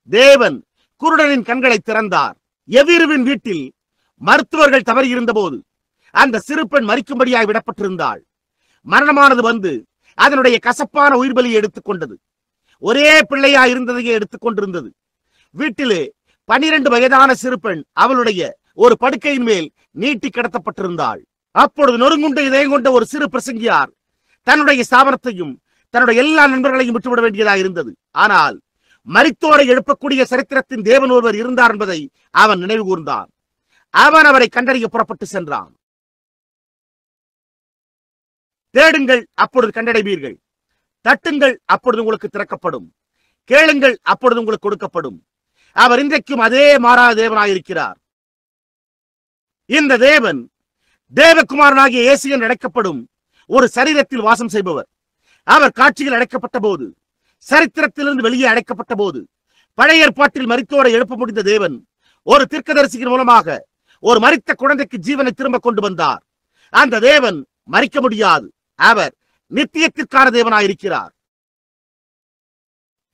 தேவன் குருடனின் கண்களை திறந்தார். எவீருவின் வீட்டில் மருத்துவர்கள் தவறி இருந்த போது அந்த சிறு பெண் மரிக்கும்படியாய் விடப்பட்டிருந்தாள். மரணமானது வந்து அதனுடைய கசப்பான உயிர் பலியை எடுத்துக்கொண்டது. ஒரே பிள்ளையா இருந்ததையே எடுத்துக்கொண்டிருந்தது. வீட்டிலே 12 வயதான சிறு பெண் அவளுடைய ஒரு படுக்கையின் மேல் நீட்டி கிடத்தப்பட்டிருந்தாள். அப்பொழுது நொறுங்குண்ட இதயம் கொண்ட ஒரு சிறு பிரசங்கியார் தன்னுடைய ஸ்தாபனத்தையும் தன்னுடைய எல்லா நண்பர்களையும் விட்டுவிட வேண்டியதாக இருந்தது. ஆனால் மரித்தோரை எழுப்பக்கூடிய சரித்திரத்தின் தேவன் ஒருவர் இருந்தார் என்பதை அவன் நினைவு கூர்ந்தான். அவன் அவரை கண்டறிய புறப்பட்டு சென்றான். தேடுங்கள், அப்பொழுது கண்டடைவீர்கள். தட்டுங்கள், அப்பொழுது உங்களுக்கு திறக்கப்படும். கேளுங்கள், அப்பொழுது உங்களுக்கு கொடுக்கப்படும். அவர் இன்றைக்கும் அதே மாறாத தேவனாயிருக்கிறார். இந்த தேவன் தேவகுமாரனாகிய இயேசு என்று அழைக்கப்படும் ஒரு சரீரத்தில் வாசம் செய்பவர். அவர் காட்சியில் அழைக்கப்பட்ட போது, சரித்திரத்திலிருந்து வெளியே அழைக்கப்பட்ட போது, பழைய ஏற்பாட்டில் மரித்தோரை எழுப்ப முடிந்த தேவன் ஒரு தீர்க்கதரிசியின் மூலமாக ஒரு மரித்த குழந்தைக்கு ஜீவனை திரும்ப கொண்டு வந்தார். அந்த தேவன் மரிக்க முடியாது. அவர் நித்தியத்திற்கான தேவனாயிருக்கிறார்.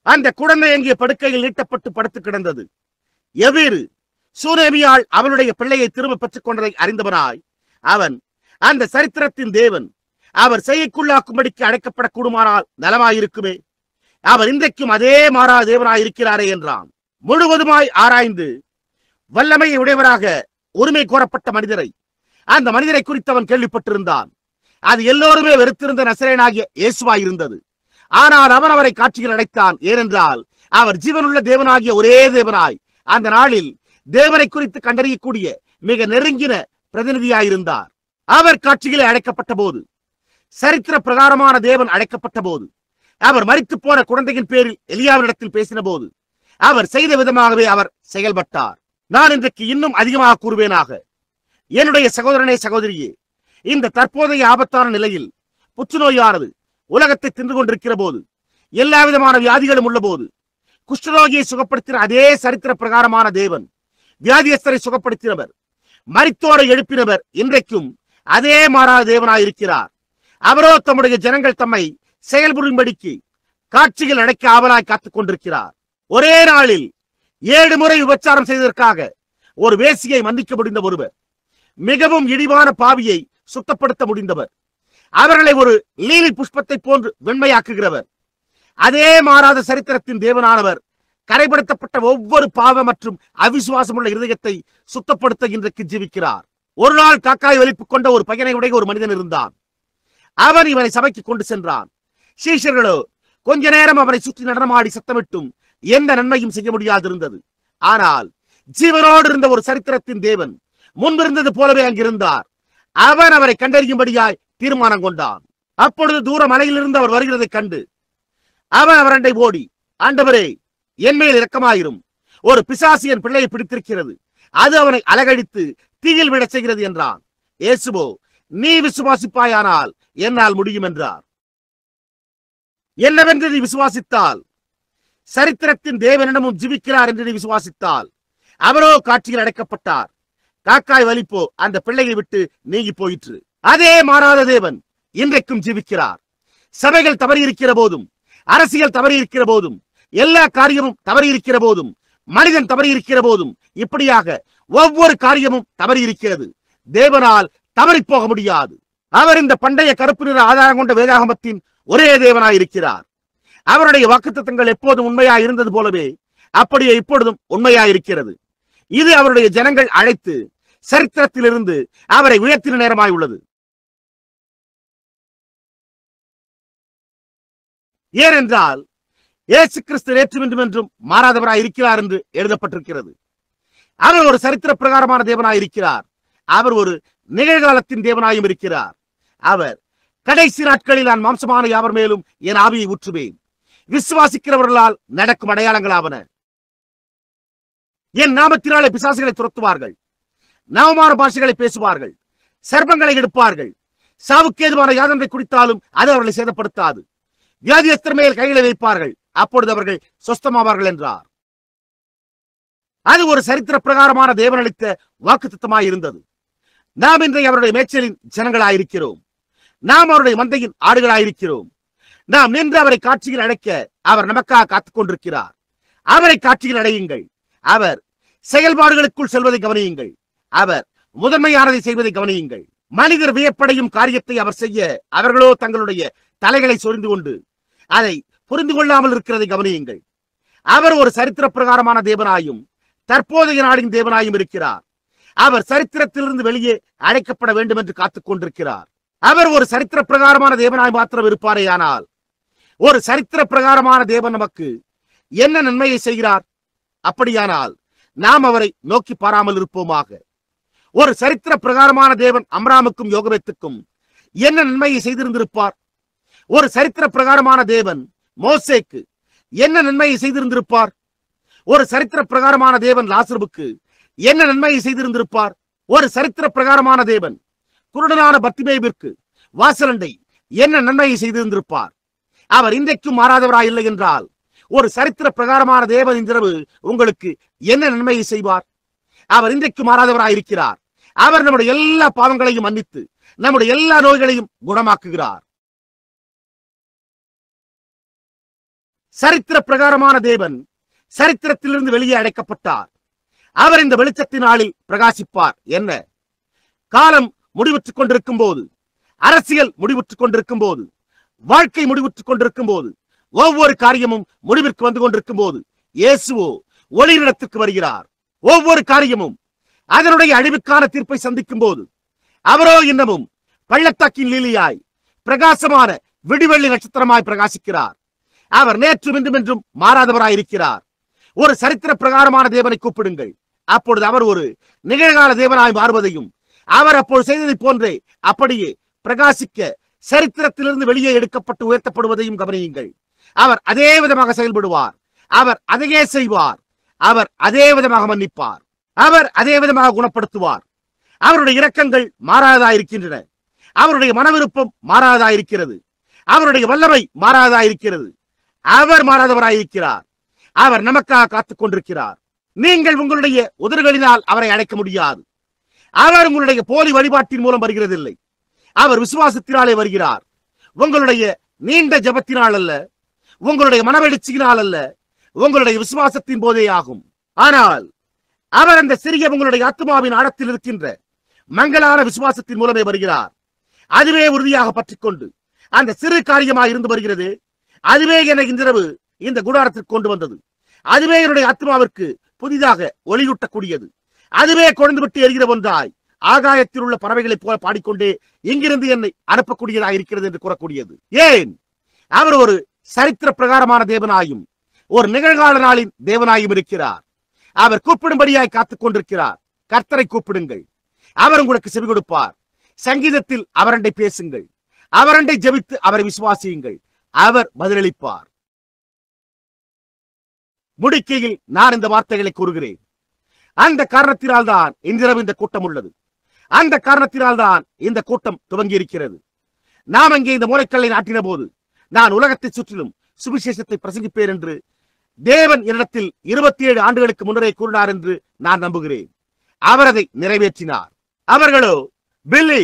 அந்த குழந்தை எங்கே படுக்கையில் நீட்டப்பட்டு படுத்து கிடந்தது. எவ்வேறு சூனேமியால் அவளுடைய பிள்ளையை திரும்ப பெற்றுக் கொண்டதை அறிந்தவனாய் அவன் அந்த சரித்திரத்தின் தேவன் அவர் செய்யக்குள்ளாக்கும்படிக்கு அழைக்கப்படக்கூடுமானால் நலமாயிருக்குமே, அவர் இன்றைக்கும் அதே மாறா தேவனாயிருக்கிறாரே என்றான். முழுவதுமாய் ஆராய்ந்து வல்லமையை உடையவராக உரிமை கோரப்பட்ட மனிதரை, அந்த மனிதரை குறித்து அவன் கேள்விப்பட்டிருந்தான். அது எல்லோருமே வெறுத்திருந்த நசரேயனாகிய இயேசுவாய் இருந்தது. ஆனால் அவன் அவரை காட்சியில் அடைத்தான். ஏனென்றால் அவர் ஜீவனுள்ள தேவனாகிய ஒரே தேவனாய் அந்த நாளில் தேவனை குறித்து கண்டறியக்கூடிய மிக நெருங்கின பிரதிநிதியாயிருந்தார். அவர் காட்சியில் அழைக்கப்பட்ட போது, சரித்திர பிரகாரமான தேவன் அழைக்கப்பட்ட போது, அவர் மரித்து போன குழந்தையின் பேரில் எலியாவினிடத்தில் பேசின போது, அவர் செய்த விதமாகவே அவர் செயல்பட்டார். நான் இன்றைக்கு இன்னும் அதிகமாக கூறுவேனாக, என்னுடைய சகோதரனே சகோதரியே, இந்த தற்போதைய ஆபத்தான நிலையில் புற்றுநோயானது உலகத்தை தின்று கொண்டிருக்கிற போது, எல்லா விதமான வியாதிகளும் உள்ள போது, குஷ்டரோகியை சுகப்படுத்தின அதே சரித்திர பிரகாரமான தேவன், வியாதியஸ்தரை சுகப்படுத்தினவர், மரித்தோரை எழுப்பினவர் இன்றைக்கும் அதே மாறாத தேவனாயிருக்கிறார். அவரோ தம்முடைய ஜனங்கள் தம்மை செயல்புரியும்படிக்கு காட்சிகள் அடைக்க ஆவலாய் காத்துக் கொண்டிருக்கிறார். ஒரே நாளில் 7 முறை விபச்சாரம் செய்ததற்காக ஒரு வேசியை மன்னிக்க முடிந்த ஒருவர், மிகவும் இழிவான பாவியை சுத்தப்படுத்த முடிந்தவர், அவர்களை ஒரு லீலி புஷ்பத்தை போன்று வெண்மையாக்குகிறவர், அதே மாறாத சரித்திரத்தின் தேவனானவர் கரைப்படுத்தப்பட்ட ஒவ்வொரு பாவ மற்றும் அவிசுவாசமுள்ள இருதயத்தை சுத்தப்படுத்த இன்றைக்கு ஜீவிக்கிறார். ஒரு நாள் காக்காய் வலிப்பு கொண்ட ஒரு பையனை உடைய ஒரு மனிதன் இருந்தான். அவன் இவனை சபைக்கு கொண்டு சென்றான். சீஷர்களோ கொஞ்ச நேரம் அவனை சுற்றி நடனமாடி சத்தமிட்டும் எந்த நன்மையும் செய்ய முடியாது இருந்தது. ஆனால் ஜீவனோடு இருந்த ஒரு சரித்திரத்தின் தேவன் முன்பிருந்தது போலவே அங்கிருந்தார். அவன் அவரை கண்டறியும்படியாய் தீர்மானம் கொண்டான். அப்பொழுது தூர மலையிலிருந்து அவர் வருகிறதை கண்டு அவன் அவரண்டை ஓடி, ஆண்டவரே, என் மேல் இரக்கமாயிரும், ஒரு பிசாசு என் பிள்ளையை பிடித்திருக்கிறது, அது அவனை அலகழித்து தீயில் விட செய்கிறது என்றான். இயேசுவோ, நீ விசுவாசிப்பாயானால் என்னால் முடியும் என்றார். என்னவென்று நீ விசுவாசித்தால், சரித்திரத்தின் தேவனிடமும் ஜீவிக்கிறார் என்று நீ விசுவாசித்தால், அவரோ காட்சியில் அடைக்கப்பட்டார். காக்காய் வலிப்போ அந்த பிள்ளையை விட்டு நீங்கி போயிற்று. அதே மாறாத தேவன் இன்றைக்கும் ஜீவிக்கிறார். சபைகள் தவறி இருக்கிற போதும், அரசியல் தவறி இருக்கிற போதும், எல்லா காரியமும் தவறி இருக்கிற போதும், மனிதன் தவறி இருக்கிற போதும், இப்படியாக ஒவ்வொரு காரியமும் தவறி இருக்கிறது. தேவனால் தவறி போக முடியாது. அவர் இந்த பண்டைய கருப்பு நிற ஆதாரம் கொண்ட வேதாகமத்தின் ஒரே தேவனாயிருக்கிறார். அவருடைய வாக்குத்தத்தங்கள் எப்போதும் உண்மையாய் இருந்தது போலவே அப்படியே இப்பொழுதும் உண்மையாயிருக்கிறது. இது அவருடைய ஜனங்கள் அழைத்து சரித்திரத்திலிருந்து அவரை உயர்த்தின நேரமாய் உள்ளது. ஏனென்றால் இயேசு கிறிஸ்து நேற்றும் இன்றும் என்றும் மாறாதவராய் இருக்கிறார் என்று எழுதப்பட்டிருக்கிறது. அவர் ஒரு சரித்திர பிரகாரமான தேவனாய் இருக்கிறார். அவர் ஒரு நிகழ்காலத்தின் தேவனாயும் இருக்கிறார். அவர் கடைசி நாட்களில் நான் மாம்சமான யாவர் மேலும் என் ஆவியை ஊற்றுவேன், விசுவாசிக்கிறவர்களால் நடக்கும் அடையாளங்களாவன. என் நாமத்தினாலே பிசாசுகளை துரத்துவார்கள், நவமான பாஷைகளை பேசுவார்கள், சர்ப்பங்களை எடுப்பார்கள், சாவுக்கேதுவான யாதொன்றை குடித்தாலும் அது அவர்களை சேதப்படுத்தாது, வியாதியஸ்தர் மேல் கைகளை வைப்பார்கள், அப்பொழுது அவர்கள் சொஸ்தமாவார்கள் என்றார். அது ஒரு சரித்திர பிரகாரமான தேவனளித்த வாக்குத்தத்தமாய் இருந்தது. நாம் இன்றைய அவருடைய மேய்ச்சலின் ஜனங்களாயிருக்கிறோம். நாம் அவருடைய மந்தையின் ஆடுகளாயிருக்கிறோம். நாம் நின்று அவரை காட்சியில் அடைக்க அவர் நமக்காக காத்துக் கொண்டிருக்கிறார். அவரை காட்சியில் அடையுங்கள். அவர் செயல்பாடுகளுக்குள் செல்வதை கவனியுங்கள். அவர் முதன்மையானதை செய்வதை கவனியுங்கள். மனிதர் வியப்படையும் காரியத்தை அவர் செய்ய அவர்களோ தங்களுடைய தலைகளை சொரிந்து கொண்டு அதை புரிந்து கொள்ளாமல் இருக்கிறதை கவனியுங்கள். அவர் ஒரு சரித்திர பிரகாரமான தேவனாயும் தற்போதைய நாடின் தேவனாயும் இருக்கிறார். அவர் சரித்திரத்திலிருந்து வெளியே அழைக்கப்பட வேண்டும் என்று காத்துக் கொண்டிருக்கிறார். அவர் ஒரு சரித்திர பிரகாரமான தேவனாய் மாத்திரம் இருப்பாரேயானால், ஒரு சரித்திர பிரகாரமான தேவன் நமக்கு என்ன நன்மையை செய்கிறார்? அப்படியானால் நாம் அவரை நோக்கி பாராமல் இருப்போமாக. ஒரு சரித்திர பிரகாரமான தேவன் அம்ராமுக்கும் யோகபேத்துக்கும் என்ன நன்மையை செய்திருந்திருப்பார்? ஒரு சரித்திர பிரகாரமான தேவன் மோசேக்கு என்ன நன்மையை செய்திருந்திருப்பார்? ஒரு சரித்திர பிரகாரமான தேவன் லாசருவுக்கு என்ன நன்மையை செய்திருந்திருப்பார்? ஒரு சரித்திர பிரகாரமான தேவன் குருடனான பர்த்திமேயுவிற்கு வாசலண்டை என்ன நன்மையை செய்திருந்திருப்பார்? அவர் இன்றைக்கும் மாறாதவராய் இல்லை என்றால், ஒரு சரித்திர பிரகாரமான தேவன் இன்றிரவு உங்களுக்கு என்ன நன்மையை செய்வார்? அவர் இன்றைக்கு மாறாதவராய் இருக்கிறார். அவர் நம்முடைய எல்லா பாவங்களையும் மன்னித்து நம்முடைய எல்லா நோய்களையும் குணமாக்குகிறார். சரித்திர பிரகாரமான தேவன் சரித்திரத்திலிருந்து வெளியே அடைக்கப்பட்டார். அவர் இந்த வெளிச்சத்தின் நாளில் பிரகாசிப்பார். என்ன? காலம் முடிவுற்றுக் கொண்டிருக்கும் போது, அரசியல் முடிவுற்றுக் கொண்டிருக்கும் போது, வாழ்க்கை முடிவுற்றுக் கொண்டிருக்கும் போது, ஒவ்வொரு காரியமும் முடிவிற்கு வந்து கொண்டிருக்கும் போது, இயேசுவோ ஒளியிடத்திற்கு வருகிறார். ஒவ்வொரு காரியமும் அதனுடைய அழிவுக்கான தீர்ப்பை சந்திக்கும் போது, அவரோ இன்னமும் பள்ளத்தாக்கின் லீலியாய் பிரகாசமான விடிவெள்ளி நட்சத்திரமாய் பிரகாசிக்கிறார். அவர் நேற்றும் இன்றும் என்றும் மாறாதவராய் இருக்கிறார். ஒரு சரித்திர பிரகாரமான தேவனை கூப்பிடுங்கள். அப்பொழுது அவர் ஒரு நிகழ்கால தேவனாய் மாறுவதையும், அவர் அப்பொழுது செய்ததை போன்றே அப்படியே பிரகாசிக்க சரித்திரத்திலிருந்து வெளியே எடுக்கப்பட்டு உயர்த்தப்படுவதையும் கவனியுங்கள். அவர் அதே விதமாக செயல்படுவார். அவர் அதையே செய்வார். அவர் அதே விதமாக மன்னிப்பார். அவர் அதே விதமாக குணப்படுத்துவார். அவருடைய இரக்கங்கள் மாறாததாயிருக்கின்றன. அவருடைய மனவிருப்பம் மாறாததாயிருக்கிறது. அவருடைய வல்லமை மாறாததாயிருக்கிறது. அவர் மாறாதவராயிருக்கிறார். அவர் நமக்காக காத்துக் கொண்டிருக்கிறார். நீங்கள் உங்களுடைய உதடுகளினால் அவரை அழைக்க முடியாது. அவர் உங்களுடைய போலி வழிபாட்டின் மூலம் வருகிறதில்லை. அவர் விசுவாசத்தினாலே வருகிறார். உங்களுடைய நீண்ட ஜபத்தினால் அல்ல, உங்களுடைய மனவெழுச்சியினால் அல்ல, உங்களுடைய விசுவாசத்தின் போதே ஆகும். ஆனால் அவர் அந்த சிறிய உங்களுடைய ஆத்மாவின் ஆழத்தில் இருக்கின்ற மங்களான விசுவாசத்தின் மூலமே வருகிறார். அதுவே உறுதியாக பற்றிக்கொண்டு அந்த சிறு காரியமாக இருந்து வருகிறது. அதுவே என்னை இன்றிரவு இந்த கூடாரத்திற்கு கொண்டு வந்தது. அதுவே என்னுடைய ஆத்மாவிற்கு புதிதாக ஒளியூட்டக்கூடியது. அதுவே கொழுந்து விட்டு எரிகிற ஒன்றாய் ஆகாயத்தில் உள்ள பறவைகளைப் போல பாடிக்கொண்டே இங்கிருந்து என்னை அனுப்பக்கூடியதாக இருக்கிறது என்று கூறக்கூடியது. ஏன்? அவர் ஒரு சரித்திர பிரகாரமான தேவனாயும் ஒரு நிகழ்கால நாளின் தேவனாயும் இருக்கிறார். அவர் கூப்பிடும்படியாய் காத்துக் கொண்டிருக்கிறார். கர்த்தரை கூப்பிடுங்கள், அவர் உங்களுக்கு செவி கொடுப்பார். சங்கீதத்தில் அவரண்டை பேசுங்கள், அவரண்டை ஜெபித்து அவரை விசுவாசியுங்கள், அவர் பதிலளிப்பார். முடிக்கையில் நான் இந்த வார்த்தைகளை கூறுகிறேன். அந்த காரணத்தினால் தான் இன்றிரவு இந்த கூட்டம் உள்ளது. அந்த காரணத்தினால் தான் இந்த கூட்டம் துவங்கி இருக்கிறது. நாம் அங்கே இந்த மூளைக்கல்லை நாட்டின போது, நான் உலகத்தை சுற்றிலும் சுவிசேஷத்தை பிரசங்கிப்பேன் என்று தேவன் என்னிடத்தில் 27 ஆண்டுகளுக்கு முன்னரே கூறினார் என்று நான் நம்புகிறேன். அவர் அதை நிறைவேற்றினார். அவர்களோ, பில்லி,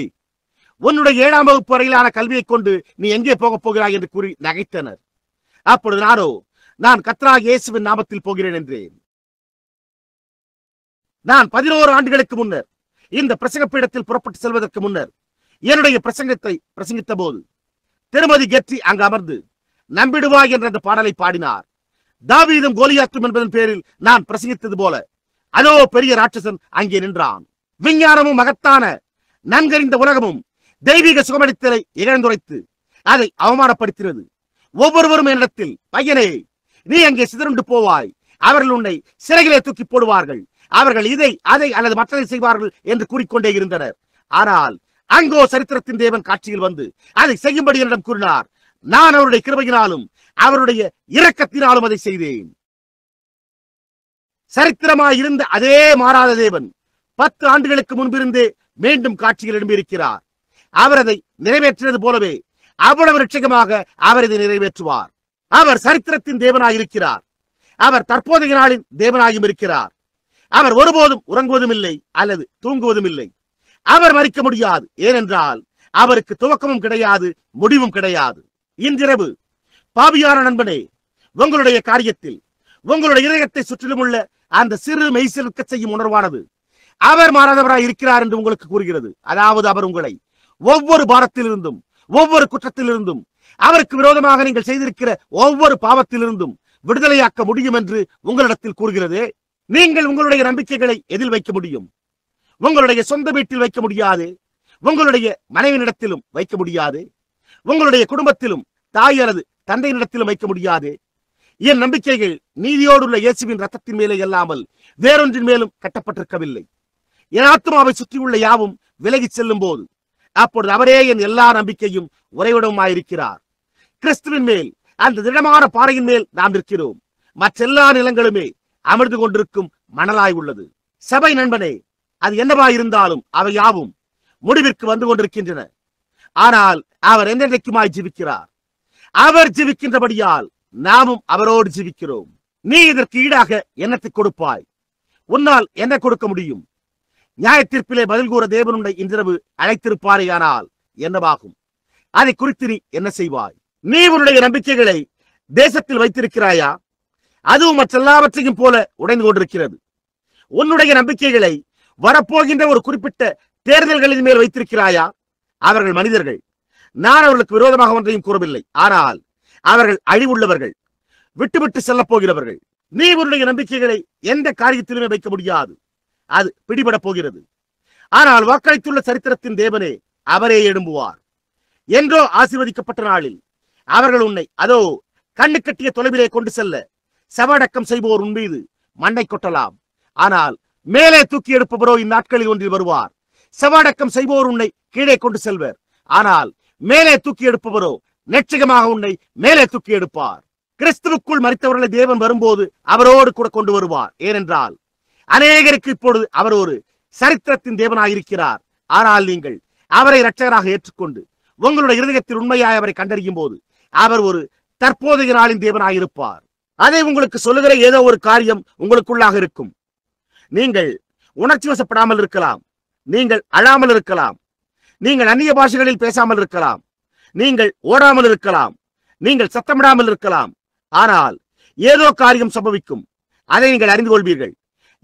உன்னுடைய 7ஆம் வகுப்பு வரையிலான கல்வியை கொண்டு நீ எங்கே போகப் போகிறாய் என்று கூறி நகைத்தனர். அப்பொழுது நானோ, நான் கர்த்தராகிய இயேசுவின் நாமத்தில் போகிறேன் என்றேன். நான் 11 ஆண்டுகளுக்கு முன்னர் இந்த பிரசங்க பீடத்தில் புறப்பட்டு செல்வதற்கு முன்னர் என்னுடைய பிரசங்கத்தை பிரசங்கித்த போது திருமதி கெற்றி அங்கு அமர்ந்து நம்பிடுவாய் என்ற அந்த பாடலை பாடினார். தாவீதும் கோலியாத்தும் என்பதன் பேரில் நான் பிரசங்கித்தது போல அதோ பெரிய ராட்சசன் அங்கே நின்றான். விஞ்ஞானமும் மகத்தான நன்கறிந்த உலகமும் தெய்வீக சுகமளித்தலை இழந்துரைத்து அதை அவமானப்படுத்தினது. ஒவ்வொருவரும் என்னிடத்தில், பையனே, நீ அங்கே சிதறுண்டு போவாய், அவர்கள் உன்னை சிறையிலே தூக்கி போடுவார்கள், அவர்கள் இதை அதை அல்லது மற்றதை செய்வார்கள் என்று கூறிக்கொண்டே இருந்தனர். ஆனால் அங்கோ சரித்திரத்தின் தேவன் காட்சியில் வந்து அதை செய்யும்படி என்னிடம் கூறினார். நான் அவருடைய கிருபையினாலும் அவருடைய இரக்கத்தினாலும் அதை செய்தேன். சரித்திரமாய் இருந்த அதே மாறாத தேவன் 10 ஆண்டுகளுக்கு முன்பிருந்தே மீண்டும் காட்சியில் எழும்பியிருக்கிறார். அவர் அதை நிறைவேற்றினது போலவே அவ்வளவு நிச்சயமாக அவர் இதை நிறைவேற்றுவார். அவர் சரித்திரத்தின் தேவனாய் இருக்கிறார். அவர் தற்போதைய நாளின் தேவனாயும் இருக்கிறார். அவர் ஒருபோதும் உறங்குவதும் இல்லை அல்லது தூங்குவதும் இல்லை. அவர் மரிக்க முடியாது. ஏனென்றால் அவருக்கு துவக்கமும் கிடையாது, முடிவும் கிடையாது. இன்றிரவு பாவியான நண்பனே, உங்களுடைய காரியத்தில் உங்களுடைய இதயத்தை சுற்றிலும் உள்ள அந்த சிறு மெய்சிலிருக்க செய்யும் உணர்வானது அவர் மாறாதவராய் இருக்கிறார் என்று உங்களுக்கு கூறுகிறது. அதாவது அவர் உங்களை ஒவ்வொரு பாரத்திலிருந்தும் ஒவ்வொரு குற்றத்திலிருந்தும் அவருக்கு விரோதமாக நீங்கள் செய்திருக்கிற ஒவ்வொரு பாவத்திலிருந்தும் விடுதலையாக்க முடியும் என்று உங்களிடத்தில் கூறுகிறது. நீங்கள் உங்களுடைய நம்பிக்கைகளை எதில் வைக்க முடியும்? உங்களுடைய சொந்த வீட்டில் வைக்க முடியாது, உங்களுடைய மனைவியிடத்திலும் வைக்க முடியாது, உங்களுடைய குடும்பத்திலும் தாய் அல்லது தந்தையினிடத்திலும் வைக்க முடியாது. என் நம்பிக்கைகள் நீதியோடுள்ள இயேசுவின் ரத்தத்தின் மேலே அல்லாமல் வேறொன்றின் மேலும் கட்டப்பட்டிருக்கவில்லை. என் ஆத்மாவை சுற்றியுள்ள யாவும் விலகி செல்லும் போது அப்பொழுது அவரே என் எல்லா நம்பிக்கையும் உறைவிடமாயிருக்கிறார். கிறிஸ்துவின் மேல், அந்த திடமான பாறையின் மேல் நாம் நிற்கிறோம். மற்றெல்லா நிலங்களுமே அமர்ந்து கொண்டிருக்கும் மணலாய் உள்ளது. சபை நண்பனே, அது என்னவாயிருந்தாலும் அவை யாவும் முடிவிற்கு வந்து கொண்டிருக்கின்றன. ஆனால் அவர் என்றென்றைக்குமாய் ஜீவிக்கிறார். அவர் ஜீவிக்கின்றபடியால் நாமும் அவரோடு ஜீவிக்கிறோம். நீ இதற்கு ஈடாக என்னத்தை கொடுப்பாய்? உன்னால் என்ன கொடுக்க முடியும்? நியாயத்தீர்ப்பிலே பதில் கூற தேவன் உன்னை இன்றிரவு அழைத்திருப்பாரேயானால் என்னவாகும்? அதை குறித்து நீ என்ன செய்வாய்? நீ உன்னுடைய நம்பிக்கைகளை தேசத்தில் வைத்திருக்கிறாயா? அதுவும் மற்றெல்லாவற்றையும் போல உடைந்து கொண்டிருக்கிறது. உன்னுடைய நம்பிக்கைகளை வரப்போகின்ற ஒரு குறிப்பிட்ட தேர்தல்களின் மேல் வைத்திருக்கிறாயா? அவர்கள் மனிதர்கள். நான் அவர்களுக்கு விரோதமாக ஒன்றையும் கூறவில்லை. ஆனால் அவர்கள் அழிவுள்ளவர்கள், விட்டுவிட்டு செல்ல போகிறவர்கள். நீ உன்னுடைய நம்பிக்கைகளை எந்த காரியத்திலுமே வைக்க முடியாது. அது பிடிபட போகிறது. ஆனால் வாக்களித்துள்ள சரித்திரத்தின் தேவனே அவரே எழும்புவார். என்றோ ஆசீர்வதிக்கப்பட்ட நாளில் அவர்கள் உன்னை அதோ கண்ணு கட்டிய தொலைவிலே கொண்டு செல்ல சவடக்கம் செய்வோர் உன் மீது மண்ணை கொட்டலாம். ஆனால் மேலே தூக்கி எடுப்பவரோ இந்நாட்களில் ஒன்றில் வருவார். சவடக்கம் செய்வோர் உன்னை கீழே கொண்டு செல்வர். ஆனால் மேலே தூக்கி எடுப்பவரோ நிச்சயமாக உன்னை மேலே தூக்கி எடுப்பார். கிறிஸ்துவுக்குள் மரித்தவர்களை தேவன் வரும்போது அவரோடு கூட கொண்டு வருவார். ஏனென்றால் அநேகருக்கு இப்பொழுது அவர் ஒரு சரித்திரத்தின் தேவனாயிருக்கிறார். ஆனால் நீங்கள் அவரை இரட்சகராக ஏற்றுக்கொண்டு உங்களுடைய இருதயத்தில் உண்மையாய் அவரை கண்டறியும் போது அவர் ஒரு தற்போதைய நாளின் தேவனாயிருப்பார். அதை உங்களுக்கு சொல்லுகிற ஏதோ ஒரு காரியம் உங்களுக்குள்ளாக இருக்கும். நீங்கள் உணர்ச்சி வசப்படாமல் இருக்கலாம், நீங்கள் அழாமல் இருக்கலாம், நீங்கள் அந்நிய பாஷைகளில் பேசாமல் இருக்கலாம், நீங்கள் ஓடாமல் இருக்கலாம், நீங்கள் சத்தமிடாமல் இருக்கலாம். ஆனால் ஏதோ காரியம் சம்பவிக்கும். அதை நீங்கள் அறிந்து கொள்வீர்கள்.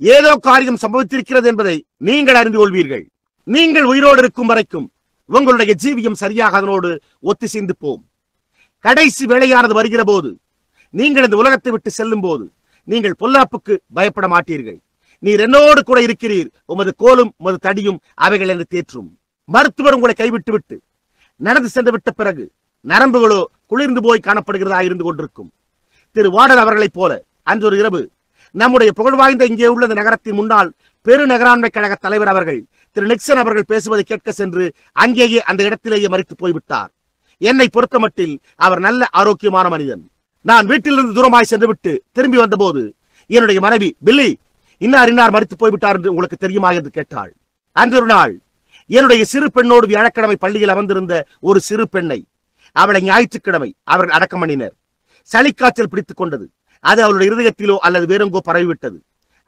ஏதோ காரியம் சம்பவித்திருக்கிறது என்பதை நீங்கள் அறிந்து கொள்வீர்கள். நீங்கள் உயிரோடு இருக்கும் வரைக்கும் உங்களுடைய ஜீவியம் சரியாக அதனோடு ஒத்திசைந்து போம். கடைசி வேளையானது வருகிற போது, நீங்கள் இந்த உலகத்தை விட்டு செல்லும் போது நீங்கள் பொல்லாப்புக்கு பயப்பட மாட்டீர்கள். நீர் என்னோடு கூட இருக்கிறீர், உமது கோலும் உமது தடியும் அவைகள் என்று தேற்றும். மருத்துவர் உங்களை கைவிட்டு விட்டு நடந்து சென்று விட்ட பிறகு நரம்புகளோ குளிர்ந்து போய் காணப்படுகிறதா இருந்து கொண்டிருக்கும். திரு வார்டன் அவர்களைப் போல அன்றொரு இரவு நம்முடைய புகழ்வாய்ந்த இங்கே உள்ள நகரத்தின் முன்னாள் பெருநகராண்மை கழக தலைவர் அவர்கள் திரு நிக்சன் அவர்கள் பேசுவதை கேட்க சென்று அங்கேயே அந்த இடத்திலேயே மரித்து போய்விட்டார். என்னை பொறுத்த மட்டில் அவர் நல்ல ஆரோக்கியமான மனிதன். நான் வீட்டிலிருந்து தூரமாய் சென்று விட்டு திரும்பி வந்தபோது என்னுடைய மனைவி, பில்லி, இன்னார் மரித்து போய்விட்டார் என்று உங்களுக்கு தெரியுமா என்று கேட்டாள். அன்றொரு நாள் என்னுடைய சிறு பெண்ணோடு வியாழக்கிழமை பள்ளியில் அமர்ந்திருந்த ஒரு சிறு பெண்ணை அவளை ஞாயிற்றுக்கிழமை அவர்கள் அடக்கம் பண்ணினர். சளிக்காய்ச்சல் பிடித்துக் கொண்டது. அது அவளுடைய இருதயத்திலோ அல்லது வேறெங்கோ பரவிவிட்டது.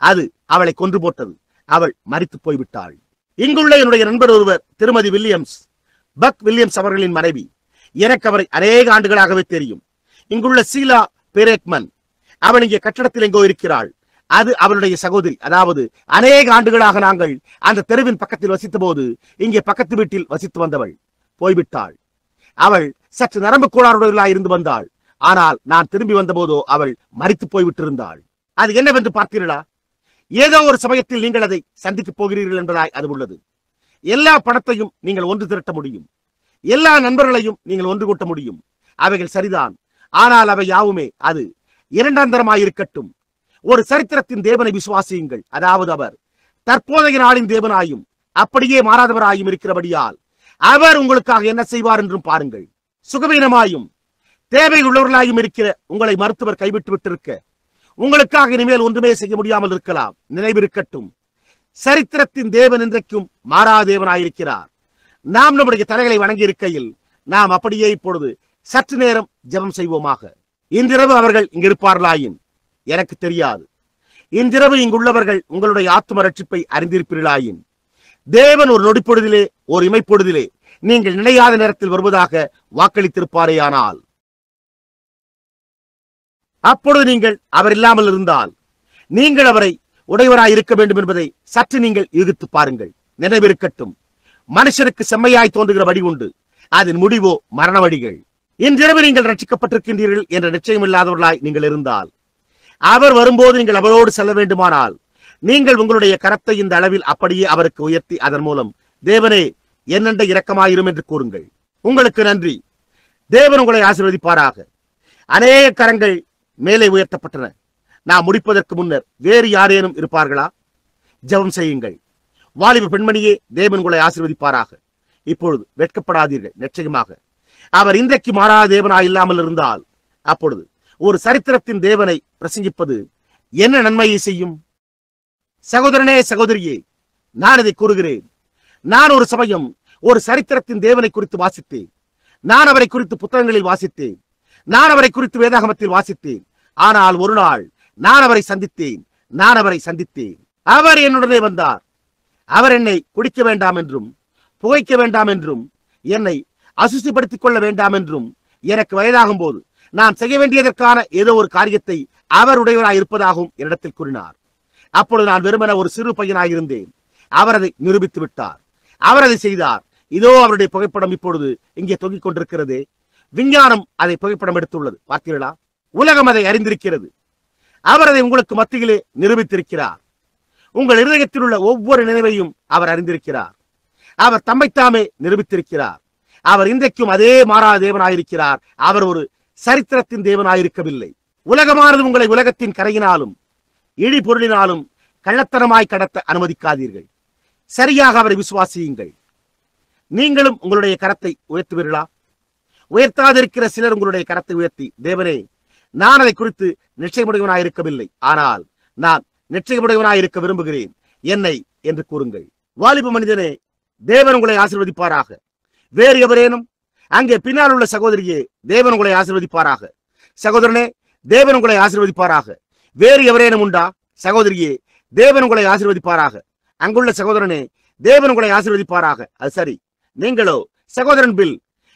அது அவளை கொன்று போட்டது. அவள் மரித்து போய்விட்டாள். இங்குள்ள என்னுடைய நண்பர் ஒருவர், திருமதி வில்லியம்ஸ், பக் வில்லியம்ஸ் அவர்களின் மனைவி. எனக்கு அவரை அநேக ஆண்டுகளாகவே தெரியும். இங்குள்ள சீலா பெரேக்மன், அவள் இங்கே கட்டடத்தில் எங்கோ இருக்கிறாள். அது அவளுடைய சகோதரி. அதாவது அநேக ஆண்டுகளாக நாங்கள் அந்த தெருவின் பக்கத்தில் வசித்த போது இங்கே பக்கத்து வீட்டில் வசித்து வந்தவள் போய்விட்டாள். அவள் சற்று நரம்பு கோளாறுடையவளாய் இருந்து வந்தாள். ஆனால் நான் திரும்பி வந்த போதோ அவள் மரித்து போய்விட்டிருந்தாள். அது என்னவென்று பார்த்தீர்களா? ஏதோ ஒரு சமயத்தில் நீங்கள் அதை சந்திக்கப் போகிறீர்கள் என்பதாய் அது உள்ளது. எல்லா பணத்தையும் நீங்கள் ஒன்று திரட்ட முடியும், எல்லா நண்பர்களையும் நீங்கள் ஒன்று கூட்ட முடியும். அவைகள் சரிதான். ஆனால் அவை யாவுமே அது இரண்டாம் தரமாயிருக்கட்டும். ஒரு சரித்திரத்தின் தேவனை விசுவாசியுங்கள். அதாவது அவர் தற்போதைய நாளின் தேவனாயும் அப்படியே மாறாதவராயும் இருக்கிறபடியால் அவர் உங்களுக்காக என்ன செய்வார் என்றும் பாருங்கள். சுகவீனமாயும் தேவை உள்ளவர்களாயும் இருக்கிற உங்களை மருத்துவர் கைவிட்டு விட்டிருக்க உங்களுக்காக இனிமேல் ஒன்றுமே செய்ய முடியாமல் இருக்கலாம். நினைவிருக்கட்டும், சரித்திரத்தின் தேவன் இன்றைக்கும் மாறாதேவனாயிருக்கிறார். நாம் நம்முடைய தலைகளை வணங்கி இருக்கையில் நாம் அப்படியே இப்பொழுது சற்று நேரம் ஜெபம் செய்வோமாக. இன்றிரவு அவர்கள் இங்கிருப்பார்களாயின் எனக்கு தெரியாது. இன்றிரவு இங்குள்ளவர்கள் உங்களுடைய ஆத்ம ரட்சிப்பை அறிந்திருப்பீர்களாயின் தேவன் ஒரு நொடிப்பொழுதிலே, ஒரு இமைப்பொழுதிலே நீங்கள் நினையாத நேரத்தில் வருவதாக வாக்களித்திருப்பாரேயானால் அப்பொழுது நீங்கள் அவர் இல்லாமல் இருந்தால் நீங்கள் அவரை உடையவராய் இருக்க வேண்டும் என்பதை சற்று நீங்கள் யூகித்து பாருங்கள். நினைவிருக்கட்டும், மனுஷனுக்கு செம்மையாய் தோன்றுகிற வழி உண்டு, அதன் முடிவோ மரண வழிகள். இன்றிரவு நீங்கள் ரட்சிக்கப்பட்டிருக்கின்றீர்கள் என்ற நிச்சயம் இல்லாதவர்களாய் நீங்கள் இருந்தால், அவர் வரும்போது நீங்கள் அவரோடு செல்ல வேண்டுமானால், நீங்கள் உங்களுடைய கரத்தை இந்த அளவில் அப்படியே அவருக்கு உயர்த்தி அதன் மூலம், தேவனே என்னென்ற இரக்கமாயிரும் என்று கூறுங்கள். உங்களுக்கு நன்றி. தேவன் உங்களை ஆசீர்வதிப்பாராக. அநேக கரங்கள் மேலே உயர்த்தப்பட்டன. நான் முடிப்பதற்கு முன்னர் வேறு யாரேனும் இருப்பார்களா? ஜெபம் செய்யுங்கள். வாலிப பெண்மணியே, தேவன் உங்களை ஆசீர்வதிப்பாராக. இப்பொழுது வெட்கப்படாதீர்கள். நிச்சயமாக அவர் இன்றைக்கு மாறாத தேவனாய் இல்லாமல் இருந்தால், அப்பொழுது ஒரு சரித்திரத்தின் தேவனை பிரசங்கிப்பது என்ன நன்மையை செய்யும்? சகோதரனே, சகோதரியே, நான் இதை கூறுகிறேன். நான் ஒரு சமயம் ஒரு சரித்திரத்தின் தேவனை குறித்து வாசித்தேன். நான் அவரை குறித்து புத்தகங்களில் வாசித்தேன். நான் அவரை குறித்து வேதாகமத்தில் வாசித்தேன். ஆனால் ஒரு நாள் நான் அவரை சந்தித்தேன். அவர் என்னுடனே வந்தார். அவர் என்னை குடிக்க வேண்டாம் என்றும், புகைக்க வேண்டாம் என்றும், என்னை அசுசிப்படுத்திக் கொள்ள வேண்டாம் என்றும், எனக்கு வயதாகும் போது நான் செய்ய வேண்டியதற்கான ஏதோ ஒரு காரியத்தை அவர் உடையவராய் இருப்பதாகவும் என்னிடத்தில் கூறினார். அப்பொழுது நான் வெறுமன ஒரு சிறு பையனாயிருந்தேன். அவர் அதை நிரூபித்து விட்டார். அவர் அதை செய்தார். இதோ அவருடைய புகைப்படம் இப்பொழுது இங்கே தொங்கிக் கொண்டிருக்கிறதே. விஞ்ஞானம் அதை புகைப்படம் எடுத்துள்ளது. பார்த்தீர்களா? உலகம் அதை அறிந்திருக்கிறது. அவர் அதை உங்களுக்கு மத்தியிலே நிரூபித்திருக்கிறார். உங்கள் இருதயத்தில் உள்ள ஒவ்வொரு நினைவையும் அவர் அறிந்திருக்கிறார். அவர் தம்மைத்தாமே நிரூபித்திருக்கிறார். அவர் இன்றைக்கும் அதே மாறாத தேவனாயிருக்கிறார். அவர் ஒரு சரித்திரத்தின் தேவனாயிருக்கவில்லை. உலகமானது உங்களை உலகத்தின் கரையினாலும் இழி பொருளினாலும் கள்ளத்தனமாய் கடத்த அனுமதிக்காதீர்கள். சரியாக அவரை விசுவாசியுங்கள். நீங்களும் உங்களுடைய கரத்தை உயர்த்துவீர்களா? உயர்த்தாதிருக்கிற சிலர் உங்களுடைய கரத்தை உயர்த்தி, தேவனே, நான் அதை குறித்து நிச்சயமுடையவனாயிருக்கவில்லை, ஆனால் நான் நிச்சயமுடையவனாயிருக்க விரும்புகிறேன், என்னை என்று கூறுங்கள். வாலிப மனிதனே, தேவன் உங்களை ஆசீர்வதிப்பாராக. வேறு எவரேனும்? அங்கே பின்னால் உள்ள சகோதரியே, தேவன் உங்களை ஆசீர்வதிப்பாராக. சகோதரனே, தேவன் உங்களை ஆசீர்வதிப்பாராக. வேறு எவரேனும் உண்டா? சகோதரியே, தேவன் உங்களை ஆசீர்வதிப்பாராக. அங்குள்ள சகோதரனே, தேவன் உங்களை ஆசீர்வதிப்பாராக. அது சரி. நீங்களோ, சகோதரன் பில்,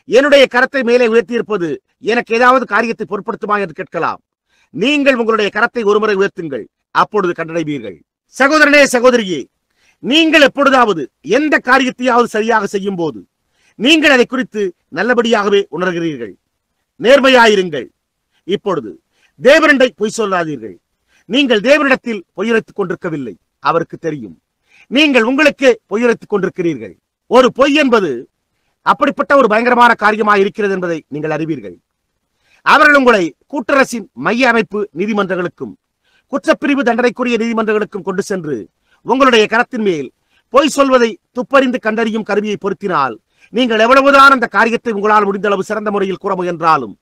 என்னுடைய கரத்தை மேலே உயர்த்தி இருப்பது எனக்கு ஏதாவது காரியத்தை பொருட்படுத்துமா என்று கேட்கலாம். நீங்கள் உங்களுடைய கரத்தை ஒருமுறை உயர்த்துங்கள், அப்பொழுது கண்டடைவீர்கள். சகோதரனே, சகோதரியே, நீங்கள் எப்பொழுதாவது எந்த காரியத்தையாவது சரியாக செய்யும் போது நீங்கள் அதை குறித்து நல்லபடியாகவே உணர்கிறீர்கள். நேர்மையாயிருங்கள். இப்பொழுது தேவனிடை பொய் சொல்லாதீர்கள். நீங்கள் தேவனிடத்தில் பொய்யுரைத்துக் கொண்டிருக்கவில்லை. அவருக்கு தெரியும். நீங்கள் உங்களுக்கே பொய்யுரைத்துக் கொண்டிருக்கிறீர்கள். ஒரு பொய் என்பது அப்படிப்பட்ட ஒரு பயங்கரமான காரியமாக இருக்கிறது என்பதை நீங்கள் அறிவீர்கள். அவர்கள் உங்களை கூட்டரசின் மைய அமைப்பு நீதிமன்றங்களுக்கும் குற்றப்பிரிவு தண்டனைக்குரிய நீதிமன்றங்களுக்கும் கொண்டு சென்று உங்களுடைய கரத்தின் மேல் பொய் சொல்வதை துப்பறிந்து கண்டறியும் கருவியை பொருத்தினால், நீங்கள் எவ்வளவுதான் அந்த காரியத்தை உங்களால் முடிந்த அளவு சிறந்த முறையில் கூற முயன்றாலும்,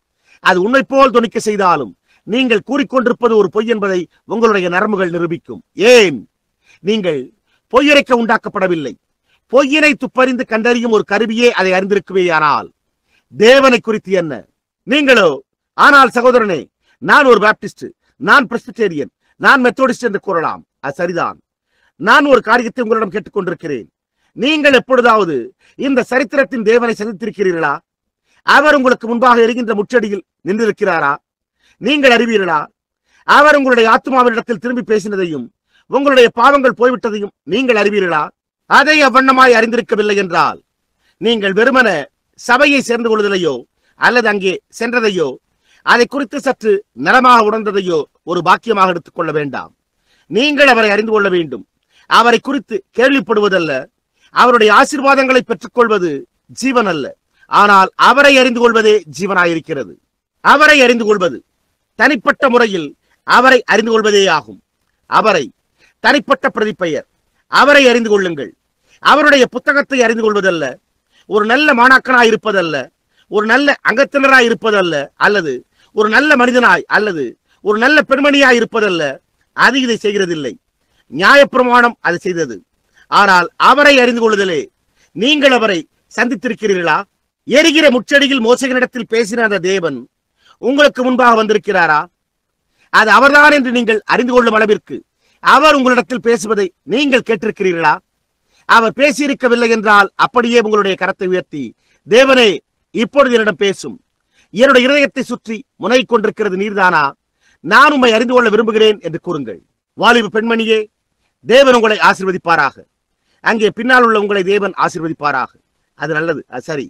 அது உண்மை போல் துணிக்க செய்தாலும், நீங்கள் கூறிக்கொண்டிருப்பது ஒரு பொய் என்பதை உங்களுடைய நரம்புகள் நிரூபிக்கும். ஏன்? நீங்கள் பொய்யரைக்க உண்டாக்கப்படவில்லை. பொய்யினை துப்பறிந்து கண்டறியும் ஒரு கருவியே அதை அறிந்திருக்குவேயானால் தேவனை குறித்து என்ன? நீங்களோ, ஆனால் சகோதரனே, நான் ஒரு பாப்டிஸ்ட், நான் பிரெஸ்பிட்டேரியன், நான் மெத்தோடிஸ்ட் என்று கூறலாம். அது சரிதான். நான் ஒரு காரியத்தை உங்களிடம் கேட்டுக்கொண்டிருக்கிறேன். நீங்கள் எப்பொழுதாவது இந்த சரித்திரத்தின் தேவனை சந்தித்திருக்கிறீர்களா? அவர் உங்களுக்கு முன்பாக எரிகின்ற முச்சடியில் நின்றிருக்கிறாரா? நீங்கள் அறிவீர்களா? அவர் உங்களுடைய ஆத்மாவினிடத்தில் திரும்பி பேசினதையும் உங்களுடைய பாவங்கள் போய்விட்டதையும் நீங்கள் அறிவீர்களா? அதை அவ்வண்ணமாய் அறிந்திருக்கவில்லை என்றால், நீங்கள் வெறுமன சபையை சேர்ந்து கொள்வதிலையோ அல்லது அங்கே சென்றதையோ அதை குறித்து சற்று நலமாக உணர்ந்ததையோ ஒரு பாக்கியமாக எடுத்துக் கொள்ள வேண்டாம். நீங்கள் அவரை அறிந்து கொள்ள வேண்டும். அவரை குறித்து கேள்விப்படுவதல்ல, அவருடைய ஆசீர்வாதங்களை பெற்றுக் கொள்வது ஜீவன் அல்ல, ஆனால் அவரை அறிந்து கொள்வதே ஜீவனாயிருக்கிறது. அவரை அறிந்து கொள்வது தனிப்பட்ட முறையில் அவரை அறிந்து கொள்வதே ஆகும். அவரை தனிப்பட்ட பிரதிப்பெயர், அவரை அறிந்து கொள்ளுங்கள். அவருடைய புத்தகத்தை அறிந்து கொள்வதல்ல, ஒரு நல்ல மாணாக்கனாய் இருப்பதல்ல, ஒரு நல்ல அங்கத்தினராய் இருப்பதல்ல, அல்லது ஒரு நல்ல மனிதனாய் அல்லது ஒரு நல்ல பெண்மணியாய் இருப்பதல்ல. அது இதை செய்கிறதில்லை. நியாயப்பிரமாணம் அது செய்தது. ஆனால் அவரை அறிந்து கொள்ளுதலே. நீங்கள் அவரை சந்தித்திருக்கிறீர்களா? எரிகிற முச்சடியில் மோசேயினிடத்தில் பேசின அந்த தேவன் உங்களுக்கு முன்பாக வந்திருக்கிறாரா? அது அவர்தான் என்று நீங்கள் அறிந்து கொள்ளும் அளவிற்கு அவர் உங்களிடத்தில் பேசுவதை நீங்கள் கேட்டிருக்கிறீர்களா? அவர் பேசியிருக்கவில்லை என்றால் அப்படியே உங்களுடைய கரத்தை உயர்த்தி, தேவனே, இப்பொழுது என்னிடம் பேசும். என்னுடைய இருதயத்தை சுற்றி முனை கொண்டிருக்கிறது நீர்தானா? நான் உம்மை அறிந்து கொள்ள விரும்புகிறேன் என்று கூறுங்கள். வாலிப பெண்மணியே, தேவன் உங்களை ஆசீர்வதிப்பாராக. அங்கே பின்னால் உள்ள உங்களை தேவன் ஆசீர்வதிப்பாராக. அது நல்லது. அது சரி.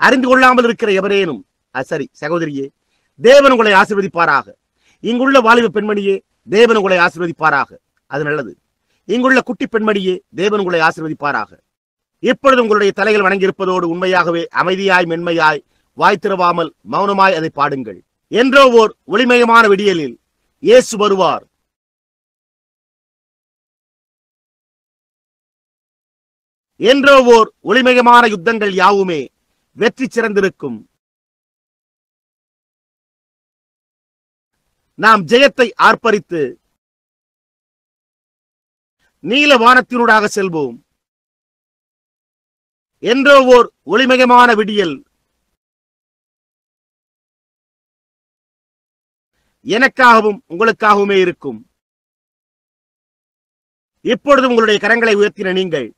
அறிந்து கொள்ளாமல் இருக்கிற எவரேனும் சரி சகோதரியே, தேவன் உங்களை ஆசீர்வதிப்பாராக. இங்குள்ள வாலிப பெண்மணியே, தேவன் உங்களை ஆசீர்வதிப்பாராக. அது நல்லது. இங்குள்ள குட்டி பெண்மணியே, தேவன் உங்களை ஆசீர்வதிப்பாராக. இப்பொழுது உங்களுடைய தலைகள் வணங்கியிருப்பதோடு உண்மையாகவே அமைதியாய் மென்மையாய் வாய் திறவாமல் மௌனமாய் அதை பாடுங்கள். என்றோ ஓர் ஒளிமயமான விடியலில் இயேசு வருவார். என்றோ ஓர் ஒளிமயமான யுத்தங்கள் யாவுமே வெற்றி சிறந்திருக்கும். நாம் ஜெயத்தை ஆர்ப்பரித்து நீல வானத்தினூடாக செல்வோம். என்றோ ஓர் ஒளிமயமான விடியல் எனக்காகவும் உங்களுக்காகவுமே இருக்கும். இப்பொழுது உங்களுடைய கரங்களை உயர்த்தின நீங்கள்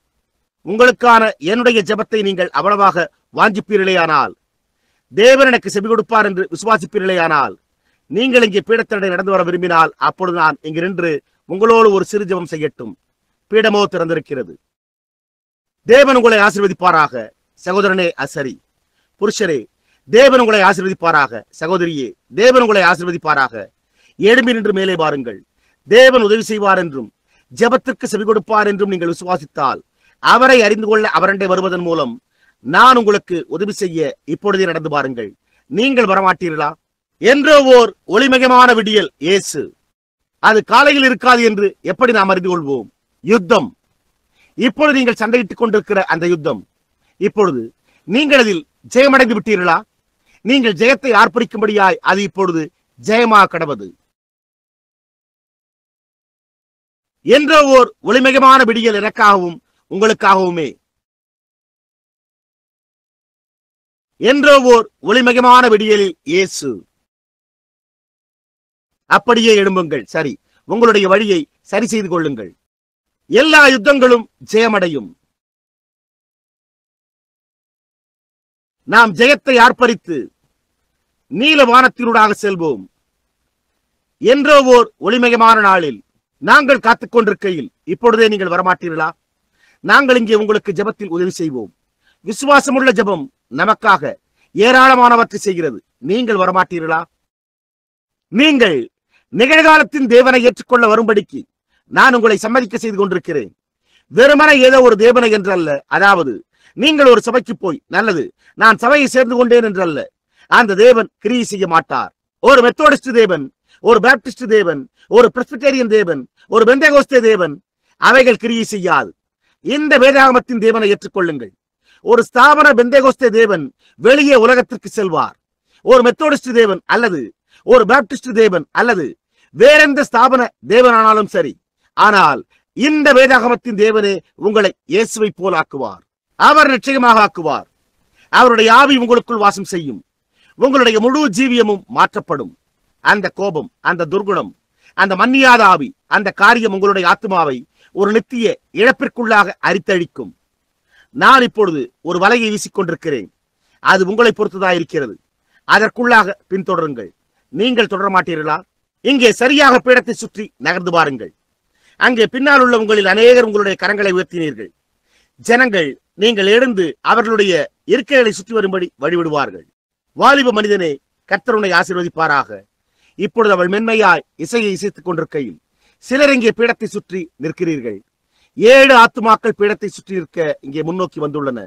உங்களுக்கான என்னுடைய ஜெபத்தை நீங்கள் அவ்வளவாக வாஞ்சிப்பீர்களேயானால், தேவன் எனக்கு செவி கொடுப்பார் என்று விசுவாசிப்பீர்களேயானால், நீங்கள் இங்கே பீடத்தடை நடந்து வர விரும்பினால், அப்பொழுது நான் இங்கு நின்று உங்களோடு ஒரு சிறு ஜெபம் செய்யட்டும். பீடமோ திறந்திருக்கிறது. தேவன் உங்களை ஆசீர்வதிப்பாராக. சகோதரனே, சரி புருஷரே, தேவன் உங்களை ஆசீர்வதிப்பாராக. சகோதரியே, தேவன் உங்களை ஆசீர்வதிப்பாராக. எழும்பி நின்று மேலே பாருங்கள். தேவன் உதவி செய்வார் என்றும் ஜெபத்திற்கு செவி கொடுப்பார் என்றும் நீங்கள் விசுவாசித்தால், அவரை அறிந்து கொள்ள அவரண்டை வருவதன் மூலம் நான் உங்களுக்கு உதவி செய்ய இப்பொழுதே நடந்து பாருங்கள். நீங்கள் வரமாட்டீர்களா? என்றோ ஓர் ஒளிமயமான விடியல் இயேசு. அது காலையில் இருக்காது என்று எப்படி நாம் அறிந்து கொள்வோம்? யுத்தம். இப்பொழுது நீங்கள் சண்டையிட்டுக் கொண்டிருக்கிற அந்த யுத்தம், இப்பொழுது நீங்கள் அதில் ஜெயமடைந்து விட்டீர்களா? நீங்கள் ஜெயத்தை ஆர்ப்பரிக்கும்படியாய் அது இப்பொழுது ஜெயமாக கடவது. என்றோ ஓர் ஒளிமயமான விடியல் எனக்காகவும் உங்களுக்காகவுமே. என்றோ ஓர் ஒளிமயமான விடியலில் இயேசு. அப்படியே எழும்புங்கள். சரி, உங்களுடைய வழியை சரி செய்து கொள்ளுங்கள். எல்லா யுத்தங்களும் ஜெயமடையும். நாம் ஜெயத்தை ஆர்ப்பரித்து நீல வானத்தினூடாக செல்வோம். என்றோ ஓர் ஒளிமயமான நாளில் நாங்கள் காத்துக் கொண்டிருக்கையில் இப்பொழுதே நீங்கள் வரமாட்டீர்களா? நாங்கள் இங்கே உங்களுக்கு ஜெபத்தில் உதவி செய்வோம். விசுவாசமுள்ள ஜெபம் நமக்காக ஏராளமானவற்றை செய்கிறது. நீங்கள் வரமாட்டீர்களா? நீங்கள் நிகழ்காலத்தின் தேவனை ஏற்றுக்கொள்ள வரும்படிக்கு நான் உங்களை சம்மதிக்க செய்து கொண்டிருக்கிறேன். வெறுமனை ஏதோ ஒரு தேவனை என்றல்ல. அதாவது நீங்கள் ஒரு சபைக்கு போய், நல்லது, நான் சபையை சேர்ந்து கொண்டேன் என்றல்ல. அந்த தேவன் கிரியை செய்ய மாட்டார். ஒரு மெத்தோடிஸ்ட் தேவன், ஒரு பேப்டிஸ்ட் தேவன், ஒரு பிரெஸ்பிட்டேரியன் தேவன், ஒரு பெந்தேகோஸ்தே தேவன், அவைகள் கிரியை செய்யாது. இந்த வேதாகமத்தின் தேவனை ஏற்றுக்கொள்ளுங்கள். ஒரு ஸ்தாபன பெந்தேகோஸ்தே தேவன் வெளியே உலகத்திற்கு செல்வார். ஒரு மெத்தோடிஸ்ட் தேவன் அல்லது ஒரு பேப்டிஸ்ட் தேவன் அல்லது வேறெந்த ஸ்தாபன தேவனானாலும் சரி, ஆனால் இந்த வேதாகமத்தின் தேவனே உங்களை இயேசுவை போல் ஆக்குவார். அவர் நிச்சயமாக ஆக்குவார். அவருடைய ஆவி உங்களுக்குள் வாசம் செய்யும். உங்களுடைய முழு ஜீவியமும் மாற்றப்படும். அந்த கோபம், அந்த துர்குணம், அந்த மன்னியாத ஆவி, அந்த காரியம் உங்களுடைய ஆத்மாவை ஒரு நித்திய இழப்பிற்குள்ளாக அரித்தழிக்கும். நான் இப்பொழுது ஒரு வலையை வீசிக்கொண்டிருக்கிறேன். அது உங்களை பொறுத்ததாயிருக்கிறது. அதற்குள்ளாக பின்தொடருங்கள். நீங்கள் தொடர மாட்டீர்களா? இங்கே சரியாக பீடத்தை சுற்றி நகர்ந்து பாருங்கள். அங்கே பின்னால் உள்ள உங்களில் அநேகர் உங்களுடைய கரங்களை உயர்த்தினீர்கள். ஜனங்கள் நீங்கள் எழுந்து அவர்களுடைய இருக்கைகளை சுற்றி வரும்படி வழிவிடுவார்கள். வாலிப மனிதனே, கர்த்தர் உன்னை ஆசீர்வதிப்பாராக. இப்பொழுது அவள் மென்மையாய் இசையை இசைத்துக் கொண்டிருக்கையில் சிலர் இங்கே பீடத்தை சுற்றி நிற்கிறீர்கள். 7 ஆத்துமாக்கள் பீடத்தை சுற்றி நிற்க இங்கே முன்னோக்கி வந்துள்ளன.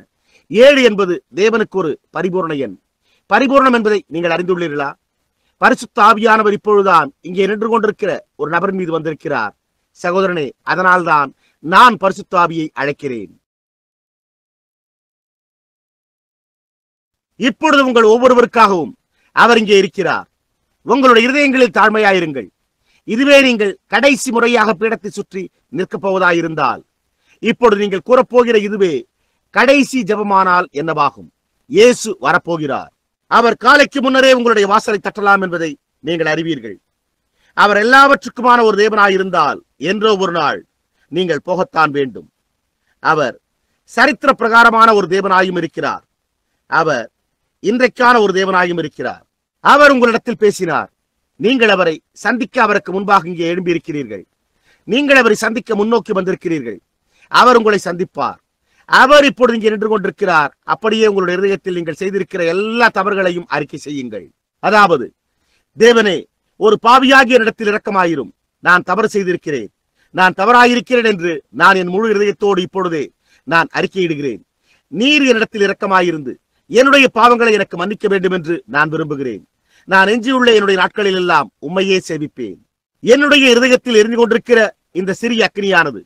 7 என்பது தேவனுக்கு ஒரு பரிபூர்ண எண். பரிபூர்ணம் என்பதை நீங்கள் அறிந்துள்ளீர்களா? பரிசுத்த ஆவியானவர் இப்பொழுதுதான் இங்கே நின்று கொண்டிருக்கிற ஒரு நபர் மீது வந்திருக்கிறார். சகோதரனே, அதனால்தான் நான் பரிசுத்த ஆவியை அழைக்கிறேன். இப்பொழுது உங்கள் ஒவ்வொருவருக்காகவும் அவர் இங்கே இருக்கிறார். உங்களுடைய இருதயங்களில் தாழ்மையாயிருங்கள். இதுவே நீங்கள் கடைசி முறையாக பீடத்தை சுற்றி நிற்கப் போவதாயிருந்தால், இப்பொழுது நீங்கள் கூறப்போகிற இதுவே கடைசி ஜெபமானால் என்னவாகும்? இயேசு வரப்போகிறார். அவர் காலைக்கு முன்னரே உங்களுடைய வாசலை தட்டலாம் என்பதை நீங்கள் அறிவீர்கள். அவர் எல்லாவற்றுக்குமான ஒரு தேவனாயிருந்தால் என்றோ ஒரு நாள் நீங்கள் போகத்தான் வேண்டும். அவர் சரித்திர பிரகாரமான ஒரு தேவனாயும் இருக்கிறார். அவர் இன்றைக்கான ஒரு தேவனாயும் இருக்கிறார். அவர் உங்களிடத்தில் பேசினார். நீங்கள் அவரை சந்திக்க அவருக்கு முன்பாக இங்கே எழும்பியிருக்கிறீர்கள். நீங்கள் அவரை சந்திக்க முன்னோக்கி வந்திருக்கிறீர்கள். அவர் உங்களை சந்திப்பார். அவர் இப்பொழுது இங்கே நின்று கொண்டிருக்கிறார். அப்படியே உங்களுடைய இதயத்தில் நீங்கள் செய்திருக்கிற எல்லா தவறுகளையும் அறிக்கை செய்யுங்கள். அதாவது, தேவனே, ஒரு பாவியாகிய இடத்தில் இரக்கமாயிரும். நான் தவறு செய்திருக்கிறேன், நான் தவறாயிருக்கிறேன் என்று நான் என் முழு இதயத்தோடு இப்பொழுதே நான் அறிக்கையிடுகிறேன். நீர் என்னிடத்தில் இரக்கமாயிருந்து என்னுடைய பாவங்களை எனக்கு மன்னிக்க வேண்டும் என்று நான் விரும்புகிறேன். நான் எஞ்சியுள்ள என்னுடைய நாட்களில் எல்லாம் உம்மையே சேவிப்பேன். என்னுடைய இருதயத்தில் எரிந்து கொண்டிருக்கிற இந்த சிறிய அக்னியானது,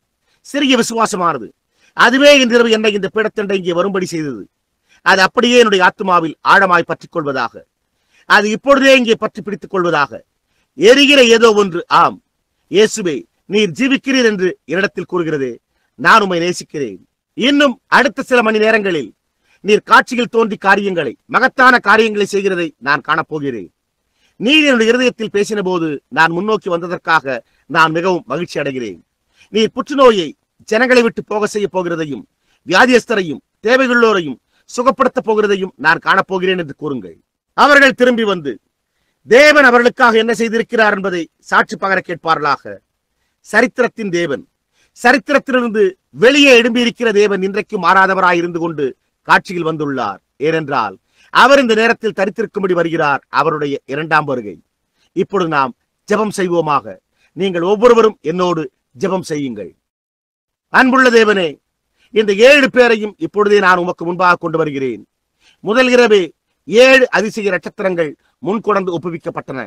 சிறிய விசுவாசமானது, அதுவே இன்றிரவு என்னை இந்த பீடத்தண்டை இங்கே வரும்படி செய்தது. அது அப்படியே என்னுடைய ஆத்மாவில் ஆழமாய் பற்றிக் கொள்வதாக. அது இப்பொழுதே இங்கே பற்றி பிடித்துக் கொள்வதாக. எரிகிற ஏதோ ஒன்று, ஆம் இயேசுவே, நீர் ஜீவிக்கிறீர் என்று என்னிடத்தில் கூறுகிறதே. நான் உம்மை நேசிக்கிறேன். இன்னும் அடுத்த சில மணி நேரங்களில் நீர் காட்சியில் தோன்றி காரியங்களை, மகத்தான காரியங்களை செய்கிறதை நான் காணப்போகிறேன். நீர் என்னுடைய இருதயத்தில் பேசின போது நான் முன்னோக்கி வந்ததற்காக நான் மிகவும் மகிழ்ச்சி அடைகிறேன். நீர் புற்றுநோயை ஜனங்களை விட்டு போக செய்ய போகிறதையும், வியாதியஸ்தரையும் தேவையுள்ளோரையும் சுகப்படுத்த போகிறதையும் நான் காணப்போகிறேன் என்று கூறுங்கள். அவர்கள் திரும்பி வந்து தேவன் அவர்களுக்காக என்ன செய்திருக்கிறார் என்பதை சாட்சி பகர கேட்பார்களாக. சரித்திரத்தின் தேவன், சரித்திரத்திலிருந்து வெளியே எழும்பியிருக்கிற தேவன் இன்றைக்கும் மாறாதவராய் இருந்து கொண்டு காட்சியில் வந்துள்ளார். ஏனென்றால் அவர் இந்த நேரத்தில் தரித்திருக்கும்படி வருகிறார். அவருடைய இரண்டாம் வருகை. இப்பொழுது நாம் ஜெபம் செய்வோமாக. நீங்கள் ஒவ்வொருவரும் என்னோடு ஜெபம் செய்யுங்கள். அன்புள்ள தேவனே, இந்த 7 பேரையும் இப்பொழுதே நான் உமக்கு முன்பாக கொண்டு வருகிறேன். முதல் இரவே 7 அதிசய நட்சத்திரங்கள் முன்கொண்டு ஒப்புவிக்கப்பட்டன.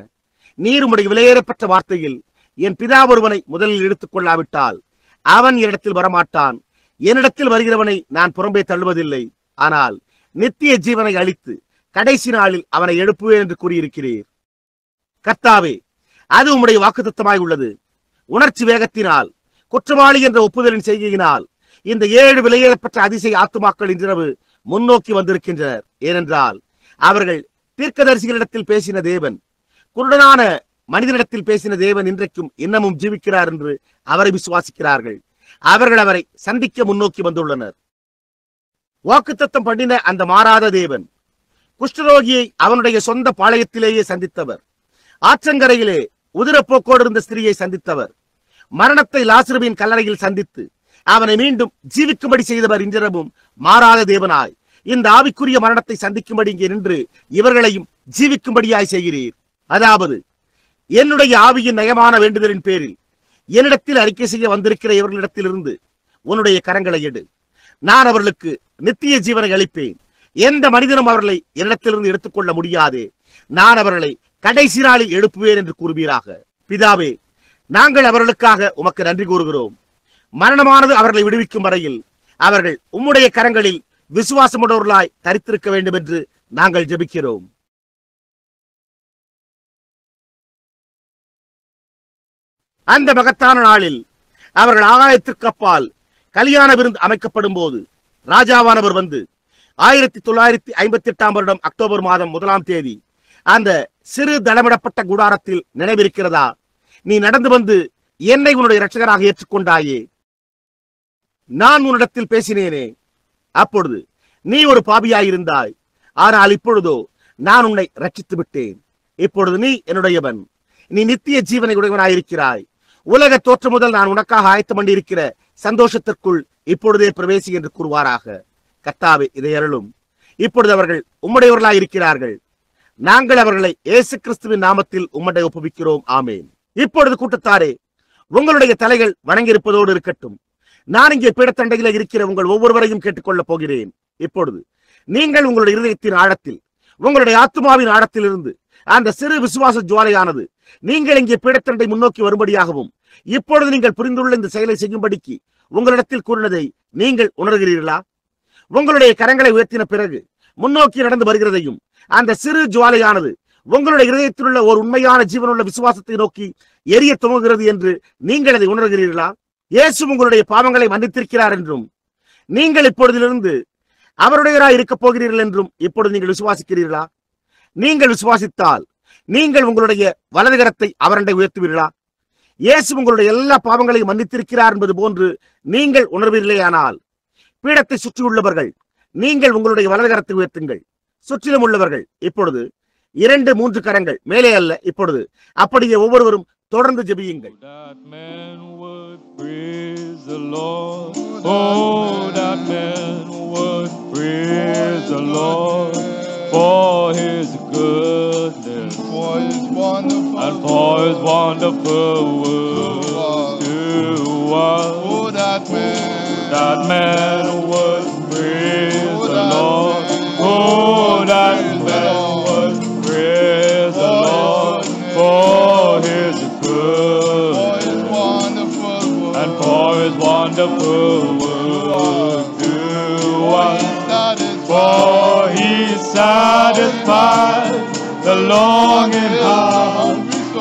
நீர் உம்முடைய விலையேறப்பட்ட வார்த்தையில், என் பிதா ஒருவனை முதலில் எடுத்துக் கொள்ளாவிட்டால் அவன் என்னிடத்தில் வரமாட்டான், என்னிடத்தில் வருகிறவனை நான் புறம்பே தள்ளுவதில்லை, ஆனால் நித்திய ஜீவனை அளித்து கடைசி நாளில் அவனை எழுப்புவேன் என்று கூறியிருக்கிறீர். கர்த்தாவே, அது உம்முடைய வாக்குத்தத்தமாய் உள்ளது. உணர்ச்சி வேகத்தினால், குற்றவாளி என்ற ஒப்புதலின் செய்கையினால் இந்த 7 விலையேறப்பட்ட அதிசய ஆத்துமாக்கள் இன்றிரவு முன்னோக்கி வந்திருக்கின்றனர். ஏனென்றால் அவர்கள் தீர்க்கதரிசிகளிடத்தில் பேசின தேவன், குருடனான மனிதனிடத்தில் பேசின தேவன் இன்றைக்கும் இன்னமும் ஜீவிக்கிறார் என்று அவரை விசுவாசிக்கிறார்கள். அவர்கள் அவரை சந்திக்க முன்னோக்கி வந்துள்ளனர். வாக்குத்தத்தம் பண்ணின அந்த மாறாத தேவன் குஷ்டரோகியை அவனுடைய சொந்த பாளையத்திலேயே சந்தித்தவர். ஆற்றங்கரையிலே உதிரப்போக்கோடு இருந்த ஸ்திரியை சந்தித்தவர். மரணத்தை லாசருவின் கல்லறையில் சந்தித்து அவனை மீண்டும் ஜீவிக்கும்படி செய்தவர் இன்றிரவும் மாறாத தேவனாய் இந்த ஆவிக்குரிய மரணத்தை சந்திக்கும்படி இங்கே நின்று இவர்களையும் ஜீவிக்கும்படியாய் செய்கிறீர். அதாவது, என்னுடைய ஆவியின் நயமான வேண்டுதலின் பேரில் என்னிடத்தில் அறிக்கை செய்ய வந்திருக்கிற இவர்களிடத்திலிருந்து உன்னுடைய கரங்களை எடு. நான் அவர்களுக்கு நித்திய ஜீவனை அளிப்பேன். எந்த மனிதனும் அவர்களை என்னிடத்திலிருந்து எடுத்துக்கொள்ள முடியாதே. நான் அவர்களை கடைசி நாளில் எழுப்புவேன் என்று கூறுவீராக. பிதாவே, நாங்கள் அவர்களுக்காக உமக்கு நன்றி கூறுகிறோம். மரணமானது அவர்களை விடுவிக்கும் வரையில் அவர்கள் உம்முடைய கரங்களில் விசுவாசமுடையவர்களாய் தரித்திருக்க வேண்டும் என்று நாங்கள் ஜெபிக்கிறோம். அந்த மகத்தான நாளில் அவர்கள் ஆகாயத்திற்கு அப்பால் கல்யாண விருந்து அமைக்கப்படும் போது ராஜாவானவர் வந்து 1958 வருடம் அக்டோபர் மாதம் 1ஆம் தேதி அந்த சிறு தளமிடப்பட்ட கூடாரத்தில் நினைவிருக்கிறதா? நீ நடந்து வந்து என்னை உன்னுடைய இரட்சகராக ஏற்றுக்கொண்டாயே. நான் உன்னிடத்தில் பேசினேனே, அப்பொழுது நீ ஒரு பாவியாயிருந்தாய். ஆனால் இப்பொழுதோ நான் உன்னை ரட்சித்து விட்டேன். இப்பொழுது நீ என்னுடையவன். நீ நித்திய ஜீவனை உடையவனாயிருக்கிறாய். உலக தோற்றம் முதல் நான் உனக்காக ஆயத்தம் பண்ணியிருக்கிற சந்தோஷத்திற்குள் இப்பொழுதே பிரவேசி என்று கூறுவாராக. கர்த்தாவே, இதை அருளும். இப்பொழுது அவர்கள் உம்முடையவர்களாய் இருக்கிறார்கள். நாங்கள் அவர்களை இயேசு கிறிஸ்துவின் நாமத்தில் உம்முடைய ஒப்புவிக்கிறோம். ஆமேன். இப்பொழுது கூட்டத்தாரே, உங்களுடைய தலைகள் வணங்கியிருப்பதோடு இருக்கட்டும். நான் இங்கே பீடத்தண்டையில இருக்கிற உங்கள் ஒவ்வொருவரையும் கேட்டுக்கொள்ளப் போகிறேன். இப்பொழுது நீங்கள் உங்களுடைய இருதயத்தின் ஆழத்தில், உங்களுடைய ஆத்மாவின் ஆழத்தில் இருந்து அந்த சிறு விசுவாச ஜுவாலையானது நீங்கள் இங்கே பீடத்தண்டை முன்னோக்கி வரும்படியாகவும் இப்பொழுது நீங்கள் புரிந்துள்ள இந்த செயலை செய்யும்படிக்கு உங்களிடத்தில் கூறினதை நீங்கள் உணர்கிறீர்களா? உங்களுடைய கரங்களை உயர்த்தின பிறகு முன்னோக்கி நடந்து வருகிறதையும் அந்த சிறு ஜுவாலையானது உங்களுடைய இதயத்தில் உள்ள ஒரு உண்மையான ஜீவனுள்ள விசுவாசத்தை நோக்கி எரிய துவங்குகிறது என்று நீங்கள் அதை உணர்கிறீர்களா? இயேசு உங்களுடைய பாவங்களை மன்னித்திருக்கிறார் என்றும் நீங்கள் இப்பொழுதிலிருந்து அவருடையவராய் இருக்கப் போகிறீர்கள் என்றும் இப்பொழுது நீங்கள் விசுவாசிக்கிறீர்களா? நீங்கள் விசுவாசித்தால் நீங்கள் உங்களுடைய வலது கரத்தை அவரண்டை உயர்த்துவீர்களா? இயேசு உங்களுடைய எல்லா பாவங்களையும் மன்னித்திருக்கிறார் என்பது போன்று நீங்கள் உணர்வீர்களேயானால் பீடத்தை சுற்றியுள்ளவர்கள் நீங்கள் உங்களுடைய வலது கரத்தை உயர்த்துங்கள். சுற்றிலும் உள்ளவர்கள் இப்பொழுது 2-3 கரங்கள் மேலே அல்ல, இப்பொழுது அப்படியே ஒவ்வொருவரும் தொடர்ந்து ஜெபியுங்கள். That man would praise the Lord. Oh, that man would praise the Lord for his goodness and for his wonderful works to us. Oh, that man would praise the Lord. Oh, that man would praise the Lord for his good and for his wonderful work to us. For he satisfies the longing heart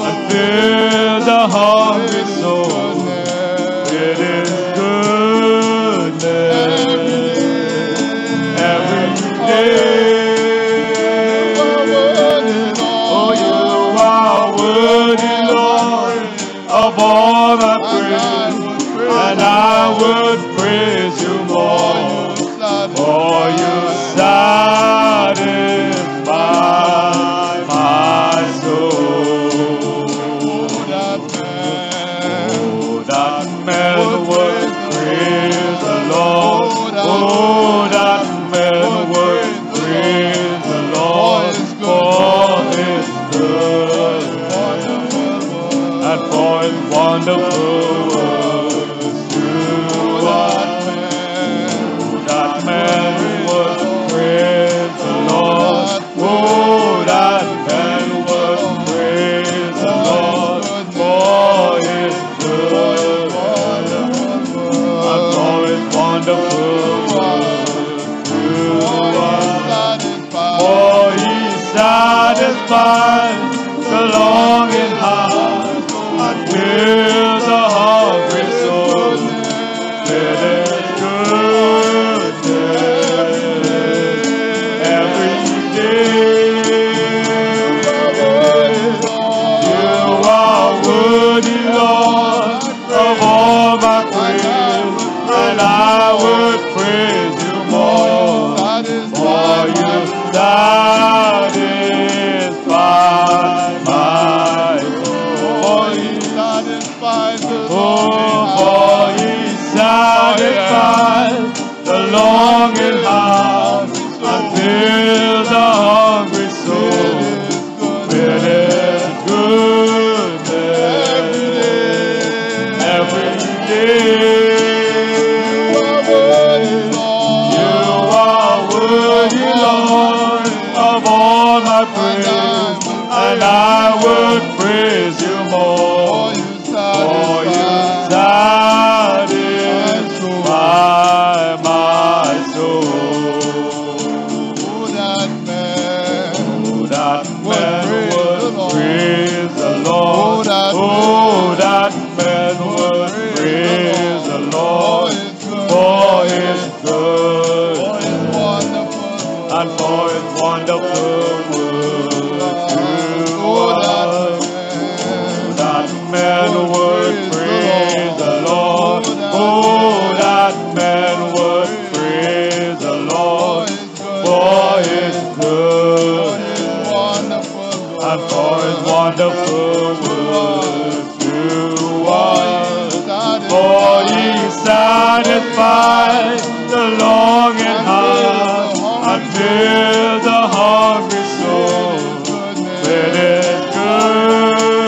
and fills the hungry soul with his goodness every day. Oh, you are worthy, Lord, of all my praise, and I would praise you more, for you satisfy my soul. That man would praise the Lord. Oh, that man would praise the Lord for his good and for his wonderful works to us. That man would praise the Lord. Oh, that man would praise the Lord for his good and for his wonderful works to us. For he satisfies the longing heart and fills the hungry soul with his goodness every day. You are worthy, Lord, of all my praise, and I would praise you more, for you satisfy my soul. For he satisfies the longing heart and fills the hungry soul with his goodness every day. You are worthy, Lord, of all my praise, and I would praise you more, for you satisfy my soul. That man would praise the Lord. Oh, that man would praise the Lord for his good and for his wonderful works to us. That man would praise the Lord. Oh, that man would praise the Lord for his good and for his wonderful works to us. For he satisfies the longing heart and fills the hungry soul with his goodness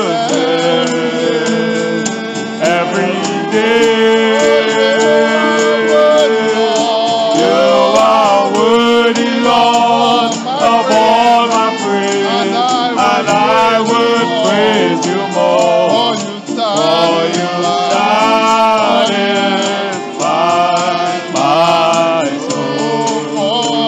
every day. You are worthy, Lord, of all my praise, and I would praise you more, for you satisfy my soul.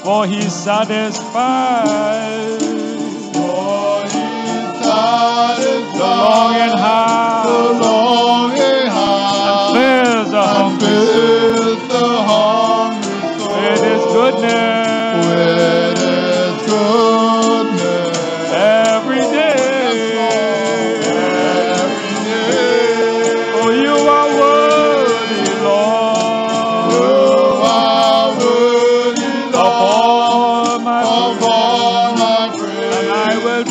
for He satisfies the long and high, fills the hungry soul with His goodness every day. Oh, you are worthy, Lord, of all my praise, and I will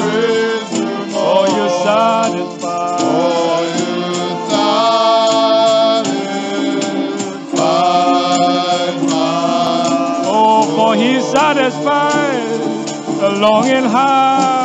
praise you, for you satisfy. Oh, for He satisfies the long and high.